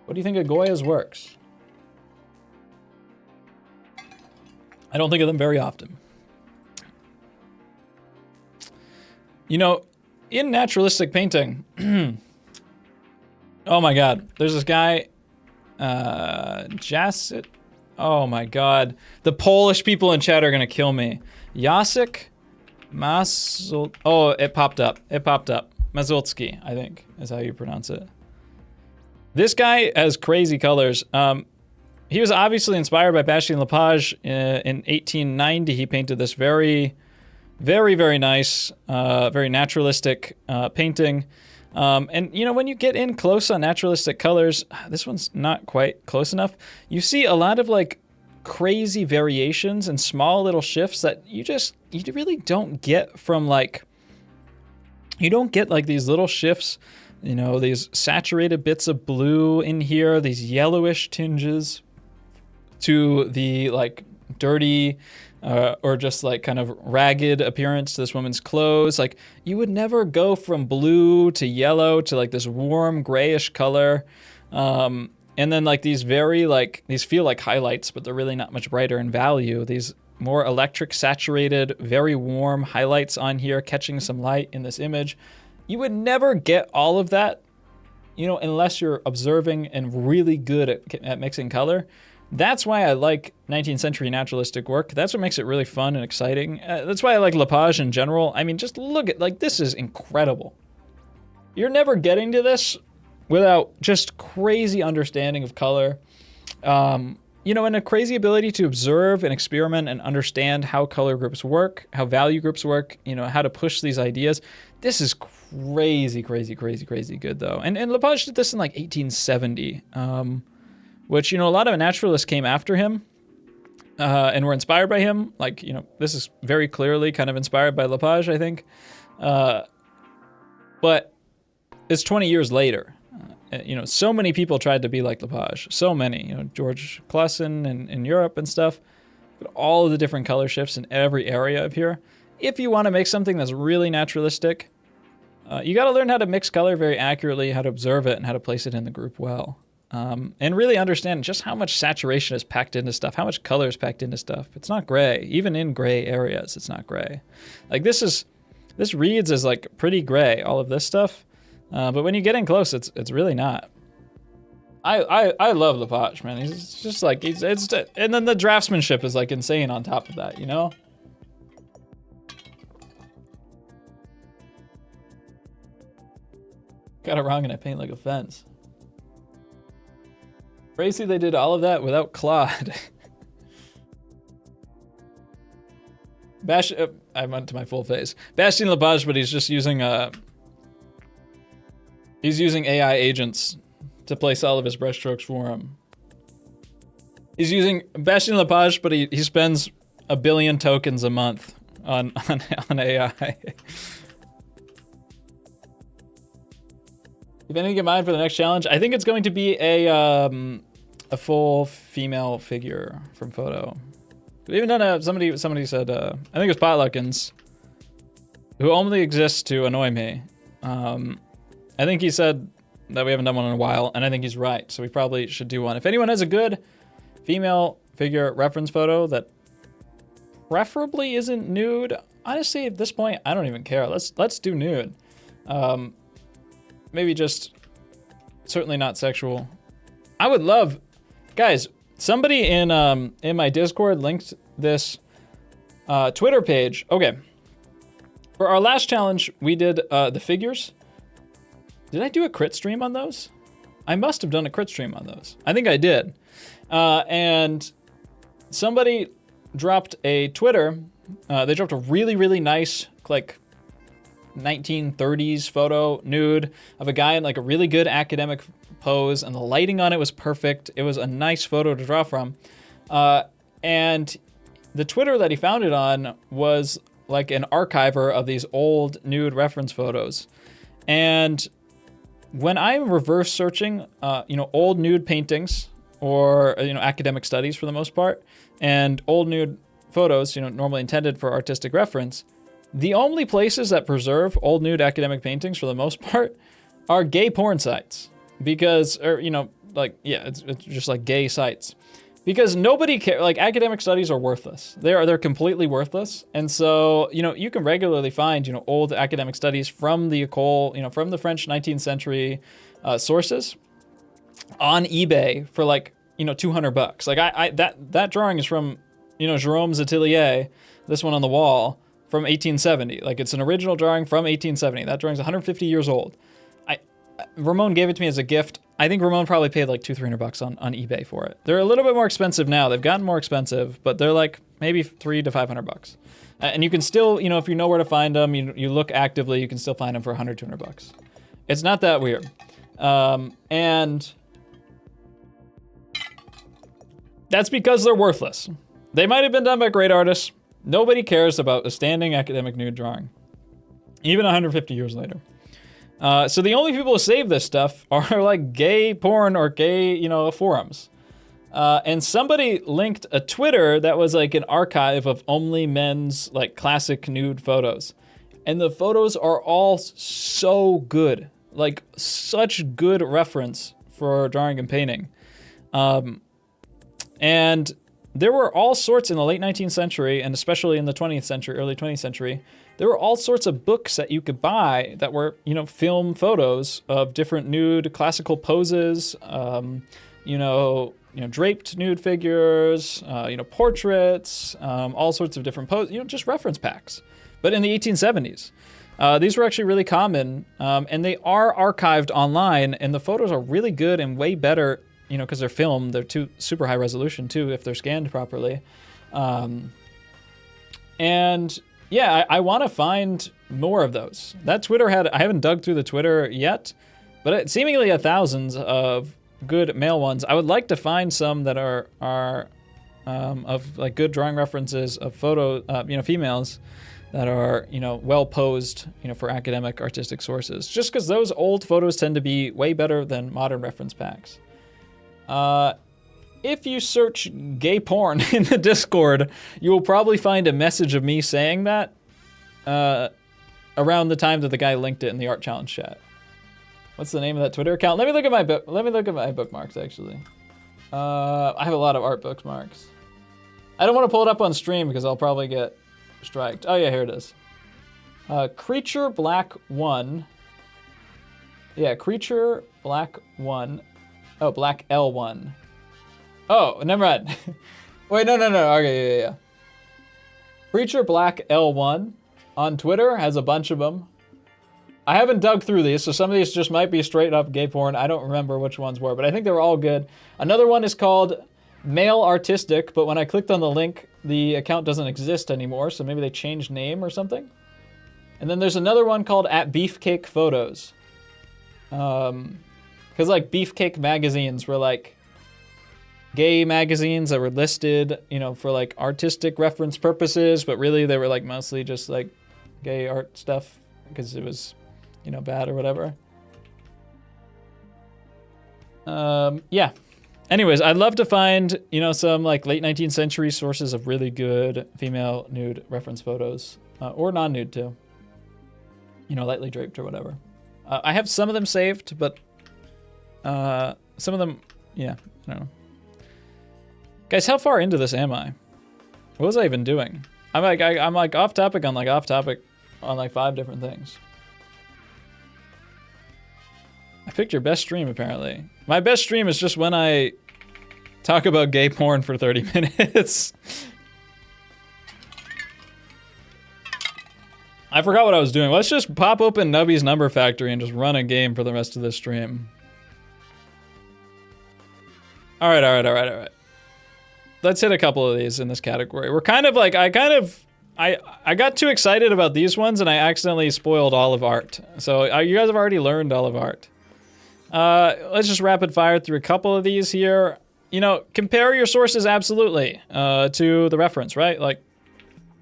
What do you think of Goya's works? I don't think of them very often. You know, in naturalistic painting, oh my God, there's this guy, Jacek. Oh my God, the Polish people in chat are gonna kill me. Jacek Mazul. Oh, it popped up. Mazulski, I think, is how you pronounce it. This guy has crazy colors. He was obviously inspired by Bastien Lepage. In 1890, he painted this very, very, very nice, very naturalistic painting. And, you know, when you get in close on naturalistic colors, this one's not quite close enough. You see a lot of, like, crazy variations and small little shifts that you really don't get from, like... You don't get, like, these little shifts, you know, these saturated bits of blue in here, these yellowish tinges to the like dirty or just like kind of ragged appearance to this woman's clothes. Like you would never go from blue to yellow to like this warm grayish color. And then like these feel like highlights, but they're really not much brighter in value. These more electric saturated, very warm highlights on here, catching some light in this image. You would never get all of that, you know, unless you're observing and really good at mixing color. That's why I like 19th century naturalistic work. That's what makes it really fun and exciting. That's why I like Lepage in general. I mean, just look at, like, this is incredible. You're never getting to this without just crazy understanding of color. You know, and a crazy ability to observe and experiment and understand how color groups work, how value groups work, you know, how to push these ideas. This is crazy, crazy, crazy, crazy good, though. And Lepage did this in, like, 1870. Which, you know, a lot of naturalists came after him and were inspired by him. Like, you know, this is very clearly kind of inspired by Lepage, I think. But it's 20 years later. You know, so many people tried to be like Lepage. So many, you know, George Clason in Europe and stuff. Look at all of the different color shifts in every area of here. If you want to make something that's really naturalistic, you got to learn how to mix color very accurately, how to observe it, and how to place it in the group well. And really understand just how much saturation is packed into stuff, how much color is packed into stuff. It's not gray. Even in gray areas, it's not gray. Like this reads as like pretty gray, all of this stuff. But when you get in close, it's really not. I love Lepage, man. He's just like, and then the draftsmanship is like insane on top of that, you know? Got it wrong and I paint like a fence. Crazy they did all of that without Claude. I went to my full face. Bastien Lepage, but he's just using he's using AI agents to place all of his brushstrokes for him. He's using Bastien Lepage, but he spends 1 billion tokens a month on AI. If anything in mind for the next challenge, I think it's going to be a full female figure from photo. We even done somebody said, I think it was Potluckins, who only exists to annoy me. I think he said that we haven't done one in a while, and I think he's right, so we probably should do one. If anyone has a good female figure reference photo that preferably isn't nude, honestly, at this point, I don't even care. Let's do nude. Maybe just certainly not sexual. I would love, guys, somebody in my Discord linked this Twitter page. Okay. For our last challenge, we did the figures. Did I do a crit stream on those? I must have done a crit stream on those. I think I did. And somebody dropped a Twitter. They dropped a really, really nice, like, 1930s photo nude of a guy in like a really good academic pose, and the lighting on it was perfect. It was a nice photo to draw from. And the Twitter that he found it on was like an archiver of these old nude reference photos. And when I'm reverse searching, old nude paintings or, academic studies for the most part, and old nude photos, normally intended for artistic reference, the only places that preserve old nude academic paintings for the most part are gay porn sites. Because, it's just like gay sites. Because nobody cares, like academic studies are worthless. They're completely worthless. And so, you can regularly find, old academic studies from the École, from the French 19th century sources on eBay for like, $200. Like that drawing is from, Jérôme's Atelier, this one on the wall, from 1870. Like it's an original drawing from 1870. That drawing's 150 years old. Ramon gave it to me as a gift. I think Ramon probably paid like $200-300 on eBay for it. They're a little bit more expensive now. They've gotten more expensive, but they're like maybe $300 to $500. And you can still, if you know where to find them, you look actively, you can still find them for $100-200. It's not that weird. And that's because they're worthless. They might have been done by great artists. Nobody cares about a standing academic nude drawing, even 150 years later. So the only people who save this stuff are like gay porn or gay, forums. And somebody linked a Twitter that was like an archive of only men's like classic nude photos. And the photos are all so good, like such good reference for drawing and painting. And there were all sorts in the late 19th century, and especially in the 20th century, early 20th century, there were all sorts of books that you could buy that were, film photos of different nude classical poses, draped nude figures, portraits, all sorts of different poses, just reference packs. But in the 1870s, these were actually really common, and they are archived online, and the photos are really good and way better, because they're filmed. They're super high resolution too, if they're scanned properly. And yeah, I want to find more of those. That Twitter I haven't dug through the Twitter yet, but seemingly thousands of good male ones. I would like to find some that are of like good drawing references of females that are, well posed, for academic artistic sources. Just because those old photos tend to be way better than modern reference packs. If you search gay porn in the Discord, you will probably find a message of me saying that around the time that the guy linked it in the Art Challenge chat. What's the name of that Twitter account? Let me look at my bookmarks actually. I have a lot of art bookmarks. I don't want to pull it up on stream because I'll probably get striked. Oh yeah, here it is. Creature Black 1. Yeah, Creature Black 1. Oh, Black L1. Oh, never mind. Wait, no. Okay, yeah. Creature Black L1 on Twitter has a bunch of them. I haven't dug through these, so some of these just might be straight up gay porn. I don't remember which ones were, but I think they were all good. Another one is called Male Artistic, but when I clicked on the link, the account doesn't exist anymore, so maybe they changed name or something. And then there's another one called @Beefcake Photos. Because like Beefcake magazines were like gay magazines that were listed, you know, for like artistic reference purposes, but really they were like mostly just like gay art stuff because it was, you know, bad or whatever. Yeah. Anyways, I'd love to find, you know, some like late 19th century sources of really good female nude reference photos, or non-nude too. You know, lightly draped or whatever. I have some of them saved, but some of them, yeah, I don't know. Guys, how far into this am I? What was I even doing? I'm like off topic on like 5 different things. I picked your best stream, apparently. My best stream is just when I talk about gay porn for 30 minutes. I forgot what I was doing. Let's just pop open Nubby's Number Factory and just run a game for the rest of this stream. All right. Let's hit a couple of these in this category. We're kind of like, I got too excited about these ones and I accidentally spoiled Olive Art. So you guys have already learned Olive Art. Let's just rapid fire through a couple of these here. You know, compare your sources absolutely to the reference, right? Like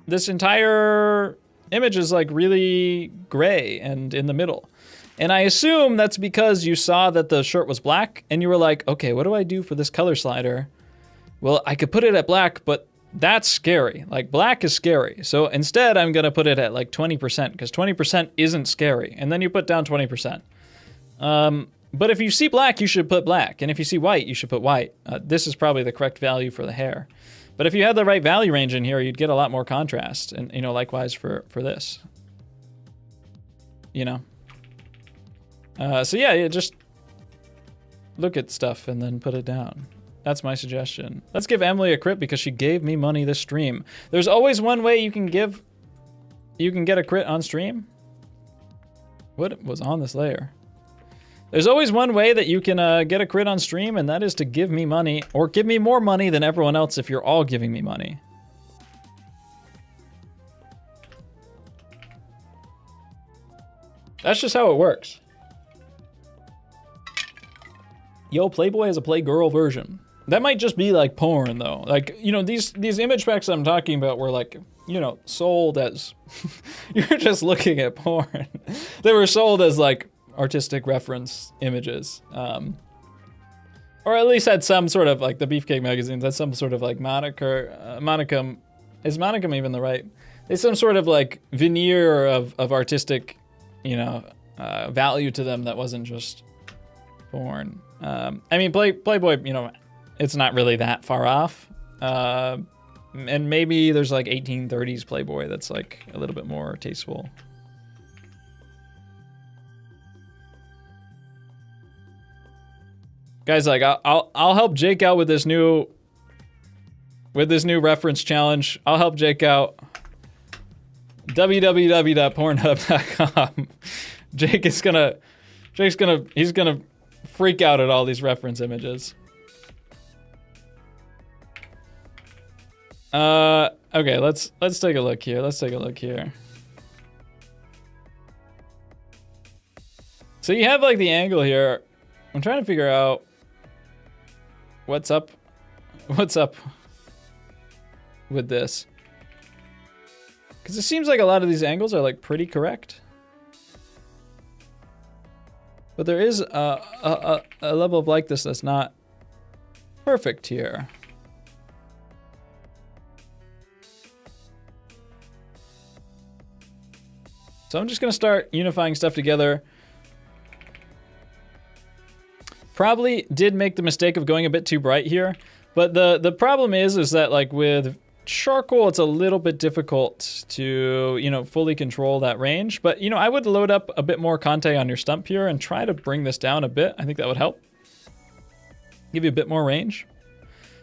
this entire image is like really gray and in the middle. And I assume that's because you saw that the shirt was black and you were like, okay, what do I do for this color slider? Well, I could put it at black, but that's scary. Like black is scary. So instead I'm gonna put it at like 20% because 20% isn't scary. And then you put down 20%. But if you see black, you should put black. And if you see white, you should put white. This is probably the correct value for the hair. But if you had the right value range in here, you'd get a lot more contrast. And, you know, likewise for this. You know? So yeah, just look at stuff and then put it down. That's my suggestion. Let's give Emily a crit because she gave me money this stream. There's always one way you can get a crit on stream. What was on this layer? There's always one way that you can get a crit on stream, and that is to give me money, or give me more money than everyone else if you're all giving me money. That's just how it works. Yo, Playboy has a Playgirl version. That might just be like porn though. Like, you know, these image packs I'm talking about were like, you know, sold as, you're just looking at porn. They were sold as like artistic reference images. Or at least had some sort of, like the Beefcake magazines had some sort of like monicum, is monicum even the right? There's some sort of like veneer of artistic, you know, value to them that wasn't just porn. I mean, Playboy, you know, it's not really that far off. And maybe there's like 1830s Playboy that's like a little bit more tasteful. Guys, like I'll help Jake out with this new reference challenge. I'll help Jake out. www.pornhub.com. He's gonna freak out at all these reference images. Okay, let's take a look here. So you have like the angle here. I'm trying to figure out what's up with this. Because it seems like a lot of these angles are like pretty correct. But there is a level of like this that's not perfect here. So I'm just going to start unifying stuff together. Probably did make the mistake of going a bit too bright here, but the problem is that like with charcoal, it's a little bit difficult to, you know, fully control that range. But, you know, I would load up a bit more Conte on your stump here and try to bring this down a bit. I think that would help. Give you a bit more range.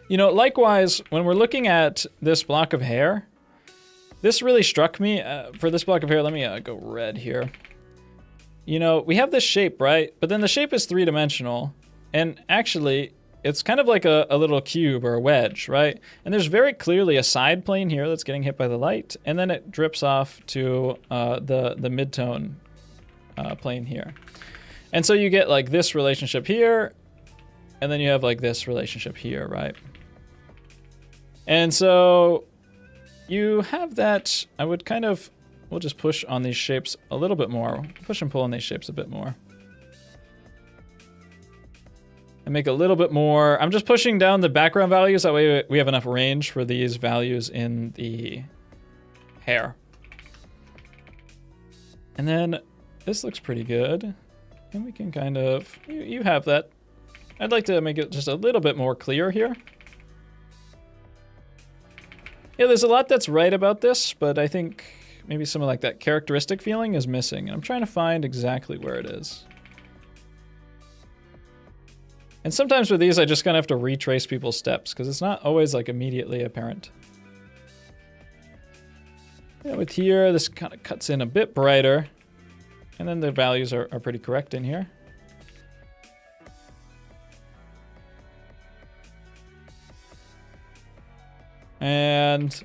You know, likewise, when we're looking at this block of hair, this really struck me. For this block of hair, let me go red here. You know, we have this shape, right? But then the shape is three-dimensional. And actually, it's kind of like a little cube or a wedge, right? And there's very clearly a side plane here that's getting hit by the light. And then it drips off to the mid-tone plane here. And so you get like this relationship here. And then you have like this relationship here, right? And so you have that. I would kind of, we'll just push on these shapes a little bit more. Push and pull on these shapes a bit more. And make a little bit more. I'm just pushing down the background values. That way we have enough range for these values in the hair. And then this looks pretty good. And we can kind of, you have that. I'd like to make it just a little bit more clear here. Yeah, there's a lot that's right about this, but I think maybe some of like that characteristic feeling is missing. And I'm trying to find exactly where it is. And sometimes with these, I just kind of have to retrace people's steps because it's not always like immediately apparent. Yeah, with here, this kind of cuts in a bit brighter. And then the values are pretty correct in here. And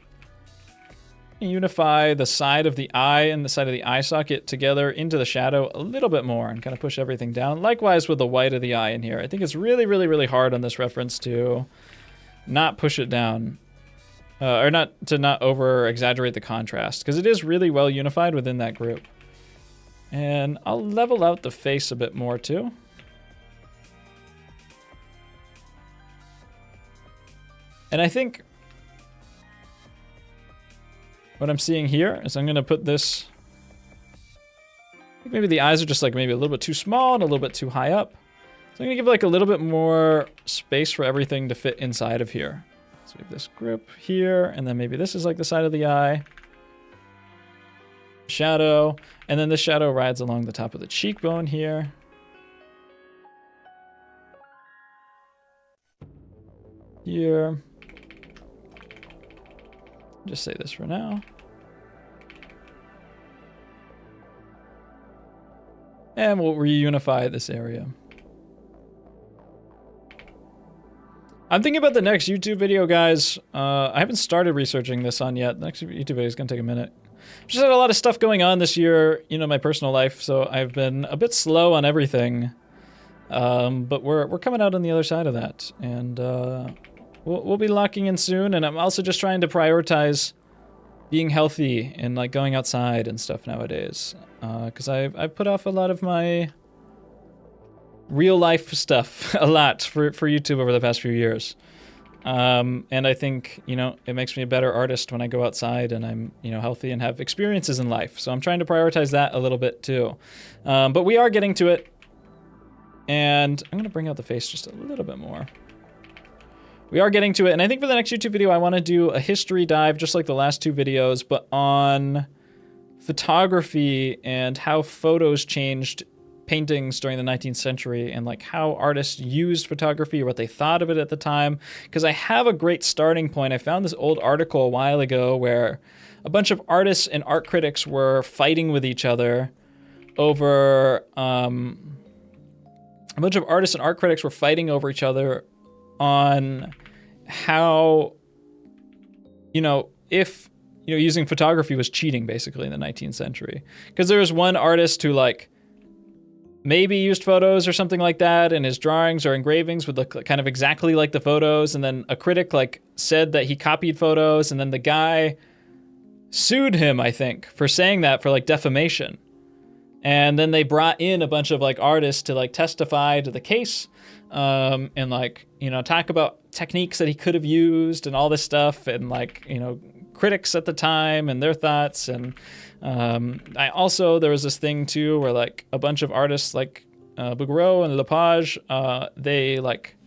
unify the side of the eye and the side of the eye socket together into the shadow a little bit more and kind of push everything down. Likewise with the white of the eye in here. I think it's really, really, really hard on this reference to not push it down. Or not over exaggerate the contrast because it is really well unified within that group. And I'll level out the face a bit more too. And I think what I'm seeing here is I'm going to put this, I think maybe the eyes are just like maybe a little bit too small and a little bit too high up. So I'm going to give like a little bit more space for everything to fit inside of here. So we have this group here, and then maybe this is like the side of the eye. Shadow, and then this shadow rides along the top of the cheekbone here. Here. Just say this for now. And we'll reunify this area. I'm thinking about the next YouTube video, guys. I haven't started researching this on yet. The next YouTube video is gonna take a minute. Just had a lot of stuff going on this year, you know, my personal life, so I've been a bit slow on everything. But we're coming out on the other side of that, and we'll be locking in soon. And I'm also just trying to prioritize being healthy and like going outside and stuff nowadays, because I've put off a lot of my real life stuff a lot for YouTube over the past few years. And I think, you know, it makes me a better artist when I go outside and I'm, you know, healthy and have experiences in life. So I'm trying to prioritize that a little bit too. But we are getting to it. And I'm going to bring out the face just a little bit more. We are getting to it. And I think for the next YouTube video, I want to do a history dive, just like the last two videos, but on photography and how photos changed paintings during the 19th century and like how artists used photography or what they thought of it at the time. Because I have a great starting point. I found this old article a while ago where a bunch of artists and art critics were fighting with each other over a bunch of artists and art critics were fighting over each other on how, you know, if, you know, using photography was cheating basically in the 19th century. Because there was one artist who like maybe used photos or something like that, and his drawings or engravings would look kind of exactly like the photos, and then a critic like said that he copied photos, and then the guy sued him, I think, for saying that, for like defamation. And then they brought in a bunch of like artists to like testify to the case, and like, you know, talk about techniques that he could have used and all this stuff, and like, you know, critics at the time and their thoughts. And there was this thing too where like a bunch of artists like Bouguereau and Lepage, they like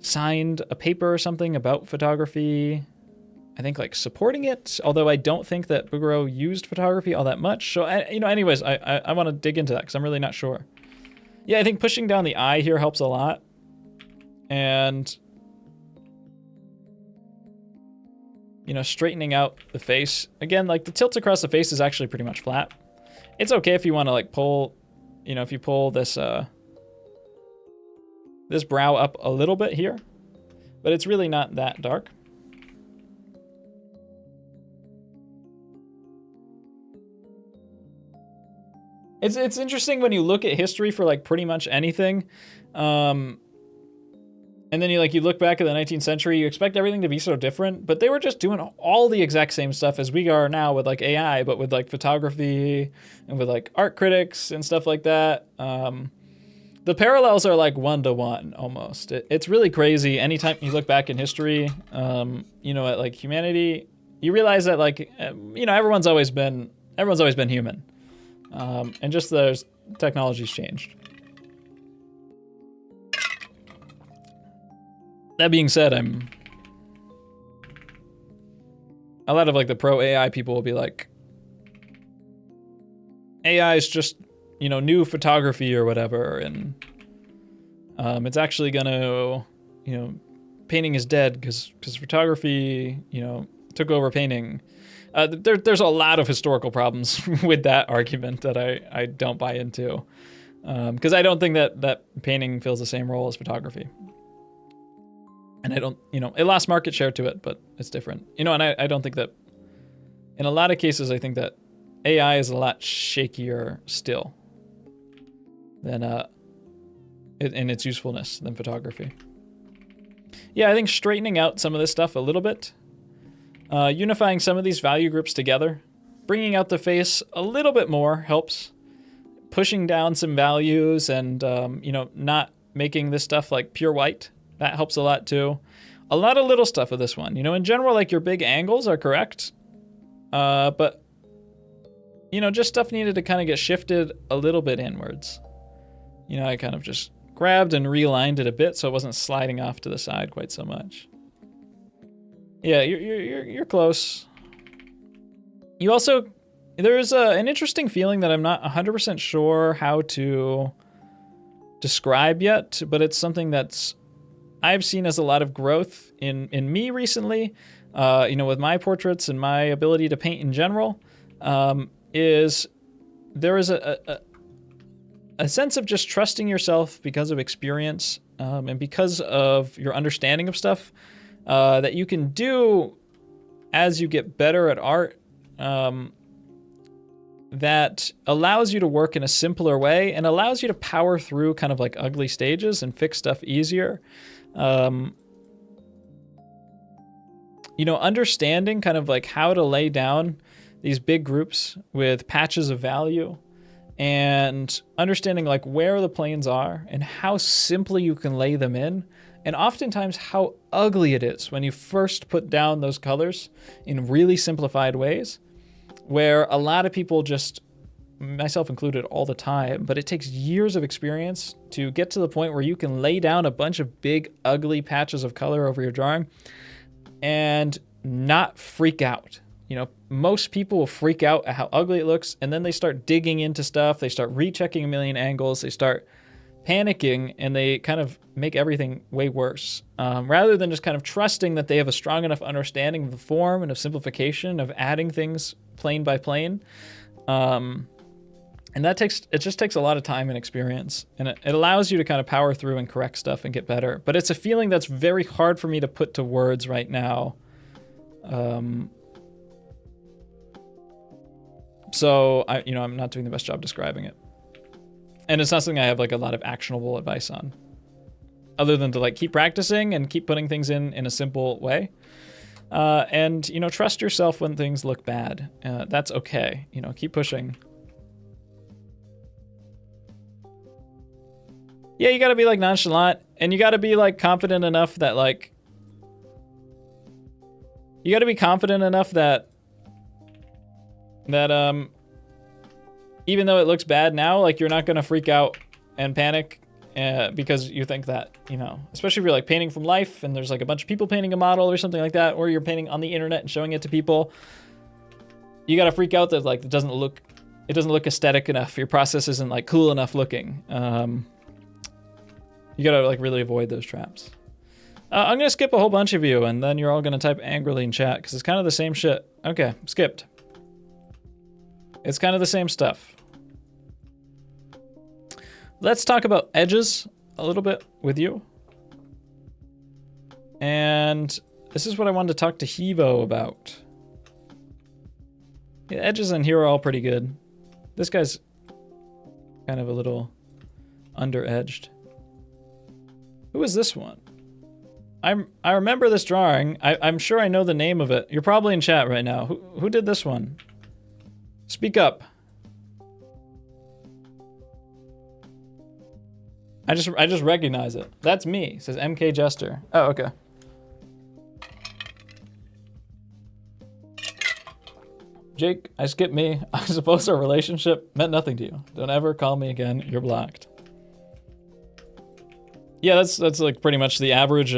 signed a paper or something about photography, I think like supporting it, although I don't think that Bouguereau used photography all that much. So, anyways, I want to dig into that because I'm really not sure. Yeah, I think pushing down the eye here helps a lot. And, you know, straightening out the face. Again, like the tilt across the face is actually pretty much flat. It's okay if you want to like pull, you know, if you pull this, this brow up a little bit here, but it's really not that dark. It's interesting when you look at history for like pretty much anything, and then you look back at the 19th century, you expect everything to be so different, but they were just doing all the exact same stuff as we are now with like AI, but with like photography and with like art critics and stuff like that. The parallels are like 1-to-1 almost. It's really crazy. Anytime you look back in history, you know, at like humanity, you realize that like, you know, everyone's always been human. And just there's technology's changed. That being said, a lot of like the pro AI people will be like, AI is just, you know, new photography or whatever, and it's actually gonna, you know, painting is dead because photography, you know, took over painting. There's a lot of historical problems with that argument that I don't buy into, because I don't think that painting fills the same role as photography. And I don't, you know, it lost market share to it, but it's different. You know, and I don't think that, in a lot of cases, I think that AI is a lot shakier still than in its usefulness than photography. Yeah, I think straightening out some of this stuff a little bit, unifying some of these value groups together, bringing out the face a little bit more helps. Pushing down some values and, you know, not making this stuff like pure white. That helps a lot too. A lot of little stuff with this one. You know, in general, like your big angles are correct. But, you know, just stuff needed to kind of get shifted a little bit inwards. You know, I kind of just grabbed and realigned it a bit so it wasn't sliding off to the side quite so much. Yeah, you're close. You also, there's an interesting feeling that I'm not 100% sure how to describe yet, but it's something that's I've seen as a lot of growth in me recently, you know, with my portraits and my ability to paint in general, is there is a sense of just trusting yourself because of experience, and because of your understanding of stuff, that you can do as you get better at art, that allows you to work in a simpler way and allows you to power through kind of like ugly stages and fix stuff easier. You know, understanding kind of like how to lay down these big groups with patches of value, and understanding like where the planes are and how simply you can lay them in, and oftentimes how ugly it is when you first put down those colors in really simplified ways, where a lot of people just, myself included all the time, but it takes years of experience to get to the point where you can lay down a bunch of big, ugly patches of color over your drawing and not freak out. You know, most people will freak out at how ugly it looks, and then they start digging into stuff, they start rechecking a million angles, they start panicking, and they kind of make everything way worse. Rather than just kind of trusting that they have a strong enough understanding of the form and of simplification, of adding things plane by plane. And it just takes a lot of time and experience, and it allows you to kind of power through and correct stuff and get better. But it's a feeling that's very hard for me to put to words right now. So I'm not doing the best job describing it. And it's not something I have like a lot of actionable advice on, other than to like keep practicing and keep putting things in a simple way. And, you know, trust yourself when things look bad. That's okay. You know, keep pushing. Yeah, you gotta be like nonchalant, and you gotta be like confident enough that like, you gotta be confident enough that even though it looks bad now, like you're not gonna freak out and panic because you think that, you know, especially if you're like painting from life and there's like a bunch of people painting a model or something like that, or you're painting on the internet and showing it to people, you gotta freak out that like it doesn't look aesthetic enough. Your process isn't like cool enough looking. You gotta like really avoid those traps. I'm gonna skip a whole bunch of you, and then you're all gonna type angrily in chat because it's kind of the same shit. Okay, skipped. It's kind of the same stuff. Let's talk about edges a little bit with you. And this is what I wanted to talk to Hevo about. The edges in here are all pretty good. This guy's kind of a little under-edged. Who is this one? I remember this drawing. I'm sure I know the name of it. You're probably in chat right now. Who did this one? Speak up. I just recognize it. That's me. It says MK Jester. Oh, okay. Jake, I skipped me. I suppose our relationship meant nothing to you. Don't ever call me again. You're blocked. Yeah, that's like pretty much the average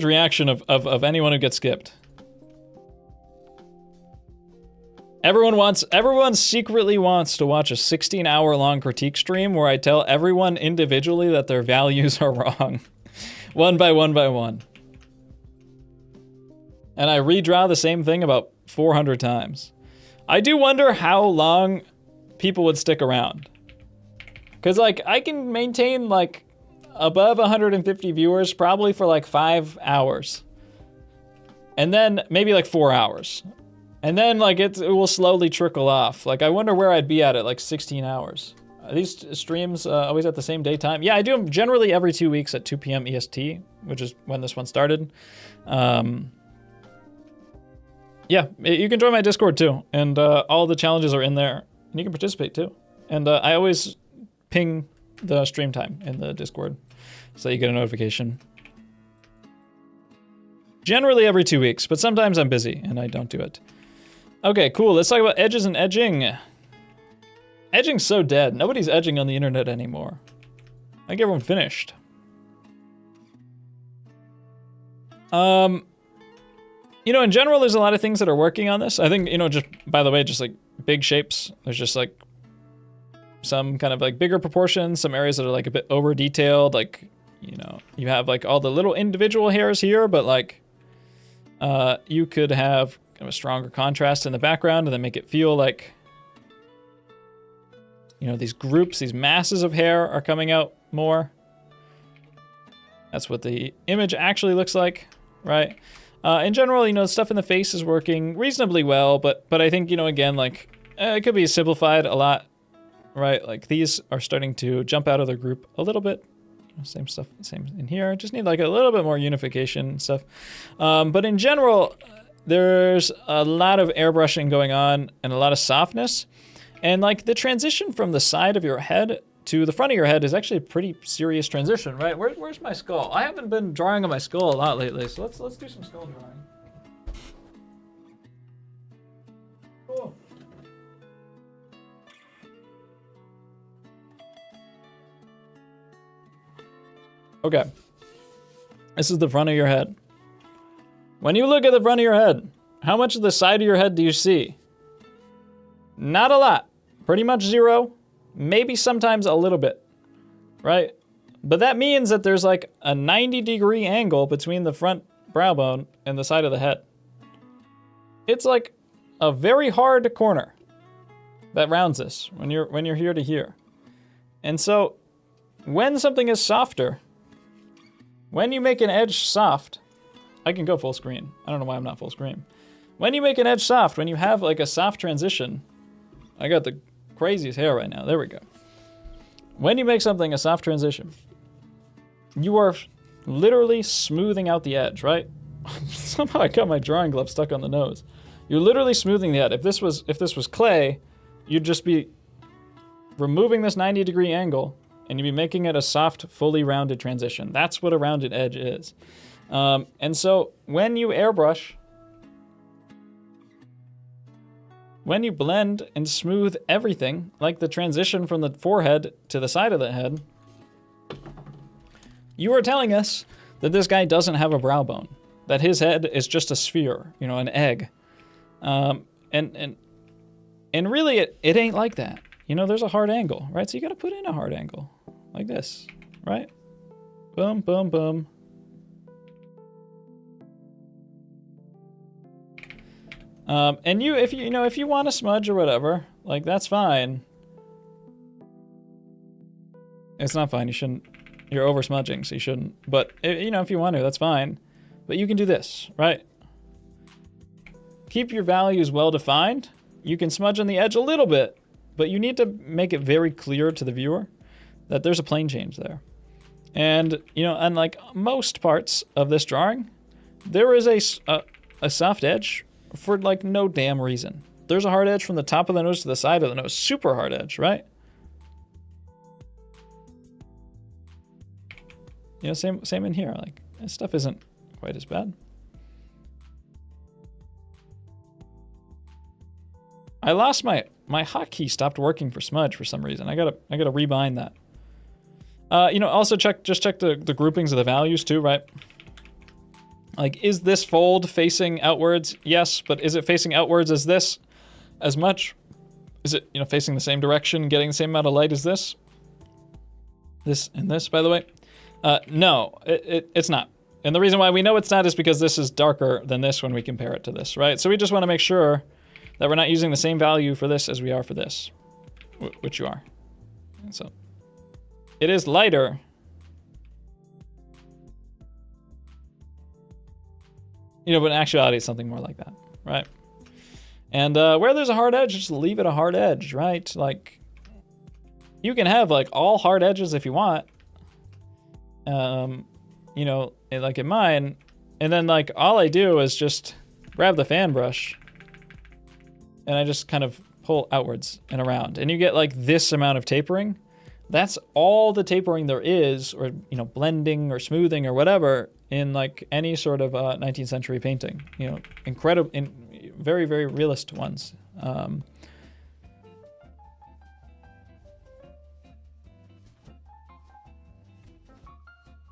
reaction of anyone who gets skipped. Everyone secretly wants to watch a 16-hour-long critique stream where I tell everyone individually that their values are wrong. One by one by one. And I redraw the same thing about 400 times. I do wonder how long people would stick around. Because, like, I can maintain, like, above 150 viewers probably for, like, 5 hours. And then maybe, like, 4 hours. And then, like, it will slowly trickle off. Like, I wonder where I'd be at 16 hours. Are these streams always at the same daytime? Yeah, I do them generally every 2 weeks at 2 p.m. EST, which is when this one started. Yeah, you can join my Discord, too. And all the challenges are in there. And you can participate, too. And I always ping the stream time in the Discord so that you get a notification. Generally every 2 weeks, but sometimes I'm busy and I don't do it. Okay, cool. Let's talk about edges and edging. Edging's so dead. Nobody's edging on the internet anymore. I think everyone finished. You know, in general, there's a lot of things that are working on this. I think, you know, just by the way, just like big shapes, there's just like some kind of like bigger proportions, some areas that are like a bit over detailed, like, you know, you have like all the little individual hairs here, but like you could have kind of a stronger contrast in the background and then make it feel like, you know, these groups, these masses of hair are coming out more. That's what the image actually looks like, right? In general, you know, stuff in the face is working reasonably well, but I think, you know, again, like it could be simplified a lot. Right, like these are starting to jump out of their group a little bit. Same stuff, same in here. Just need like a little bit more unification and stuff. But in general, there's a lot of airbrushing going on and a lot of softness. And like the transition from the side of your head to the front of your head is actually a pretty serious transition, right? Where's my skull? I haven't been drawing on my skull a lot lately, so let's do some skull drawing. Cool. Okay, this is the front of your head. When you look at the front of your head, how much of the side of your head do you see? Not a lot. Pretty much zero. Maybe sometimes a little bit, right? But that means that there's like a 90-degree angle between the front brow bone and the side of the head. It's like a very hard corner that rounds this when you're here to here. And so when something is softer, when you make an edge soft, I can go full screen. I don't know why I'm not full screen. When you make an edge soft, when you have like a soft transition, I got the craziest hair right now. There we go. When you make something a soft transition, you are literally smoothing out the edge, right? Somehow I got my drawing glove stuck on the nose. You're literally smoothing the edge. If this was clay, you'd just be removing this 90-degree angle, and you'd be making it a soft, fully rounded transition. That's what a rounded edge is. And so when you airbrush, when you blend and smooth everything, like the transition from the forehead to the side of the head, you are telling us that this guy doesn't have a brow bone, that his head is just a sphere, you know, an egg. And really, it ain't like that. You know, there's a hard angle, right? So you got to put in a hard angle, like this, right? Boom, boom, boom. And if you want to smudge or whatever, like that's fine. It's not fine. You shouldn't. You're over smudging, so you shouldn't. But if you want to, that's fine. But you can do this, right? Keep your values well defined. You can smudge on the edge a little bit, but you need to make it very clear to the viewer that there's a plane change there. And unlike most parts of this drawing, there is a soft edge for like no damn reason. There's a hard edge from the top of the nose to the side of the nose. Super hard edge, right? Same in here. Like, this stuff isn't quite as bad. I lost my hotkey stopped working for smudge for some reason. I gotta rebind that. Also check the groupings of the values too, right? Like, is this fold facing outwards? Yes, but is it facing outwards as much? Is it, facing the same direction, getting the same amount of light as this? This and this, by the way? No, it's not. And the reason why we know it's not is because this is darker than this when we compare it to this, right? So we just want to make sure that we're not using the same value for this as we are for this, which you are. And so it is lighter. But in actuality, it's something more like that, right? And where there's a hard edge, just leave it a hard edge, right? Like, you can have like all hard edges if you want. Like in mine, and then like all I do is just grab the fan brush and I just kind of pull outwards and around, and you get like this amount of tapering. That's all the tapering there is, or blending or smoothing or whatever in like any sort of 19th century painting. Incredible, very, very realist ones.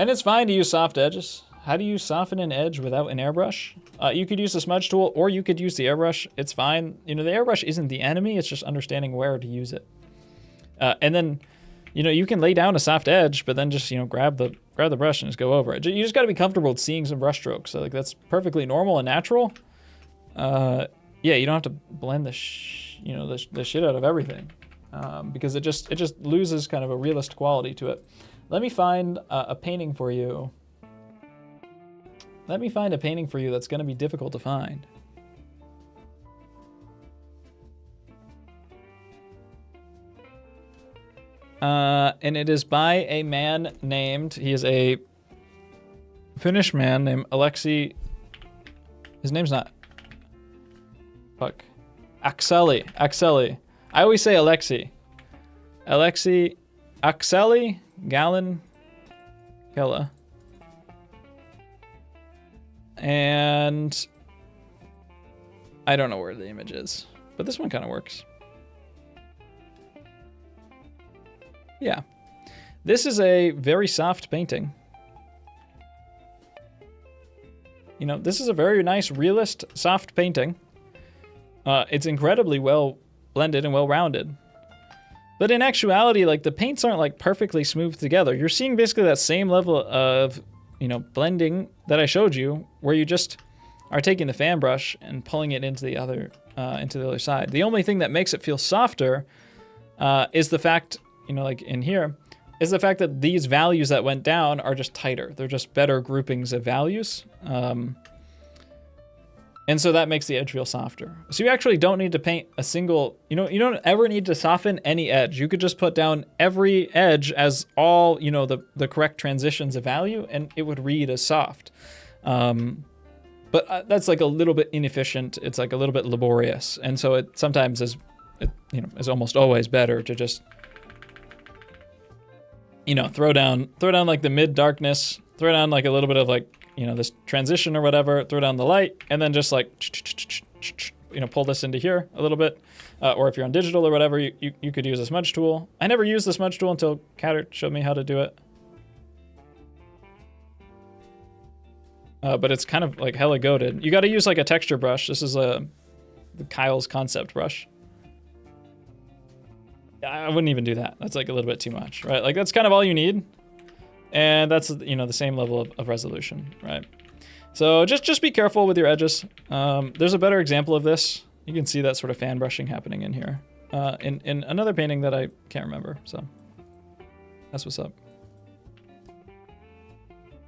And it's fine to use soft edges. How do you soften an edge without an airbrush? You could use the smudge tool, or you could use the airbrush. It's fine. The airbrush isn't the enemy. It's just understanding where to use it. And then, you can lay down a soft edge, but then just grab the brush and just go over it. You just got to be comfortable with seeing some brush strokes. So like that's perfectly normal and natural. Yeah, you don't have to blend the shit out of everything, because it just loses kind of a realist quality to it. Let me find a painting for you. Let me find a painting for you that's going to be difficult to find. And it is by a man named, he is a Finnish man named Alexei. His name's not, fuck. Akseli. I always say Alexei. Akseli Gallon Kella. And I don't know where the image is, but this one kind of works. Yeah. This is a very soft painting. This is a very nice, realist, soft painting. It's incredibly well blended and well rounded. But in actuality, like, the paints aren't like perfectly smooth together. You're seeing basically that same level of, blending that I showed you, where you just are taking the fan brush and pulling it into the other side. The only thing that makes it feel softer is the fact, like in here, is the fact that these values that went down are just tighter. They're just better groupings of values. And so that makes the edge feel softer. So you actually don't need to paint a single, you don't ever need to soften any edge. You could just put down every edge as all, the correct transitions of value, and it would read as soft. But that's like a little bit inefficient. It's like a little bit laborious. And so it sometimes is almost always better to just you know, throw down like the mid darkness, throw down like a little bit of like, you know, this transition or whatever, throw down the light, and then just like, you know, pull this into here a little bit. Or if you're on digital or whatever, you could use a smudge tool. I never used the smudge tool until Catter showed me how to do it. But it's kind of like hella goated. You got to use like a texture brush. This is Kyle's concept brush. I wouldn't even do that. That's like a little bit too much, right? Like that's kind of all you need. And that's, you know, the same level of resolution, right? So just be careful with your edges. There's a better example of this. You can see that sort of fan brushing happening in here. In another painting that I can't remember, so that's what's up.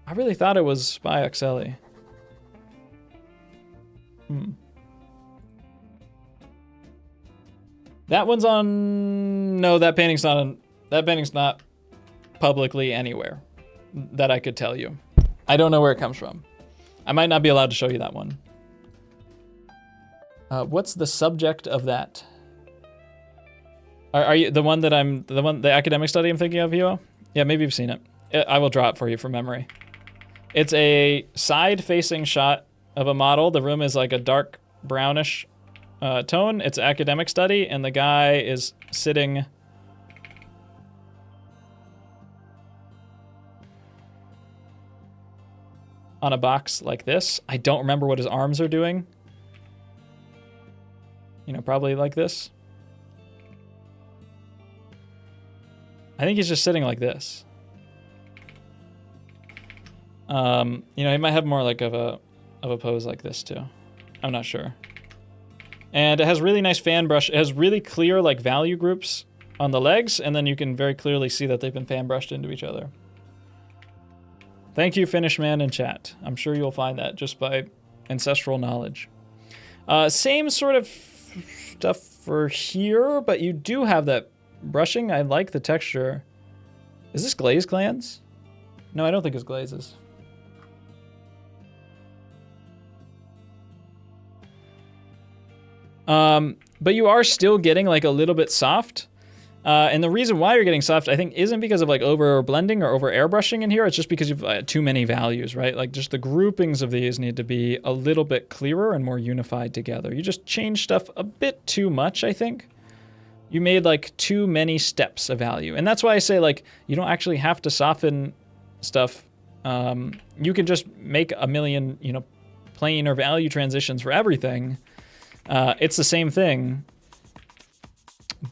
I really thought it was by Oxelli. That one's on... No, that painting's not on... That painting's not publicly anywhere that I could tell you. I don't know where it comes from. I might not be allowed to show you that one. What's the subject of that? Are you the academic study I'm thinking of, Hio? Yeah, maybe you've seen it. I will draw it for you from memory. It's a side-facing shot of a model. The room is like a dark brownish tone. It's an academic study, and the guy is sitting on a box like this. I don't remember what his arms are doing. You know, probably like this. I think he's just sitting like this. You know, he might have more like of a pose like this too. I'm not sure. And it has really nice fan brush. It has really clear like value groups on the legs, and then you can very clearly see that they've been fan brushed into each other. Thank you, Finnish man in chat. I'm sure you'll find that just by ancestral knowledge. Same sort of stuff for here, but you do have that brushing. I like the texture. Is this Glaze Clans? No, I don't think it's glazes. But you are still getting like a little bit soft. And the reason why you're getting soft, I think, isn't because of like over blending or over airbrushing in here. It's just because you've too many values, right? Like just the groupings of these need to be a little bit clearer and more unified together. You just change stuff a bit too much, I think. You made like too many steps of value. And that's why I say like, you don't actually have to soften stuff. You can just make a million, you know, plane or value transitions for everything. It's the same thing,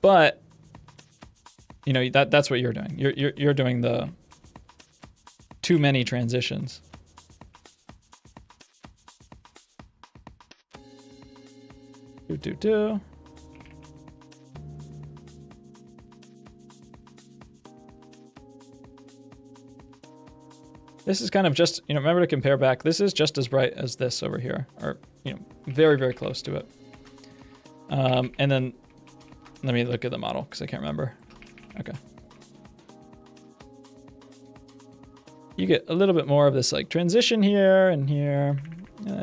but you know, that's what you're doing. You're doing the too many transitions. Do. This is kind of just, you know, remember to compare back. This is just as bright as this over here, or, you know, very, very close to it. And then let me look at the model because I can't remember. Okay. You get a little bit more of this like transition here and here.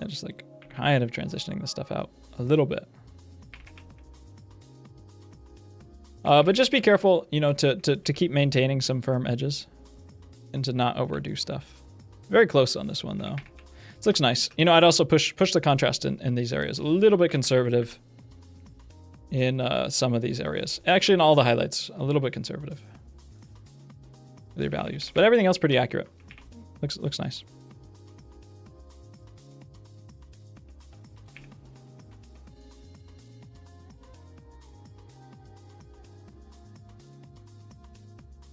Just like kind of transitioning this stuff out a little bit. But just be careful, you know, to keep maintaining some firm edges and to not overdo stuff. Very close on this one though. This looks nice. You know, I'd also push the contrast in these areas. A little bit conservative in some of these areas. Actually, in all the highlights, a little bit conservative with your values. But everything else pretty accurate. Looks nice.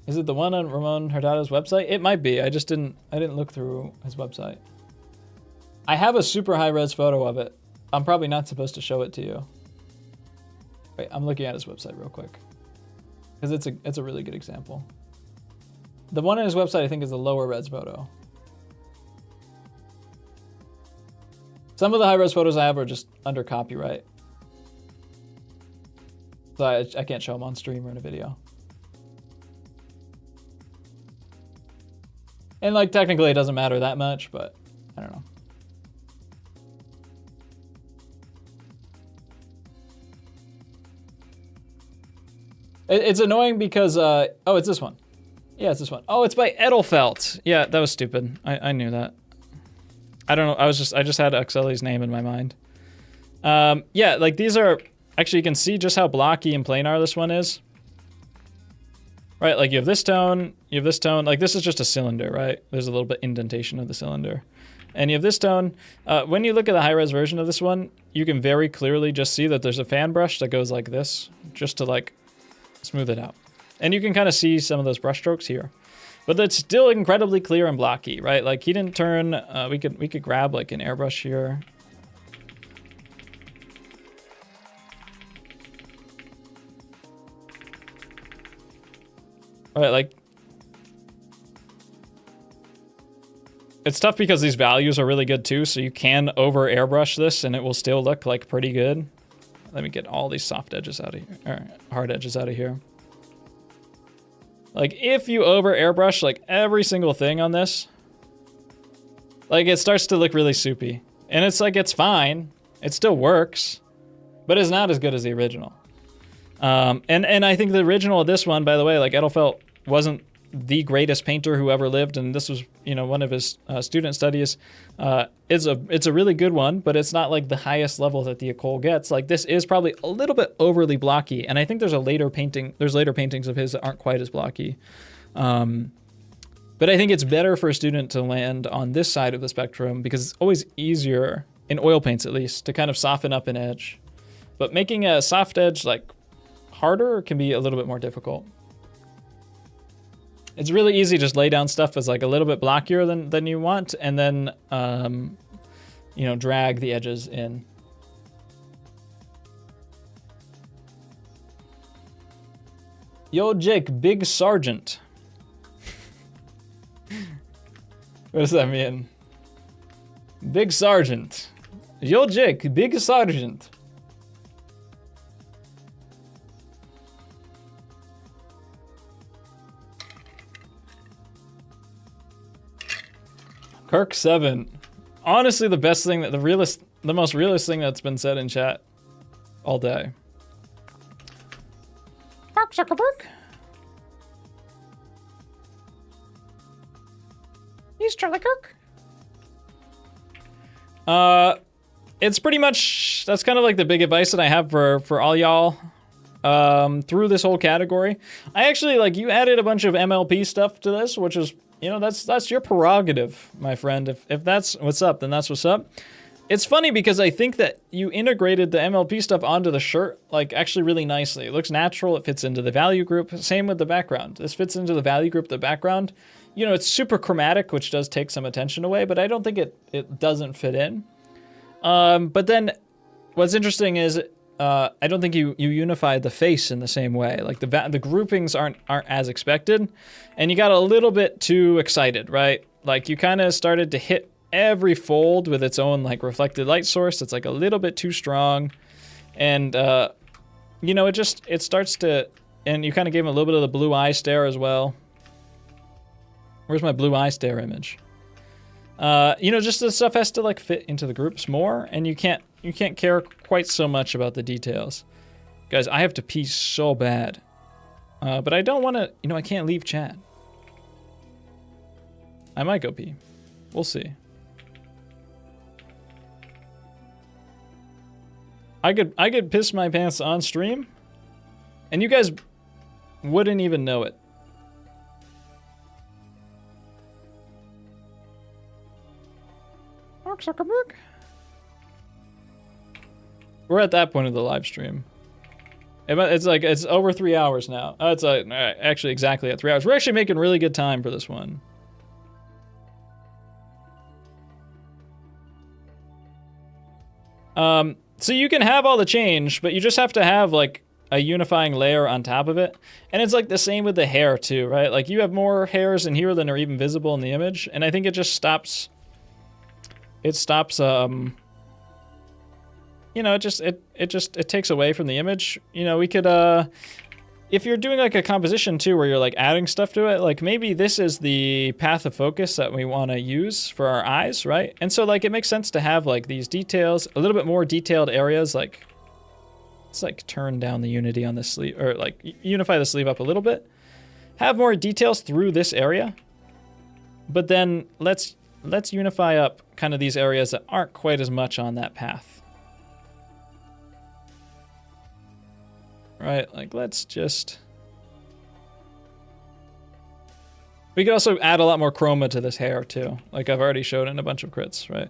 Is it the one on Ramon Hurtado's website? It might be. I didn't look through his website. I have a super high res photo of it. I'm probably not supposed to show it to you. Wait, I'm looking at his website real quick. Because it's a really good example. The one on his website I think is the lower res photo. Some of the high res photos I have are just under copyright. So I can't show them on stream or in a video. And like technically it doesn't matter that much, but I don't know. It's annoying because, oh, it's this one. Yeah, it's this one. Oh, it's by Edelfelt. Yeah, that was stupid. I knew that. I don't know. I just had Uxelli's name in my mind. Yeah, like these are actually, you can see just how blocky and planar this one is. Right, like you have this tone, like this is just a cylinder, right? There's a little bit indentation of the cylinder. And you have this tone. When you look at the high-res version of this one, you can very clearly just see that there's a fan brush that goes like this, just to like smooth it out. And you can kind of see some of those brush strokes here. But it's still incredibly clear and blocky, right? Like he didn't turn, we could grab like an airbrush here. All right, like, it's tough because these values are really good too, so you can over airbrush this and it will still look like pretty good. Let me get all these soft edges out of here, or hard edges out of here. Like if you over airbrush like every single thing on this, like it starts to look really soupy. And it's like, it's fine. It still works, but it's not as good as the original. And I think the original of this one, by the way, like Edelfelt wasn't the greatest painter who ever lived, and this was, you know, one of his student studies. It's a really good one, but it's not like the highest level that the École gets. Like this is probably a little bit overly blocky, and I think there's later paintings of his that aren't quite as blocky. But I think it's better for a student to land on this side of the spectrum because it's always easier, in oil paints at least, to kind of soften up an edge. But making a soft edge like harder can be a little bit more difficult. It's really easy to just lay down stuff as like a little bit blockier than you want, and then you know, drag the edges in. Yo, Jake, Big Sergeant. What does that mean? Big Sergeant. Yo, Jake, Big Sergeant. Kirk 7. Honestly, the best thing that the most realist thing that's been said in chat all day. Mark Zuckerberg. He's Charlie Kirk. It's pretty much, that's kind of like the big advice that I have for all y'all through this whole category. I actually, like, you added a bunch of MLP stuff to this, which is, you know, that's your prerogative, my friend. If that's what's up, then that's what's up. It's funny because I think that you integrated the MLP stuff onto the shirt, like, actually really nicely. It looks natural. It fits into the value group. Same with the background. This fits into the value group, the background. You know, it's super chromatic, which does take some attention away, but I don't think it doesn't fit in. But then what's interesting is I don't think you unified the face in the same way. Like the groupings aren't as expected, and you got a little bit too excited, right? Like you kind of started to hit every fold with its own like reflected light source. It's like a little bit too strong, and you know, it starts to, and you kind of gave him a little bit of the blue eye stare as well. Where's my blue eye stare image? You know, just the stuff has to like fit into the groups more, and you can't care quite so much about the details. Guys, I have to pee so bad. But I don't want to, you know, I can't leave chat. I might go pee. We'll see. I could piss my pants on stream, and you guys wouldn't even know it. Mark Zuckerberg. We're at that point of the live stream. It's like, it's over 3 hours now. It's actually exactly at 3 hours. We're actually making really good time for this one. So you can have all the change, but you just have to have like a unifying layer on top of it. And it's like the same with the hair too, right? Like you have more hairs in here than are even visible in the image. And I think it just stops, you know, it takes away from the image. You know, we could, if you're doing like a composition too, where you're like adding stuff to it, like maybe this is the path of focus that we want to use for our eyes, right? And so like, it makes sense to have like these details, a little bit more detailed areas, like let's like turn down the unity on the sleeve, or like unify the sleeve up a little bit. have more details through this area, but then let's unify up kind of these areas that aren't quite as much on that path. Right, like let's just... We could also add a lot more chroma to this hair too, like I've already showed in a bunch of crits, right?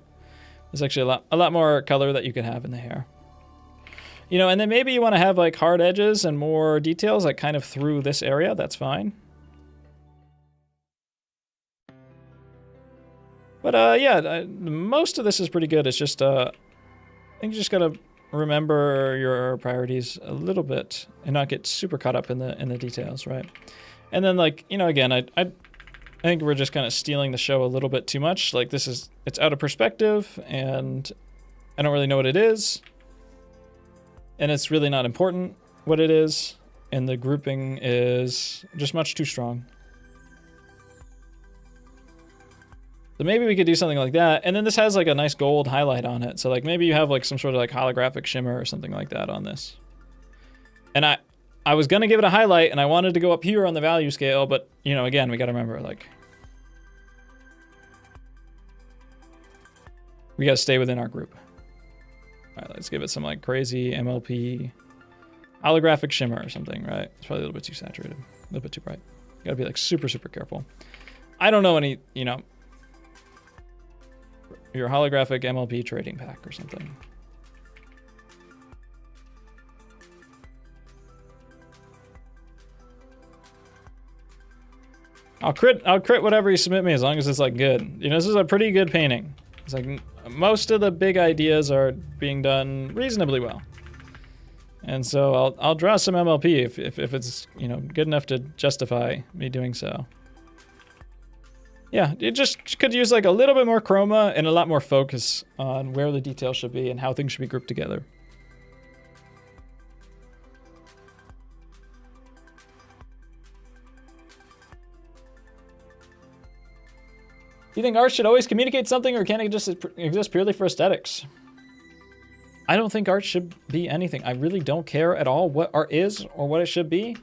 There's actually a lot more color that you could have in the hair. You know, and then maybe you want to have like hard edges and more details, like kind of through this area, that's fine. But yeah, most of this is pretty good. It's just, I think you just gotta remember your priorities a little bit and not get super caught up in the details, right? And then like, you know, again, I think we're just kind of stealing the show a little bit too much. Like it's out of perspective and I don't really know what it is. And it's really not important what it is. And the grouping is just much too strong. So maybe we could do something like that. And then this has like a nice gold highlight on it. So like maybe you have like some sort of like holographic shimmer or something like that on this. And I was gonna give it a highlight and I wanted to go up here on the value scale, but you know, again, we gotta remember like, we gotta stay within our group. All right, let's give it some like crazy MLP holographic shimmer or something, right? It's probably a little bit too saturated, a little bit too bright. You gotta be like super, super careful. I don't know any, you know, your holographic MLP trading pack or something. I'll crit whatever you submit me as long as it's like good. You know, this is a pretty good painting. It's like most of the big ideas are being done reasonably well. And so I'll draw some MLP if it's, you know, good enough to justify me doing so. Yeah, it just could use like a little bit more chroma and a lot more focus on where the details should be and how things should be grouped together. Do you think art should always communicate something, or can it just exist purely for aesthetics? I don't think art should be anything. I really don't care at all what art is or what it should be.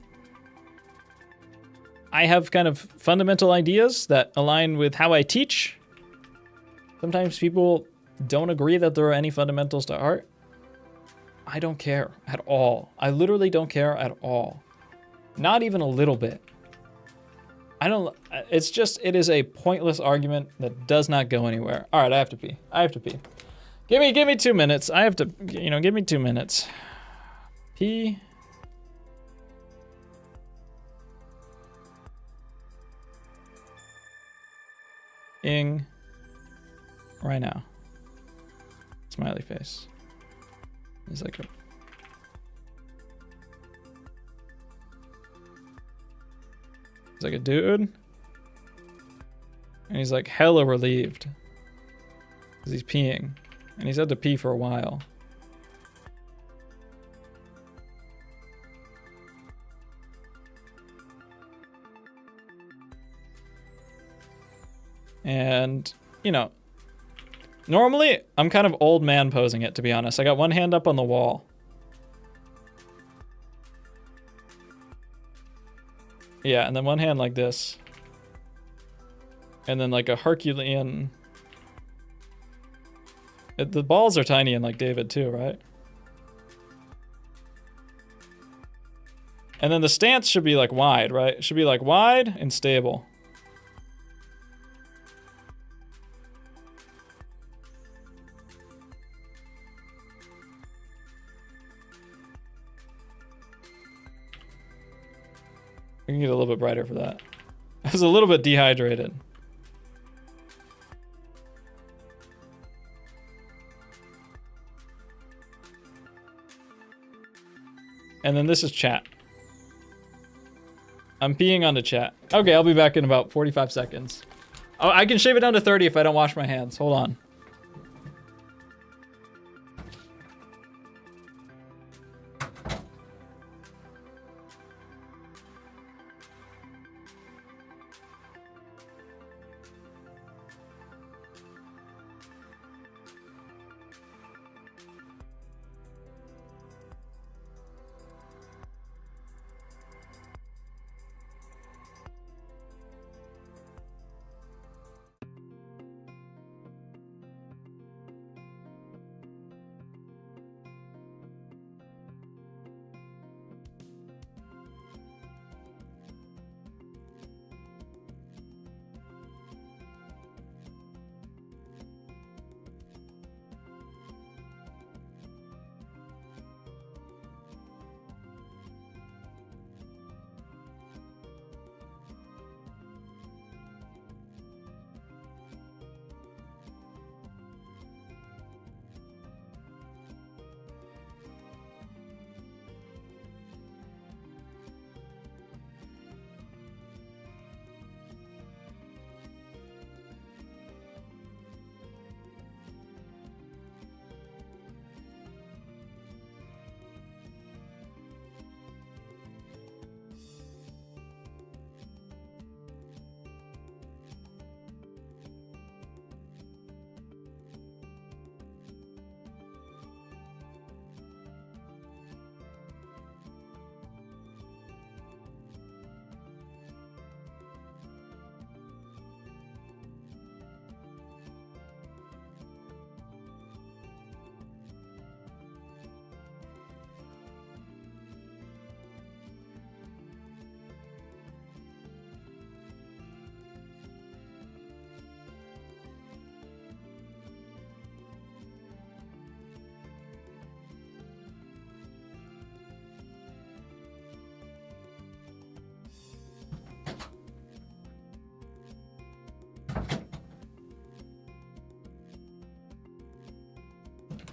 I have kind of fundamental ideas that align with how I teach. Sometimes people don't agree that there are any fundamentals to art. I don't care at all. I literally don't care at all. Not even a little bit. It's just, it is a pointless argument that does not go anywhere. All right, I have to pee. Give me 2 minutes. I have to, you know, give me 2 minutes. Pee. Ing. Right now. Smiley face. He's like a dude. And he's like hella relieved. Because he's peeing. And he's had to pee for a while. And, you know, normally I'm kind of old man posing it, to be honest. I got one hand up on the wall. Yeah, and then one hand like this. And then like a Herculean... The balls are tiny and like David too, right? And then the stance should be like wide, right? It should be like wide and stable. We can get a little bit brighter for that. I was a little bit dehydrated. And then this is chat. I'm peeing onto chat. Okay, I'll be back in about 45 seconds. Oh, I can shave it down to 30 if I don't wash my hands. Hold on.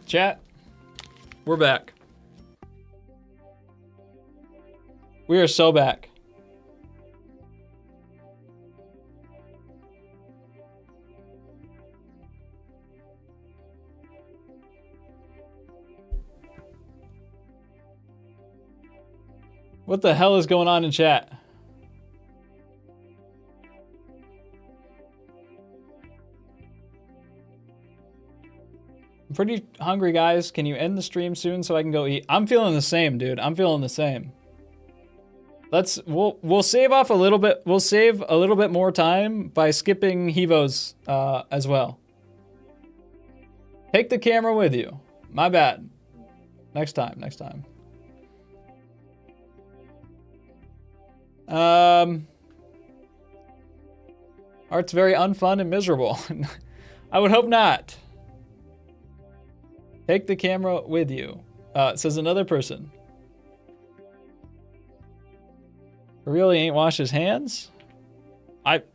Chat, we're back. We are so back. What the hell is going on in chat? I'm pretty hungry, guys. Can you end the stream soon so I can go eat? I'm feeling the same, dude. I'm feeling the same. We'll save off a little bit. We'll save a little bit more time by skipping Hevos as well. Take the camera with you. My bad. Next time. Art's very unfun and miserable. I would hope not. Take the camera with you, says another person. Really ain't wash his hands?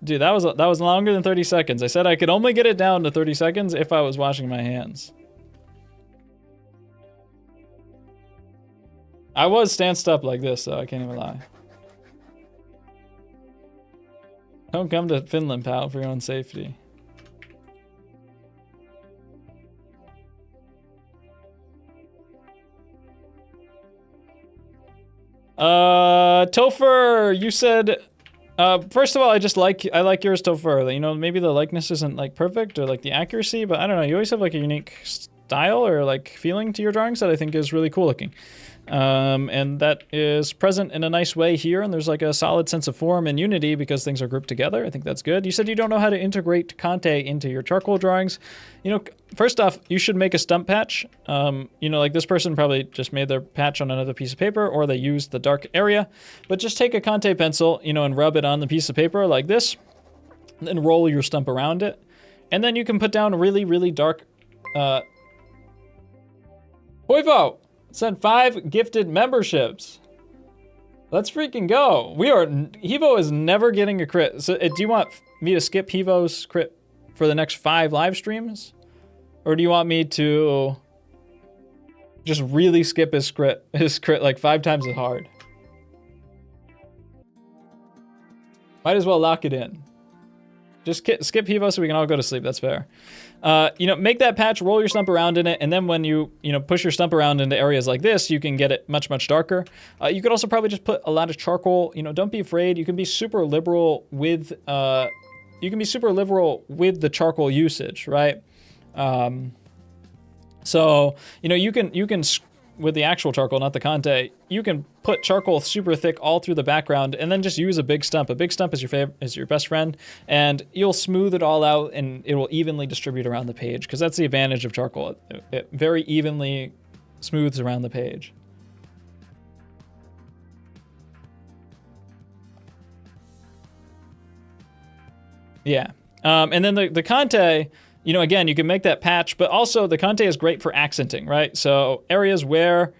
Dude, that was longer than 30 seconds. I said I could only get it down to 30 seconds if I was washing my hands. I was stanced up like this, so I can't even lie. Don't come to Finland, pal, for your own safety. Topher, you said, first of all, I like yours, Topher. You know, maybe the likeness isn't like perfect or like the accuracy, but I don't know. You always have like a unique style or like feeling to your drawings that I think is really cool looking. And that is present in a nice way here, and there's like a solid sense of form and unity because things are grouped together. I think that's good. You said you don't know how to integrate Conte into your charcoal drawings. You know, first off, you should make a stump patch. You know, like this person probably just made their patch on another piece of paper, or they used the dark area. But just take a Conte pencil, you know, and rub it on the piece of paper like this, and then roll your stump around it. And then you can put down really, really dark... Hoivo! Sent 5 gifted memberships. Let's freaking go. Hevo is never getting a crit. So do you want me to skip Hevo's crit for the next 5 live streams? Or do you want me to just really skip his crit like 5 times as hard? Might as well lock it in. Just skip Hevo so we can all go to sleep. That's fair. You know, make that patch, roll your stump around in it, and then when you push your stump around into areas like this, you can get it much, much darker. You could also probably just put a lot of charcoal. You know, don't be afraid. You can be super liberal with the charcoal usage, right? So, you know, you can with the actual charcoal, not the Conte, you can put charcoal super thick all through the background and then just use a big stump. A big stump is your best friend, and you'll smooth it all out and it will evenly distribute around the page, because that's the advantage of charcoal. It very evenly smooths around the page. Yeah. And then the Conte, you know, again, you can make that patch, but also the Conte is great for accenting, right? So areas where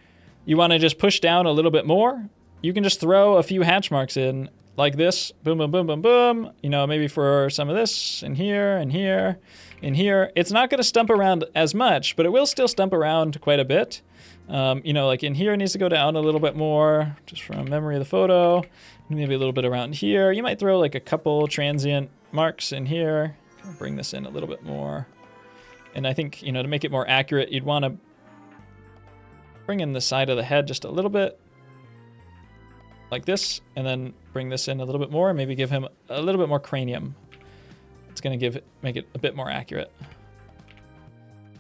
you want to just push down a little bit more, you can just throw a few hatch marks in like this. Boom, boom, boom, boom, boom. You know, maybe for some of this in here and here and here. It's not going to stump around as much, but it will still stump around quite a bit. You know, like in here, it needs to go down a little bit more, just from memory of the photo. Maybe a little bit around here. You might throw like a couple transient marks in here. Bring this in a little bit more. And I think, you know, to make it more accurate, you'd want to bring in the side of the head just a little bit like this, and then bring this in a little bit more, maybe give him a little bit more cranium. It's going to make it a bit more accurate.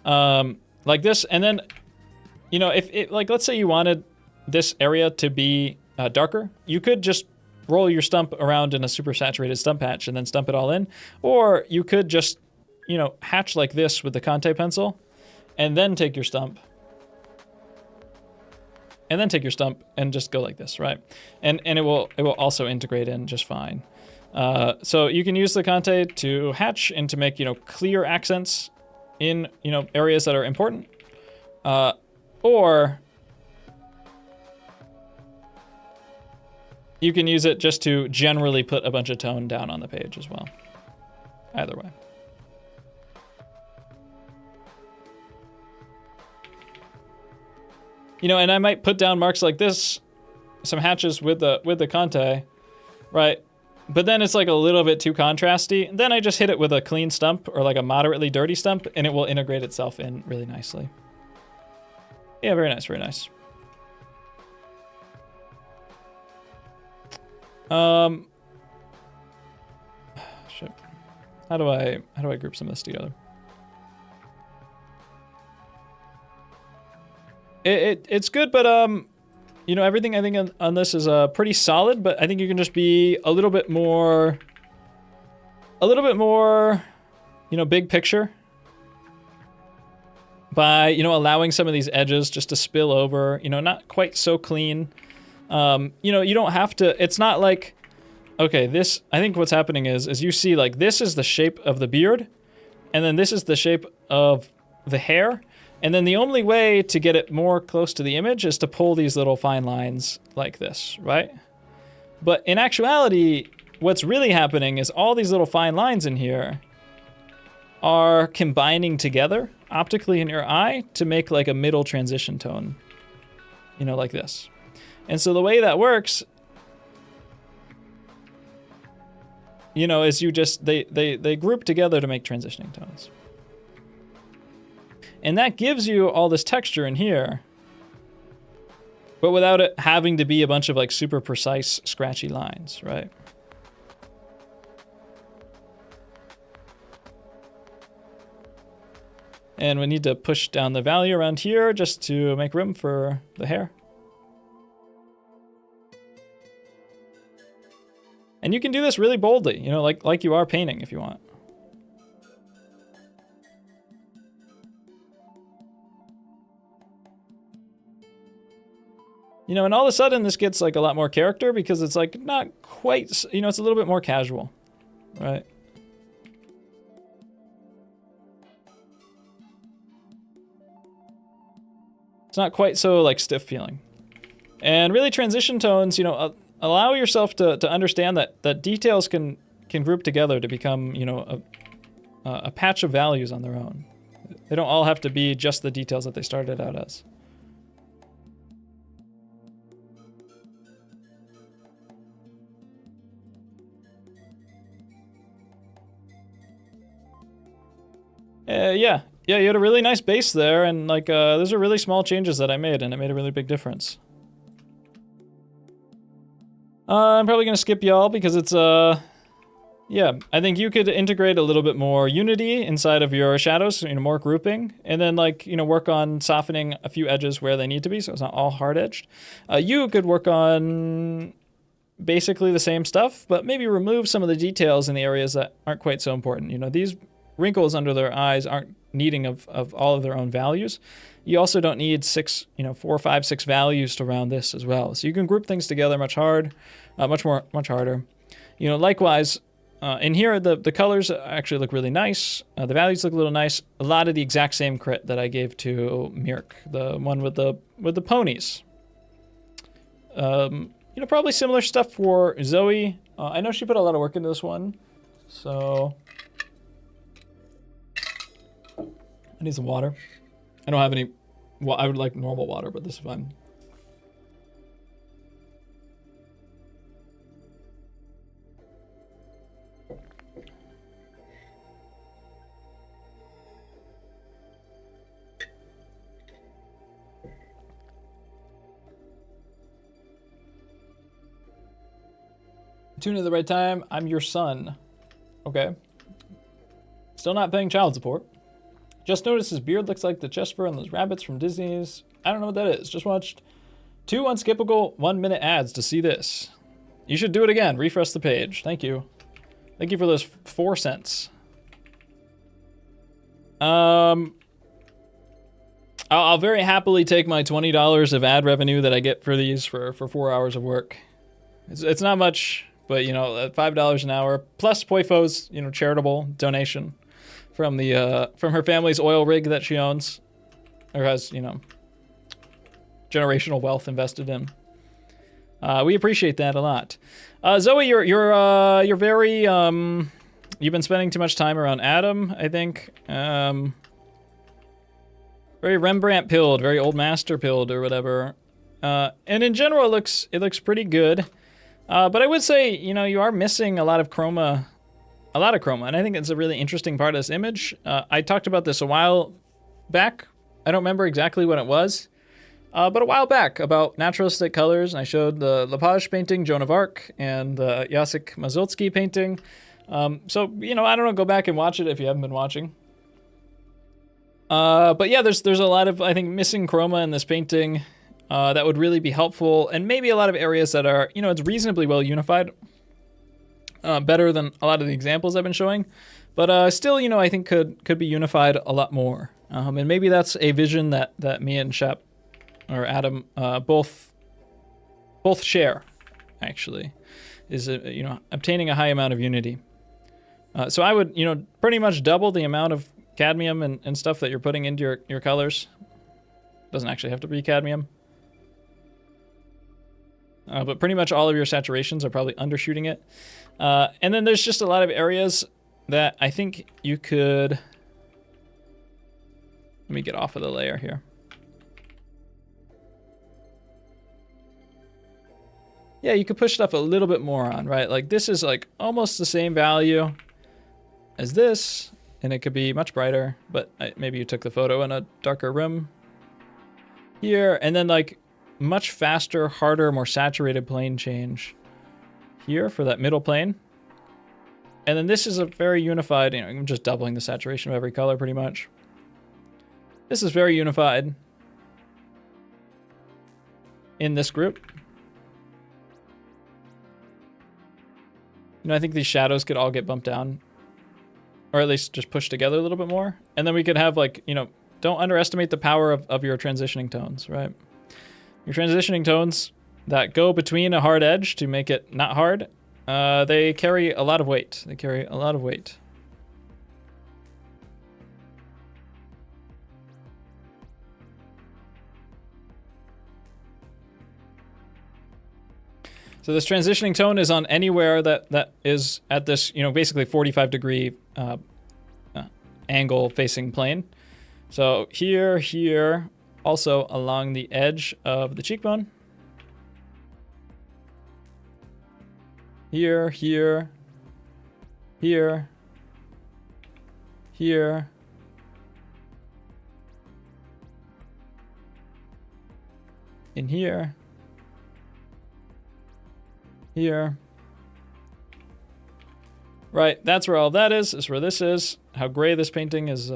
Like this, and then, you know, like, let's say you wanted this area to be darker, you could just roll your stump around in a super saturated stump patch and then stump it all in. Or you could just, you know, hatch like this with the Conte pencil and then take your stump. And then take your stump and just go like this, right? And it will also integrate in just fine. So you can use the Conte to hatch and to make, you know, clear accents in, you know, areas that are important. Or you can use it just to generally put a bunch of tone down on the page as well. Either way. You know, and I might put down marks like this, some hatches with the Conte, right? But then it's like a little bit too contrasty. Then I just hit it with a clean stump or like a moderately dirty stump, and it will integrate itself in really nicely. Yeah, very nice, very nice. Shit. How do I group some of this together? It's good, but you know, everything I think on this is pretty solid, but I think you can just be a little bit more, you know, big picture by, you know, allowing some of these edges just to spill over, you know, not quite so clean. You know, you don't have to, it's not like, okay, this, I think what's happening is you see like this is the shape of the beard, and then this is the shape of the hair. And then the only way to get it more close to the image is to pull these little fine lines like this, right? But in actuality, what's really happening is all these little fine lines in here are combining together optically in your eye to make like a middle transition tone, you know, like this. And so the way that works, you know, is you just, they group together to make transitioning tones. And that gives you all this texture in here, but without it having to be a bunch of like super precise, scratchy lines, right? And we need to push down the value around here just to make room for the hair. And you can do this really boldly, you know, like you are painting if you want. You know, and all of a sudden this gets like a lot more character because it's like not quite, you know, it's a little bit more casual, right? It's not quite so like stiff feeling. And really transition tones, you know, allow yourself to understand that details can group together to become, you know, a patch of values on their own. They don't all have to be just the details that they started out as. Yeah, you had a really nice base there, and like those are really small changes that I made, and it made a really big difference. I'm probably gonna skip y'all because it's yeah, I think you could integrate a little bit more unity inside of your shadows, you know, more grouping, and then like, you know, work on softening a few edges where they need to be, so it's not all hard edged. You could work on basically the same stuff, but maybe remove some of the details in the areas that aren't quite so important. You know, these wrinkles under their eyes aren't needing of all of their own values. You also don't need 4, 5, 6 values to round this as well. So you can group things together much harder. You know, likewise, in here, the colors actually look really nice. The values look a little nice. A lot of the exact same crit that I gave to Mirk, the one with the ponies. You know, probably similar stuff for Zoe. I know she put a lot of work into this one, so I need some water. I don't have any. Well, I would like normal water, but this is fine. Tune in at the right time. I'm your son. Okay. Still not paying child support. Just noticed his beard looks like the chest fur on those rabbits from Disney's. I don't know what that is. Just watched 2 unskippable 1-minute ads to see this. You should do it again. Refresh the page. Thank you. Thank you for those 4 cents. I'll very happily take my $20 of ad revenue that I get for these for 4 hours of work. It's not much, but you know, $5 an hour plus Poifo's, you know, charitable donation from her family's oil rig that she owns or has, you know, generational wealth invested in. We appreciate that a lot. Zoe, you're very you've been spending too much time around Adam, I think. Very Rembrandt pilled, very Old Master pilled or whatever. And in general, it looks pretty good. But I would say, you know, you are missing a lot of chroma, and I think it's a really interesting part of this image. I talked about this a while back. I don't remember exactly when it was, but a while back about naturalistic colors, and I showed the Lepage painting, Joan of Arc, and the Jacek Mazulski painting. So, you know, I don't know, go back and watch it if you haven't been watching. But yeah, there's a lot of, I think, missing chroma in this painting that would really be helpful, and maybe a lot of areas that are, you know, it's reasonably well unified, better than a lot of the examples I've been showing, but still, you know, I think could be unified a lot more. And maybe that's a vision that me and Shep or Adam both share, actually, is you know, obtaining a high amount of unity. So I would, you know, pretty much double the amount of cadmium and stuff that you're putting into your colors. Doesn't actually have to be cadmium. But pretty much all of your saturations are probably undershooting it. And then there's just a lot of areas that I think you could... Let me get off of the layer here. Yeah, you could push stuff a little bit more on, right? Like this is like almost the same value as this, and it could be much brighter, but maybe you took the photo in a darker room here, and then like much faster, harder, more saturated plane change here for that middle plane. And then this is a very unified, you know, I'm just doubling the saturation of every color pretty much. This is very unified in this group. You know, I think these shadows could all get bumped down, or at least just pushed together a little bit more. And then we could have like, you know, don't underestimate the power of your transitioning tones, right? Your transitioning tones that go between a hard edge to make it not hard, they carry a lot of weight. They carry a lot of weight. So this transitioning tone is on anywhere that is at this, you know, basically 45-degree angle facing plane. So here, also along the edge of the cheekbone. Here, in here. Here. Right, that's where all that is where this is. How gray this painting is,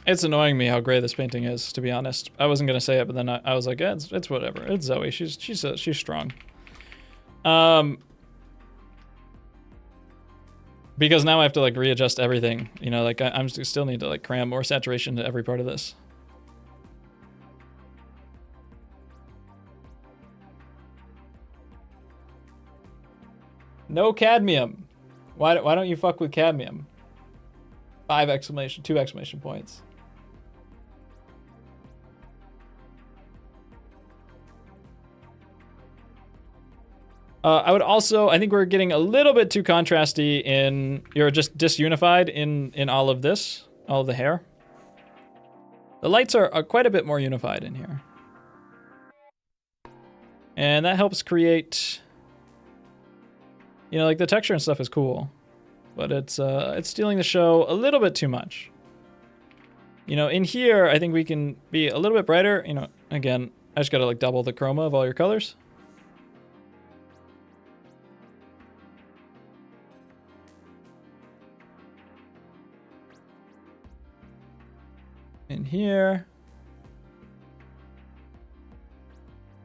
it's annoying me how gray this painting is, to be honest. I wasn't gonna say it, but then I was like, yeah, it's whatever. It's Zoe, she's strong. Because now I have to like readjust everything, you know, like I'm still need to like cram more saturation to every part of this. No cadmium. Why don't you fuck with cadmium? 2 exclamation points. I would also, I think we're getting a little bit too contrasty in, you're just disunified in all of this, all of the hair. The lights are quite a bit more unified in here. And that helps create, you know, like the texture and stuff is cool, but it's stealing the show a little bit too much. You know, in here, I think we can be a little bit brighter. You know, again, I just gotta like double the chroma of all your colors. In here.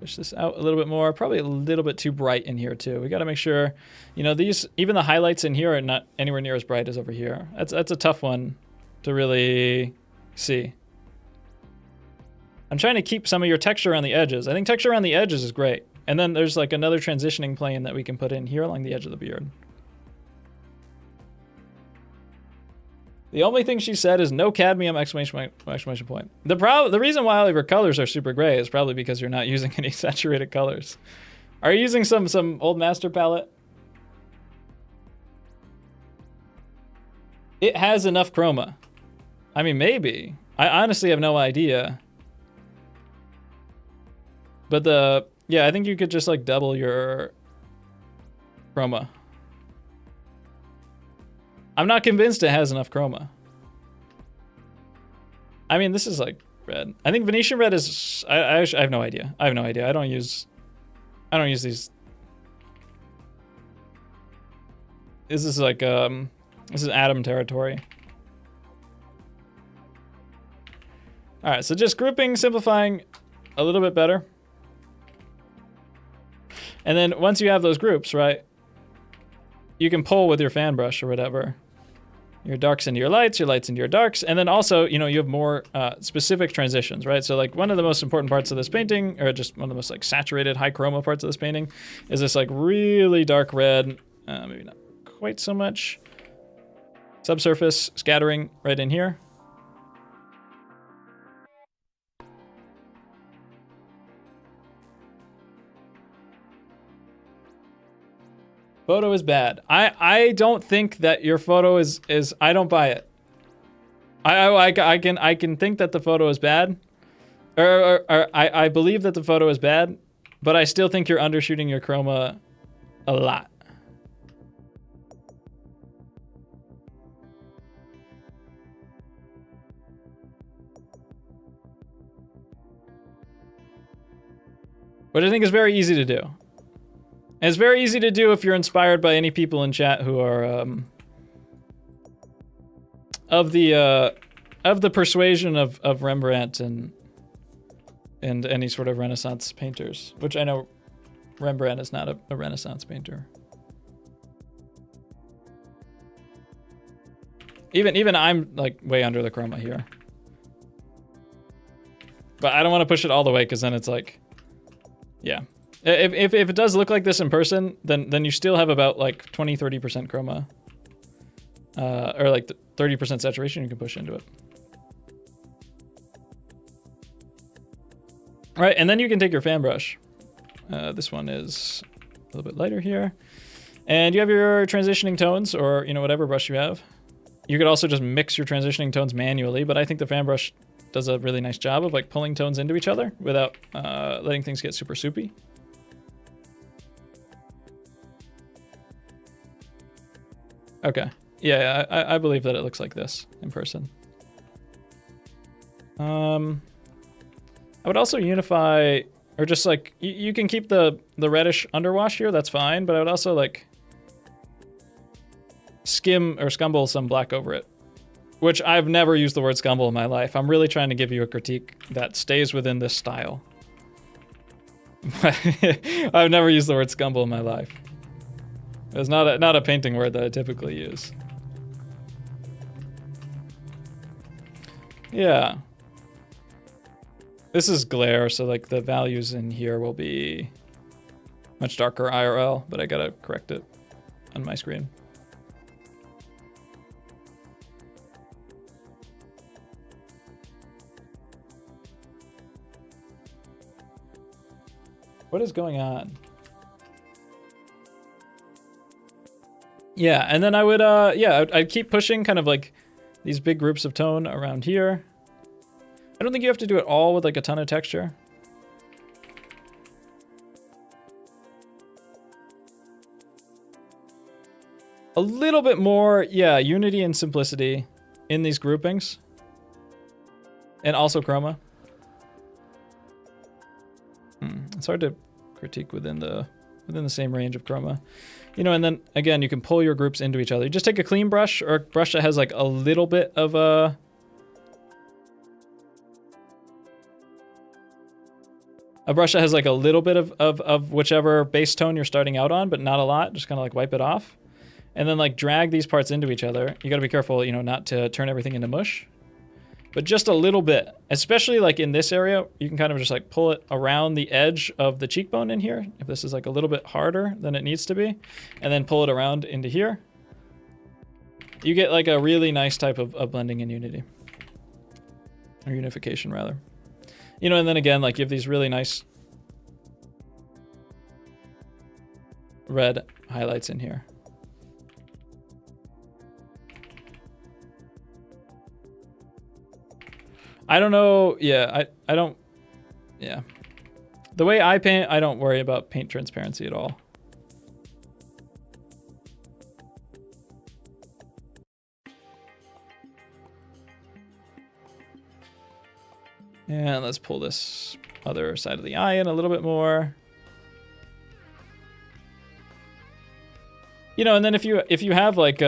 Push this out a little bit more. Probably a little bit too bright in here too. We got to make sure, you know, these, even the highlights in here are not anywhere near as bright as over here. That's a tough one to really see. I'm trying to keep some of your texture around the edges. I think texture around the edges is great. And then there's like another transitioning plane that we can put in here along the edge of the beard. The only thing she said is no cadmium, exclamation point. The reason why all of your colors are super gray is probably because you're not using any saturated colors. Are you using some Old Master palette? It has enough chroma. I mean, maybe. I honestly have no idea. But yeah, I think you could just like double your chroma. I'm not convinced it has enough chroma. I mean, this is like red. I think Venetian red is, I have no idea. I have no idea. I don't use these. This is like, this is atom territory. All right, so just grouping, simplifying a little bit better. And then once you have those groups, right, you can pull with your fan brush or whatever. Your darks into your lights into your darks. And then also, you know, you have more specific transitions, right? So like one of the most important parts of this painting, or just one of the most like saturated high chroma parts of this painting, is this like really dark red, maybe not quite so much, subsurface scattering right in here. Photo is bad. I don't think that your photo is I don't buy it. I can think that the photo is bad, or I believe that the photo is bad, but I still think you're undershooting your chroma a lot. Which I think is very easy to do. And it's very easy to do if you're inspired by any people in chat who are of the persuasion of Rembrandt and any sort of Renaissance painters, which I know Rembrandt is not a Renaissance painter. Even I'm like way under the chroma here. But I don't want to push it all the way because then it's like, yeah. If it does look like this in person, then you still have about like 20-30% chroma, or like 30% saturation you can push into it. All right, and then you can take your fan brush. This one is a little bit lighter here, and you have your transitioning tones, or you know whatever brush you have. You could also just mix your transitioning tones manually, but I think the fan brush does a really nice job of like pulling tones into each other without letting things get super soupy. Okay. Yeah, I believe that it looks like this in person. I would also unify, or just like, you can keep the reddish underwash here, that's fine, but I would also like skim or scumble some black over it, which I've never used the word scumble in my life. I'm really trying to give you a critique that stays within this style. I've never used the word scumble in my life. It's not a painting word that I typically use. Yeah. This is glare, so like the values in here will be much darker IRL, but I gotta correct it on my screen. What is going on? Yeah, and then I would, yeah, I'd keep pushing kind of like these big groups of tone around here. I don't think you have to do it all with like a ton of texture. A little bit more, yeah, unity and simplicity in these groupings. And also chroma. It's hard to critique within the same range of chroma. You know, and then again, you can pull your groups into each other. You just take a clean brush or a brush that has like a little bit of a brush that has like a little bit of whichever base tone you're starting out on, but not a lot. Just kind of like wipe it off. And then like drag these parts into each other. You gotta be careful, you know, not to turn everything into mush. But just a little bit, especially like in this area, you can kind of just like pull it around the edge of the cheekbone in here. If this is like a little bit harder than it needs to be, and then pull it around into here. You get like a really nice type of blending and unity. Or unification rather. You know, and then again, like you have these really nice red highlights in here. I don't know. Yeah, I don't. Yeah. The way I paint, I don't worry about paint transparency at all. And let's pull this other side of the eye in a little bit more. You know, and then if you have like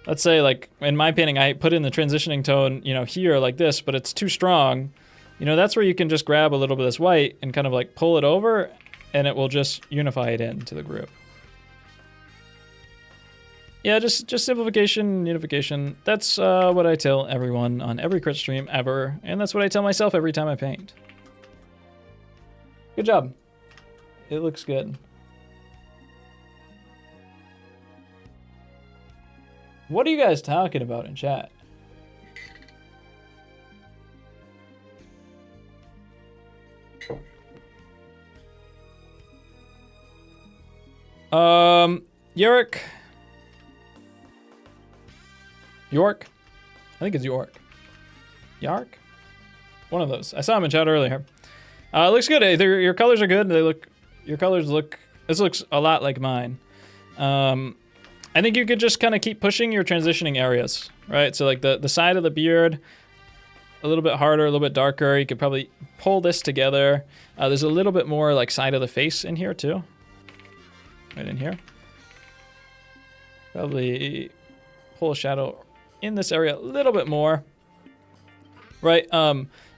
let's say like in my painting I put in the transitioning tone, you know, here like this, but it's too strong. You know, that's where you can just grab a little bit of this white and kind of like pull it over and it will just unify it into the group. Yeah, just simplification, unification. That's what I tell everyone on every crit stream ever, and that's what I tell myself every time I paint. Good job. It looks good. What are you guys talking about in chat? York. York? I think it's York. Yark? One of those. I saw him in chat earlier. It looks good. Your colors are good. Your colors look, this looks a lot like mine. I think you could just kind of keep pushing your transitioning areas, right? So like the side of the beard, a little bit harder, a little bit darker. You could probably pull this together. There's a little bit more like side of the face in here too. Right in here. Probably pull a shadow in this area a little bit more, right?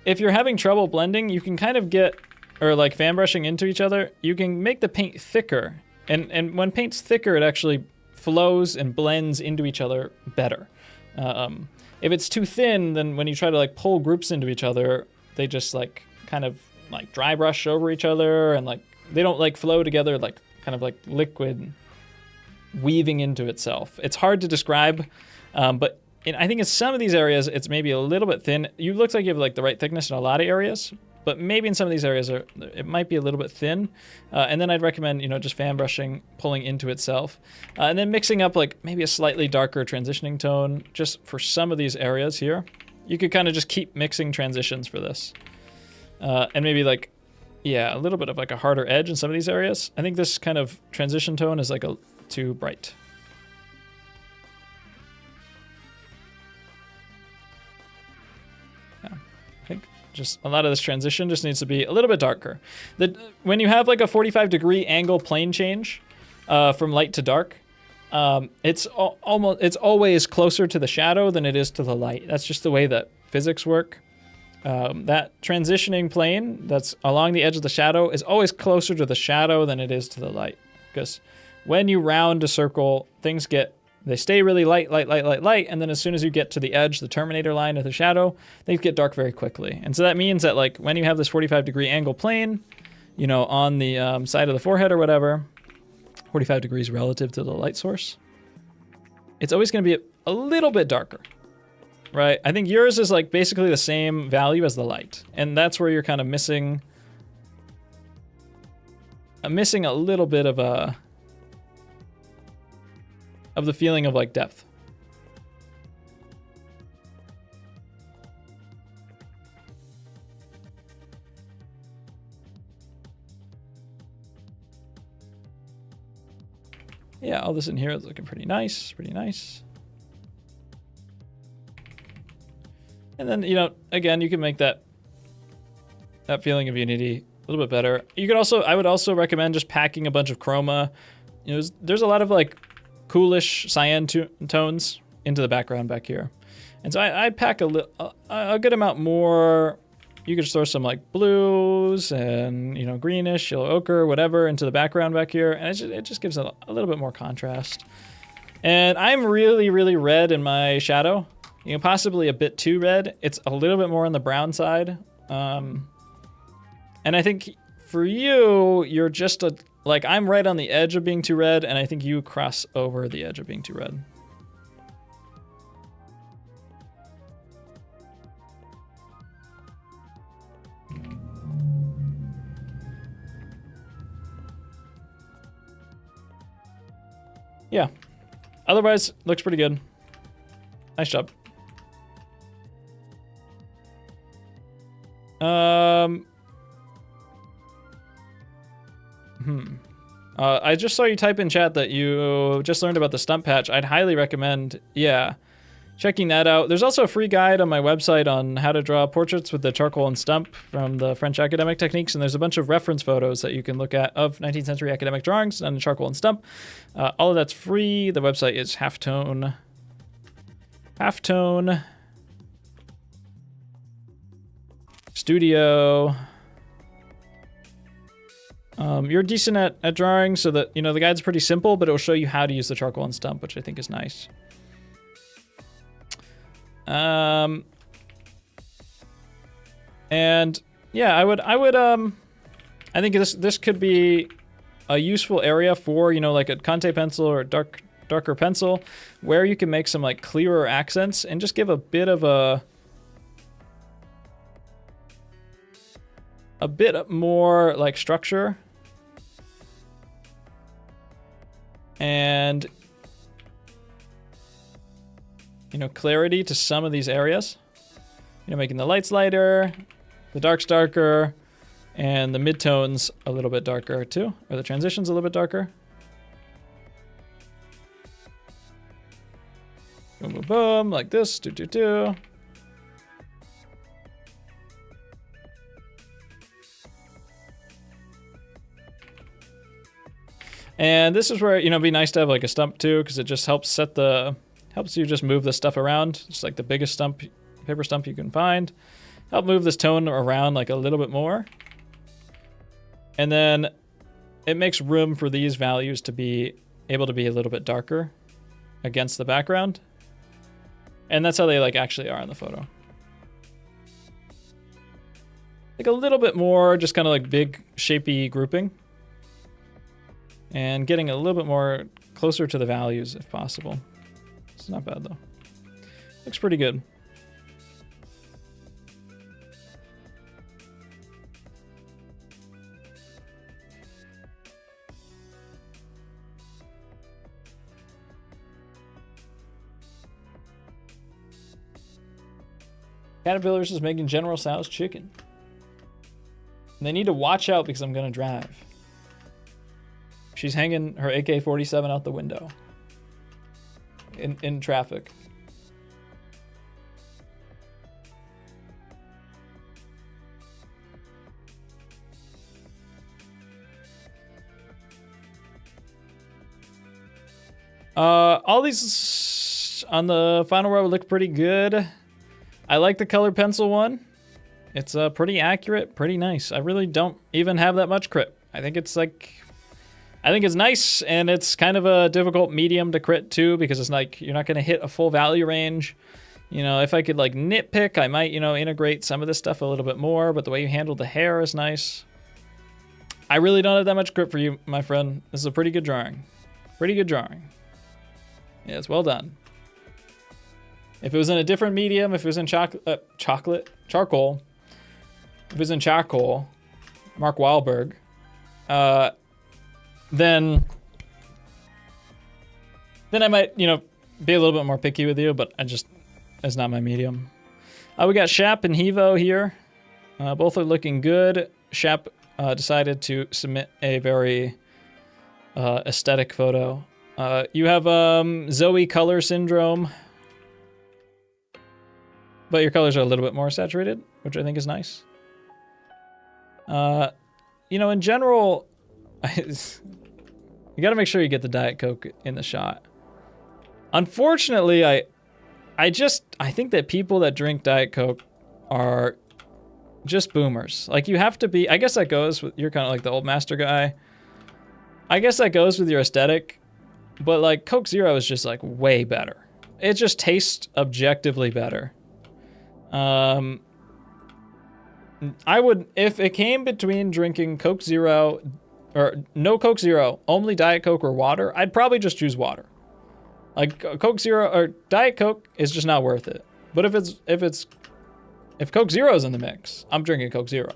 If you're having trouble blending, you can kind of get, or like fan brushing into each other, you can make the paint thicker. And when paint's thicker, it actually flows and blends into each other better. If it's too thin, then when you try to like pull groups into each other, they just like kind of like dry brush over each other and like, they don't like flow together like kind of like liquid weaving into itself. It's hard to describe, but I think in some of these areas, it's maybe a little bit thin. You look like you have like the right thickness in a lot of areas, but maybe in some of these areas, it might be a little bit thin. And then I'd recommend, you know, just fan brushing, pulling into itself. And then mixing up like maybe a slightly darker transitioning tone just for some of these areas here. You could kind of just keep mixing transitions for this. And maybe like, yeah, a little bit of like a harder edge in some of these areas. I think this kind of transition tone is like too bright. I think just a lot of this transition just needs to be a little bit darker. When you have like a 45-degree angle plane change from light to dark, it's always closer to the shadow than it is to the light. That's just the way that physics work. That transitioning plane that's along the edge of the shadow is always closer to the shadow than it is to the light. Because when you round a circle, they stay really light, and then as soon as you get to the edge, the terminator line of the shadow, things get dark very quickly. And so that means that like when you have this 45-degree angle plane, you know, on the side of the forehead or whatever, 45 degrees relative to the light source, it's always going to be a little bit darker, right? I think yours is like basically the same value as the light, and that's where you're kind of missing a little bit of the feeling of like depth. Yeah, all this in here is looking pretty nice, And then, you know, again, you can make that feeling of unity a little bit better. You could also, I would also recommend just packing a bunch of chroma. You know, there's a lot of like coolish cyan tones into the background back here. And so I'd pack a good amount more. You could just throw some like blues and, you know, greenish, yellow ochre, whatever into the background back here. And it just gives it a little bit more contrast. And I'm really, really red in my shadow. You know, possibly a bit too red. It's a little bit more on the brown side. And I think for you, you're just like, I'm right on the edge of being too red, and I think you cross over the edge of being too red. Yeah. Otherwise, looks pretty good. Nice job. I just saw you type in chat that you just learned about the stump patch. I'd highly recommend, yeah, checking that out. There's also a free guide on my website on how to draw portraits with the charcoal and stump from the French academic techniques, and there's a bunch of reference photos that you can look at of 19th century academic drawings done in charcoal and stump. All of that's free. The website is Halftone. Halftone Studio. You're decent at drawing, so that, you know, the guide's pretty simple, but it'll show you how to use the charcoal and stump, which I think is nice. And yeah, I think this could be a useful area for, you know, like a Conte pencil or a darker pencil, where you can make some like clearer accents and just give a bit more like structure and, you know, clarity to some of these areas. You know, making the lights lighter, the darks darker, and the midtones a little bit darker too, or the transitions a little bit darker. Boom, boom, boom, like this, do, do, do. And this is where, you know, it'd be nice to have like a stump too, because it just helps helps you just move the stuff around. Just like the biggest stump, paper stump you can find. Help move this tone around like a little bit more. And then it makes room for these values to be able to be a little bit darker against the background. And that's how they like actually are in the photo. Like a little bit more, just kind of like big shapy grouping. And getting a little bit more closer to the values if possible. It's not bad though. Looks pretty good. Caterpillars is making General Tso's chicken. And they need to watch out because I'm gonna drive. She's hanging her AK-47 out the window in traffic. All these on the final row look pretty good. I like the colored pencil one. It's pretty accurate, pretty nice. I really don't even have that much crit. I think it's nice, and it's kind of a difficult medium to crit too, because it's like you're not going to hit a full value range. You know, if I could like nitpick, I might, you know, integrate some of this stuff a little bit more, but the way you handle the hair is nice. I really don't have that much crit for you, my friend. This is a pretty good drawing. Pretty good drawing. Yeah, it's well done. If it was in a different medium, if it was in charcoal, if it was in charcoal, Mark Wahlberg, then I might, you know, be a little bit more picky with you, but it's not my medium. We got Shap and Hevo here. Both are looking good. Shap decided to submit a very aesthetic photo. You have Zoe color syndrome, but your colors are a little bit more saturated, which I think is nice. You know, in general, you got to make sure you get the Diet Coke in the shot. Unfortunately, I think that people that drink Diet Coke are just boomers. Like, you have to be, I guess that goes with, you're kind of like the old master guy. I guess that goes with your aesthetic, but like Coke Zero is just like way better. It just tastes objectively better. I would, if it came between drinking Coke Zero or no Coke Zero, only Diet Coke or water, I'd probably just choose water. Like Coke Zero or Diet Coke is just not worth it. But if Coke Zero is in the mix, I'm drinking Coke Zero.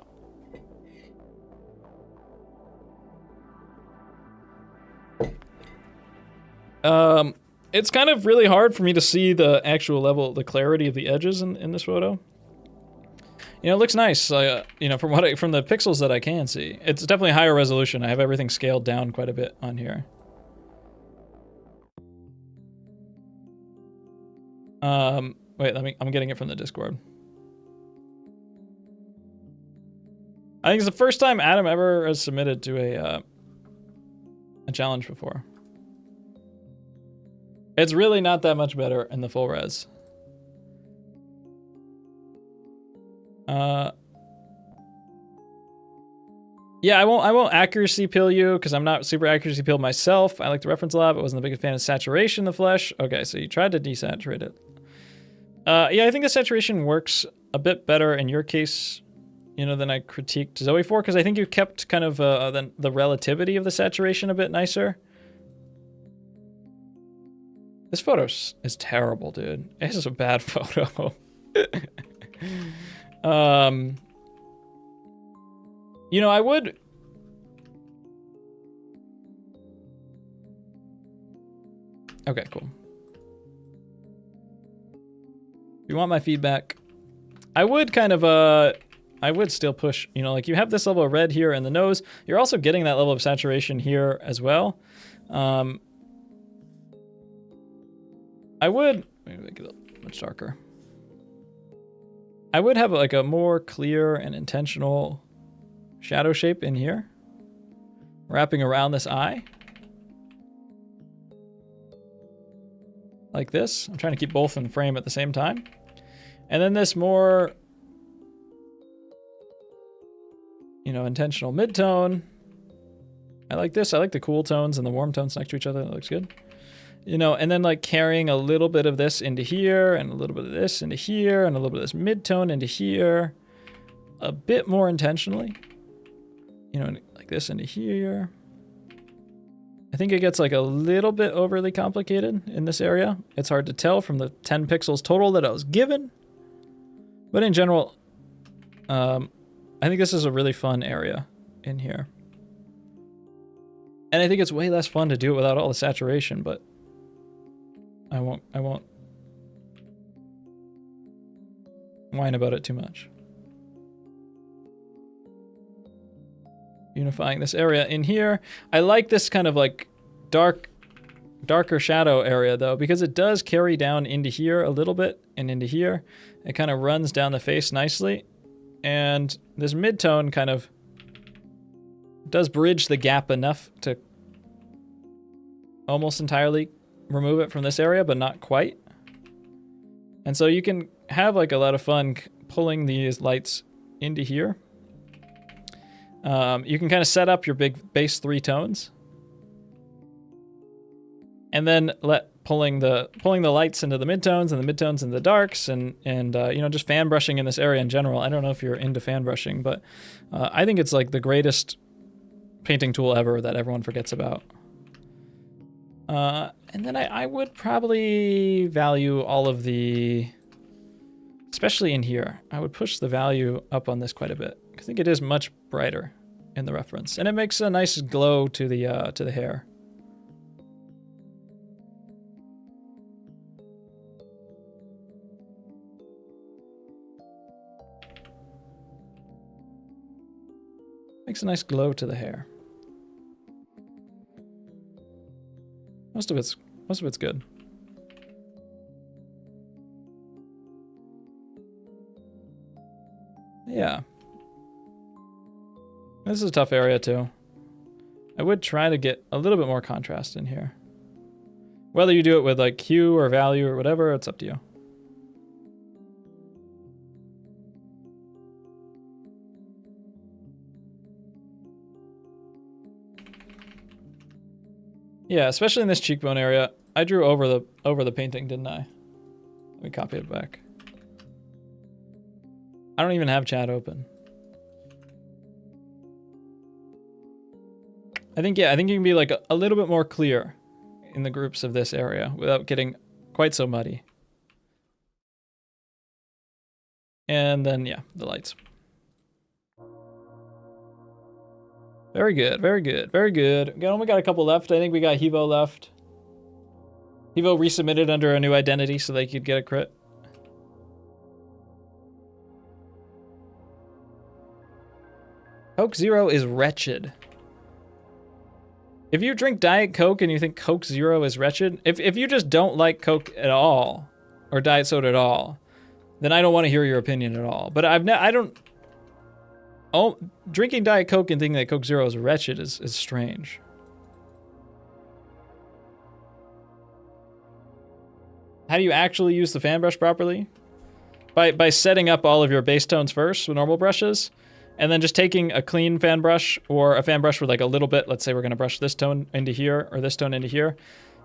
It's kind of really hard for me to see the actual level, the clarity of the edges in this photo. You know, it looks nice. You know, from from the pixels that I can see, it's definitely higher resolution. I have everything scaled down quite a bit on here. Wait, I'm getting it from the Discord. I think it's the first time Adam ever has submitted to a challenge before. It's really not that much better in the full res. Yeah, I won't accuracy pill you because I'm not super accuracy pilled myself. I like the reference a lot, but wasn't the biggest fan of saturation of the flesh. Okay, so you tried to desaturate it. Yeah, I think the saturation works a bit better in your case, you know, than I critiqued Zoe for, because I think you kept kind of the relativity of the saturation a bit nicer. This photo is terrible, dude. This is a bad photo. You know, I would... Okay, cool. If you want my feedback, I would kind of, I would still push, you know, like you have this level of red here in the nose. You're also getting that level of saturation here as well. I would, maybe make it much darker. I would have like a more clear and intentional shadow shape in here, wrapping around this eye. Like this. I'm trying to keep both in the frame at the same time. And then this more, you know, intentional mid-tone. I like this. I like the cool tones and the warm tones next to each other. That looks good. You know, and then like carrying a little bit of this into here and a little bit of this into here and a little bit of this mid-tone into here. A bit more intentionally. You know, like this into here. I think it gets like a little bit overly complicated in this area. It's hard to tell from the 10 pixels total that I was given. But in general, I think this is a really fun area in here. And I think it's way less fun to do it without all the saturation, but I won't whine about it too much. Unifying this area in here. I like this kind of like darker shadow area though, because it does carry down into here a little bit and into here. It kind of runs down the face nicely. And this mid-tone kind of does bridge the gap enough to almost entirely remove it from this area, but not quite. And so you can have like a lot of fun pulling these lights into here. You can kind of set up your big base 3 tones. And then pulling the lights into the midtones and the midtones into the darks and you know, just fan brushing in this area in general. I don't know if you're into fan brushing, but I think it's like the greatest painting tool ever that everyone forgets about. And then I would probably value all of the, especially in here, I would push the value up on this quite a bit. I think it is much brighter in the reference, and it makes a nice glow to the hair. Makes a nice glow to the hair. Most of it's good. Yeah. This is a tough area too. I would try to get a little bit more contrast in here. Whether you do it with like hue or value or whatever, it's up to you. Yeah, especially in this cheekbone area. I drew over the painting, didn't I? Let me copy it back. I don't even have chat open. I think you can be like a little bit more clear in the groups of this area without getting quite so muddy. And then, yeah, the lights. Very good, very good, very good. We only got a couple left. I think we got Hevo left. Hevo resubmitted under a new identity so they could get a crit. Coke Zero is wretched. If you drink Diet Coke and you think Coke Zero is wretched, if you just don't like Coke at all, or Diet Soda at all, then I don't want to hear your opinion at all. But drinking Diet Coke and thinking that Coke Zero is wretched is strange. How do you actually use the fan brush properly? By setting up all of your base tones first with normal brushes, and then just taking a clean fan brush or a fan brush with like a little bit, let's say we're gonna brush this tone into here or this tone into here.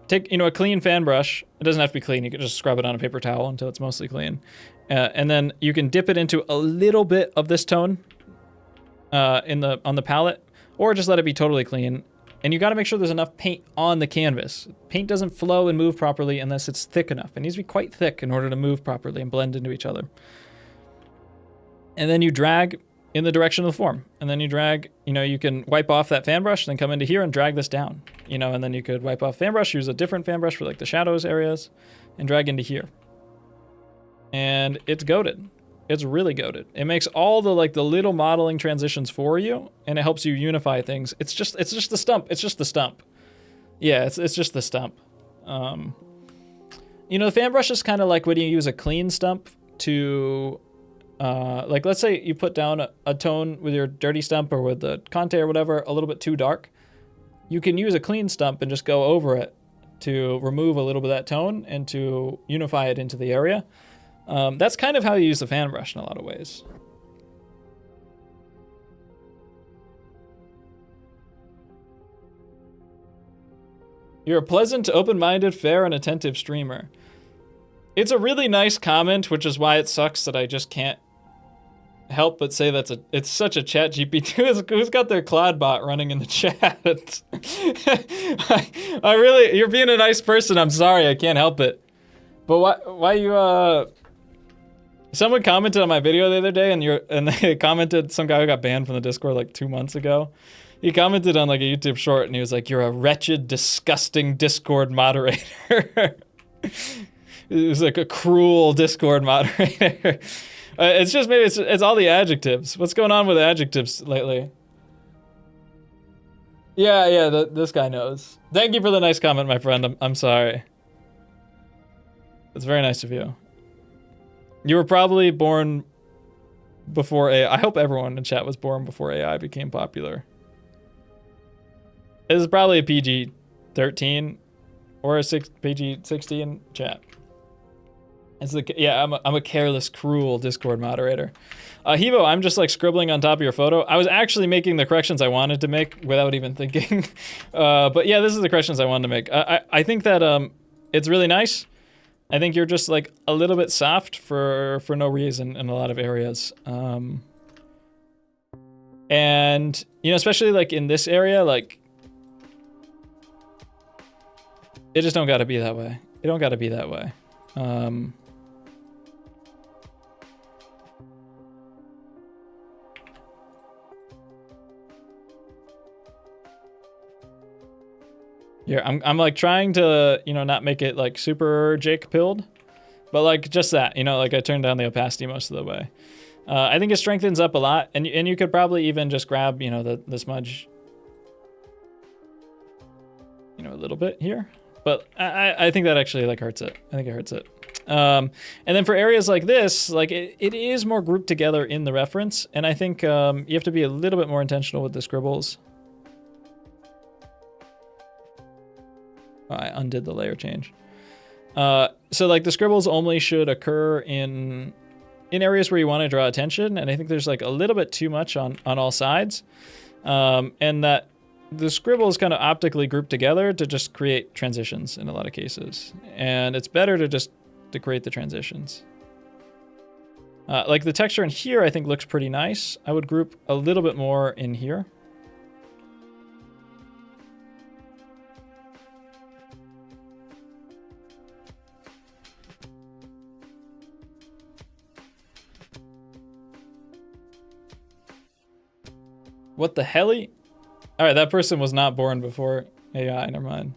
Take, a clean fan brush. It doesn't have to be clean. You can just scrub it on a paper towel until it's mostly clean. And then you can dip it into a little bit of this tone on the palette, or just let it be totally clean. And you gotta make sure there's enough paint on the canvas. Paint doesn't flow and move properly unless it's thick enough. It needs to be quite thick in order to move properly and blend into each other. And then you drag in the direction of the form. And then you drag, you can wipe off that fan brush, then come into here and drag this down, and then you could wipe off fan brush, use a different fan brush for like the shadows areas, and drag into here. And it's goated. It's really goated. It makes all the little modeling transitions for you, and it helps you unify things. It's just the stump. It's just the stump. Yeah, it's just the stump. The fan brush is kind of like when you use a clean stump to let's say you put down a tone with your dirty stump or with the Conte or whatever a little bit too dark. You can use a clean stump and just go over it to remove a little bit of that tone and to unify it into the area. That's kind of how you use the fan brush in a lot of ways. You're a pleasant, open-minded, fair, and attentive streamer. It's a really nice comment, which is why it sucks that I just can't help but say it's such a chat GPT. Who's got their Claude bot running in the chat? You're being a nice person. I'm sorry, I can't help it. But why you, someone commented on my video the other day and they commented, some guy who got banned from the Discord like 2 months ago. He commented on like a YouTube short and he was like, "You're a wretched, disgusting Discord moderator." It was like a cruel Discord moderator. It's just maybe it's all the adjectives. What's going on with adjectives lately? Yeah, this guy knows. Thank you for the nice comment, my friend. I'm sorry. It's very nice of you. You were probably born before AI. I hope everyone in chat was born before AI became popular. It was probably a PG-13 or a PG-16 chat. I'm a careless, cruel Discord moderator. Hevo, I'm just like scribbling on top of your photo. I was actually making the corrections I wanted to make without even thinking. But yeah, this is the corrections I wanted to make. I think that it's really nice. I think you're just like a little bit soft for no reason in a lot of areas. And, especially like in this area, like, it just don't gotta be that way. It don't gotta be that way. Yeah, I'm like trying to, not make it like super Jake pilled, but like just that, like I turned down the opacity most of the way. I think it strengthens up a lot, and you could probably even just grab, the smudge, a little bit here. But I think that actually like hurts it. I think it hurts it. And then for areas like this, like it is more grouped together in the reference, and I think you have to be a little bit more intentional with the scribbles. I undid the layer change. So like the scribbles only should occur in areas where you want to draw attention, and I think there's like a little bit too much on all sides, and that the scribbles kind of optically group together to just create transitions in a lot of cases, and it's better to create the transitions. Like the texture in here I think looks pretty nice. I would group a little bit more in here. What the helly? All right, that person was not born before AI, never mind.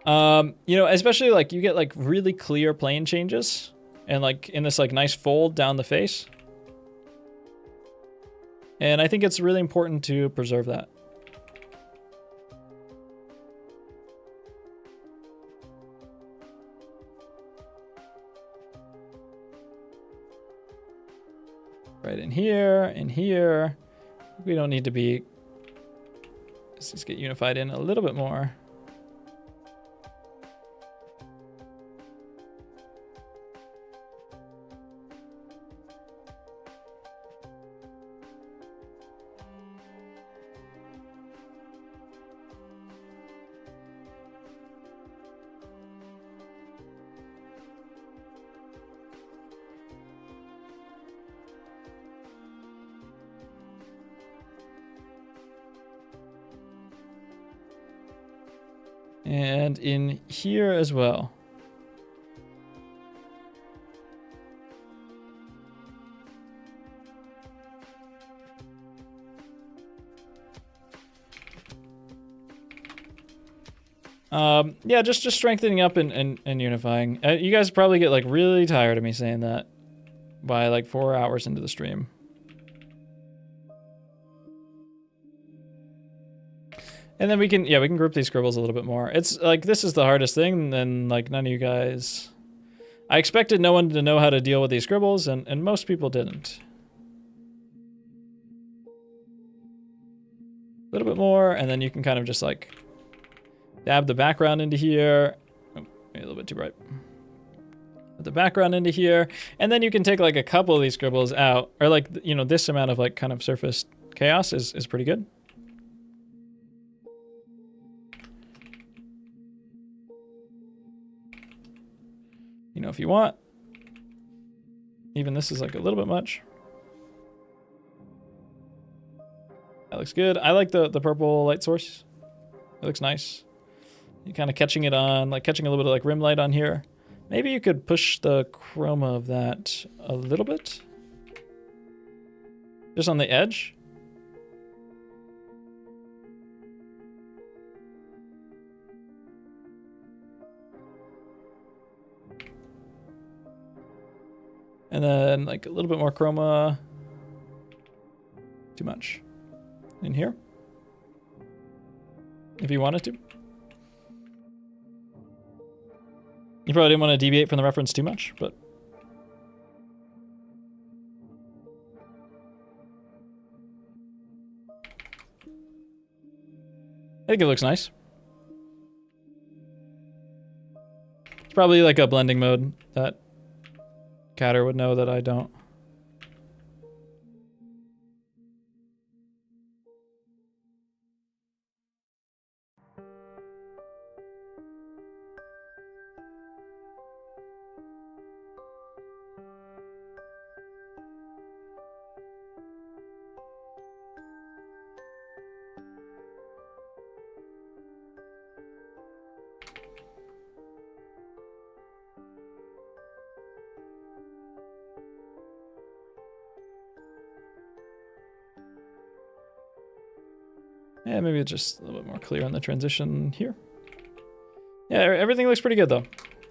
Especially like you get like really clear plane changes and like in this like nice fold down the face. And I think it's really important to preserve that. Right in here, in here. We don't need to be, let's just get unified in a little bit more. And in here as well. Yeah, just strengthening up and unifying. You guys probably get like really tired of me saying that by like 4 hours into the stream. And then we can group these scribbles a little bit more. It's like, this is the hardest thing, and like none of you guys... I expected no one to know how to deal with these scribbles, and most people didn't. A little bit more, and then you can kind of just like dab the background into here. Oh, maybe a little bit too bright. Put the background into here, and then you can take like a couple of these scribbles out, or like, you know, this amount of like kind of surface chaos is pretty good. You know, if you want, even this is like a little bit much. That looks good. I like the purple light source. It looks nice. You're kind of catching it on, like catching a little bit of like rim light on here. Maybe you could push the chroma of that a little bit. Just on the edge. And then like a little bit more chroma. Too much. In here. If you wanted to. You probably didn't want to deviate from the reference too much, but... I think it looks nice. It's probably like a blending mode that Catter would know that I don't. Yeah, maybe it's just a little bit more clear on the transition here. Yeah, everything looks pretty good though.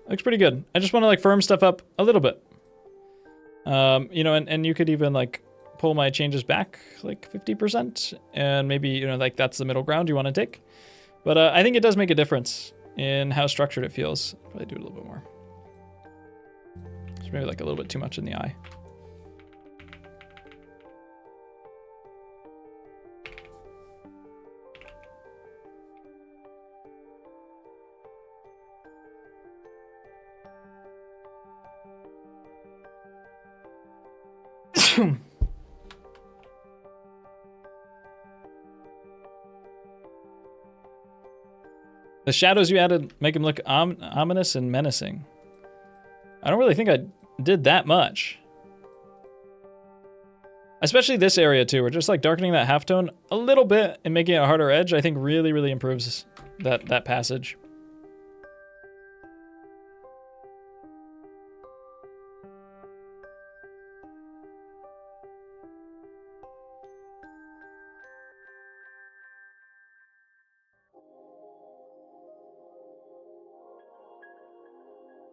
Looks pretty good. I just want to like firm stuff up a little bit. You know, and you could even like pull my changes back like 50%, and maybe, you know, like that's the middle ground you want to take. But I think it does make a difference in how structured it feels. Probably do it a little bit more. Just maybe like a little bit too much in the eye. The shadows you added make him look ominous and menacing. I don't really think I did that much. Especially this area too. We're just like darkening that halftone a little bit and making it a harder edge. I think really, really improves that passage.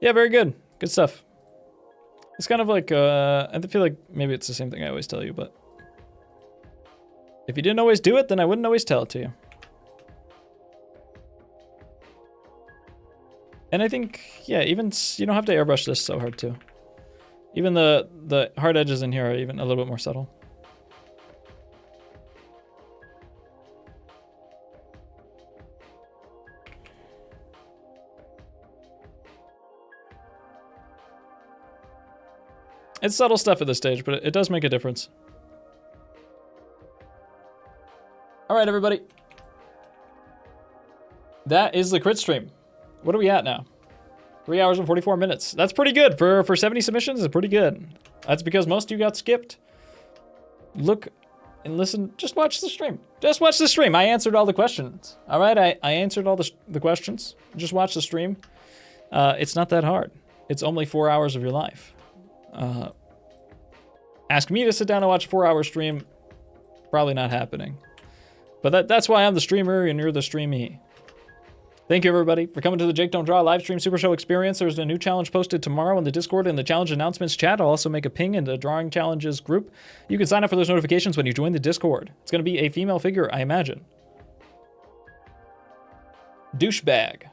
Yeah, very good. Good stuff. It's kind of like, I feel like maybe it's the same thing I always tell you, but if you didn't always do it, then I wouldn't always tell it to you. And I think, yeah, even you don't have to airbrush this so hard too. Even the hard edges in here are even a little bit more subtle. It's subtle stuff at this stage, but it does make a difference. All right, everybody. That is the crit stream. What are we at now? 3 hours and 44 minutes. That's pretty good for 70 submissions. It's pretty good. That's because most of you got skipped. Look and listen. Just watch the stream. Just watch the stream. I answered all the questions. All right, I answered all the questions. Just watch the stream. It's not that hard. It's only 4 hours of your life. Ask me to sit down and watch a 4-hour stream. Probably not happening. But that's why I'm the streamer and you're the streamee. Thank you, everybody, for coming to the Jake Don't Draw live stream Super Show experience. There's a new challenge posted tomorrow in the Discord and the challenge announcements chat. I'll also make a ping in the drawing challenges group. You can sign up for those notifications when you join the Discord. It's going to be a female figure, I imagine. Douchebag.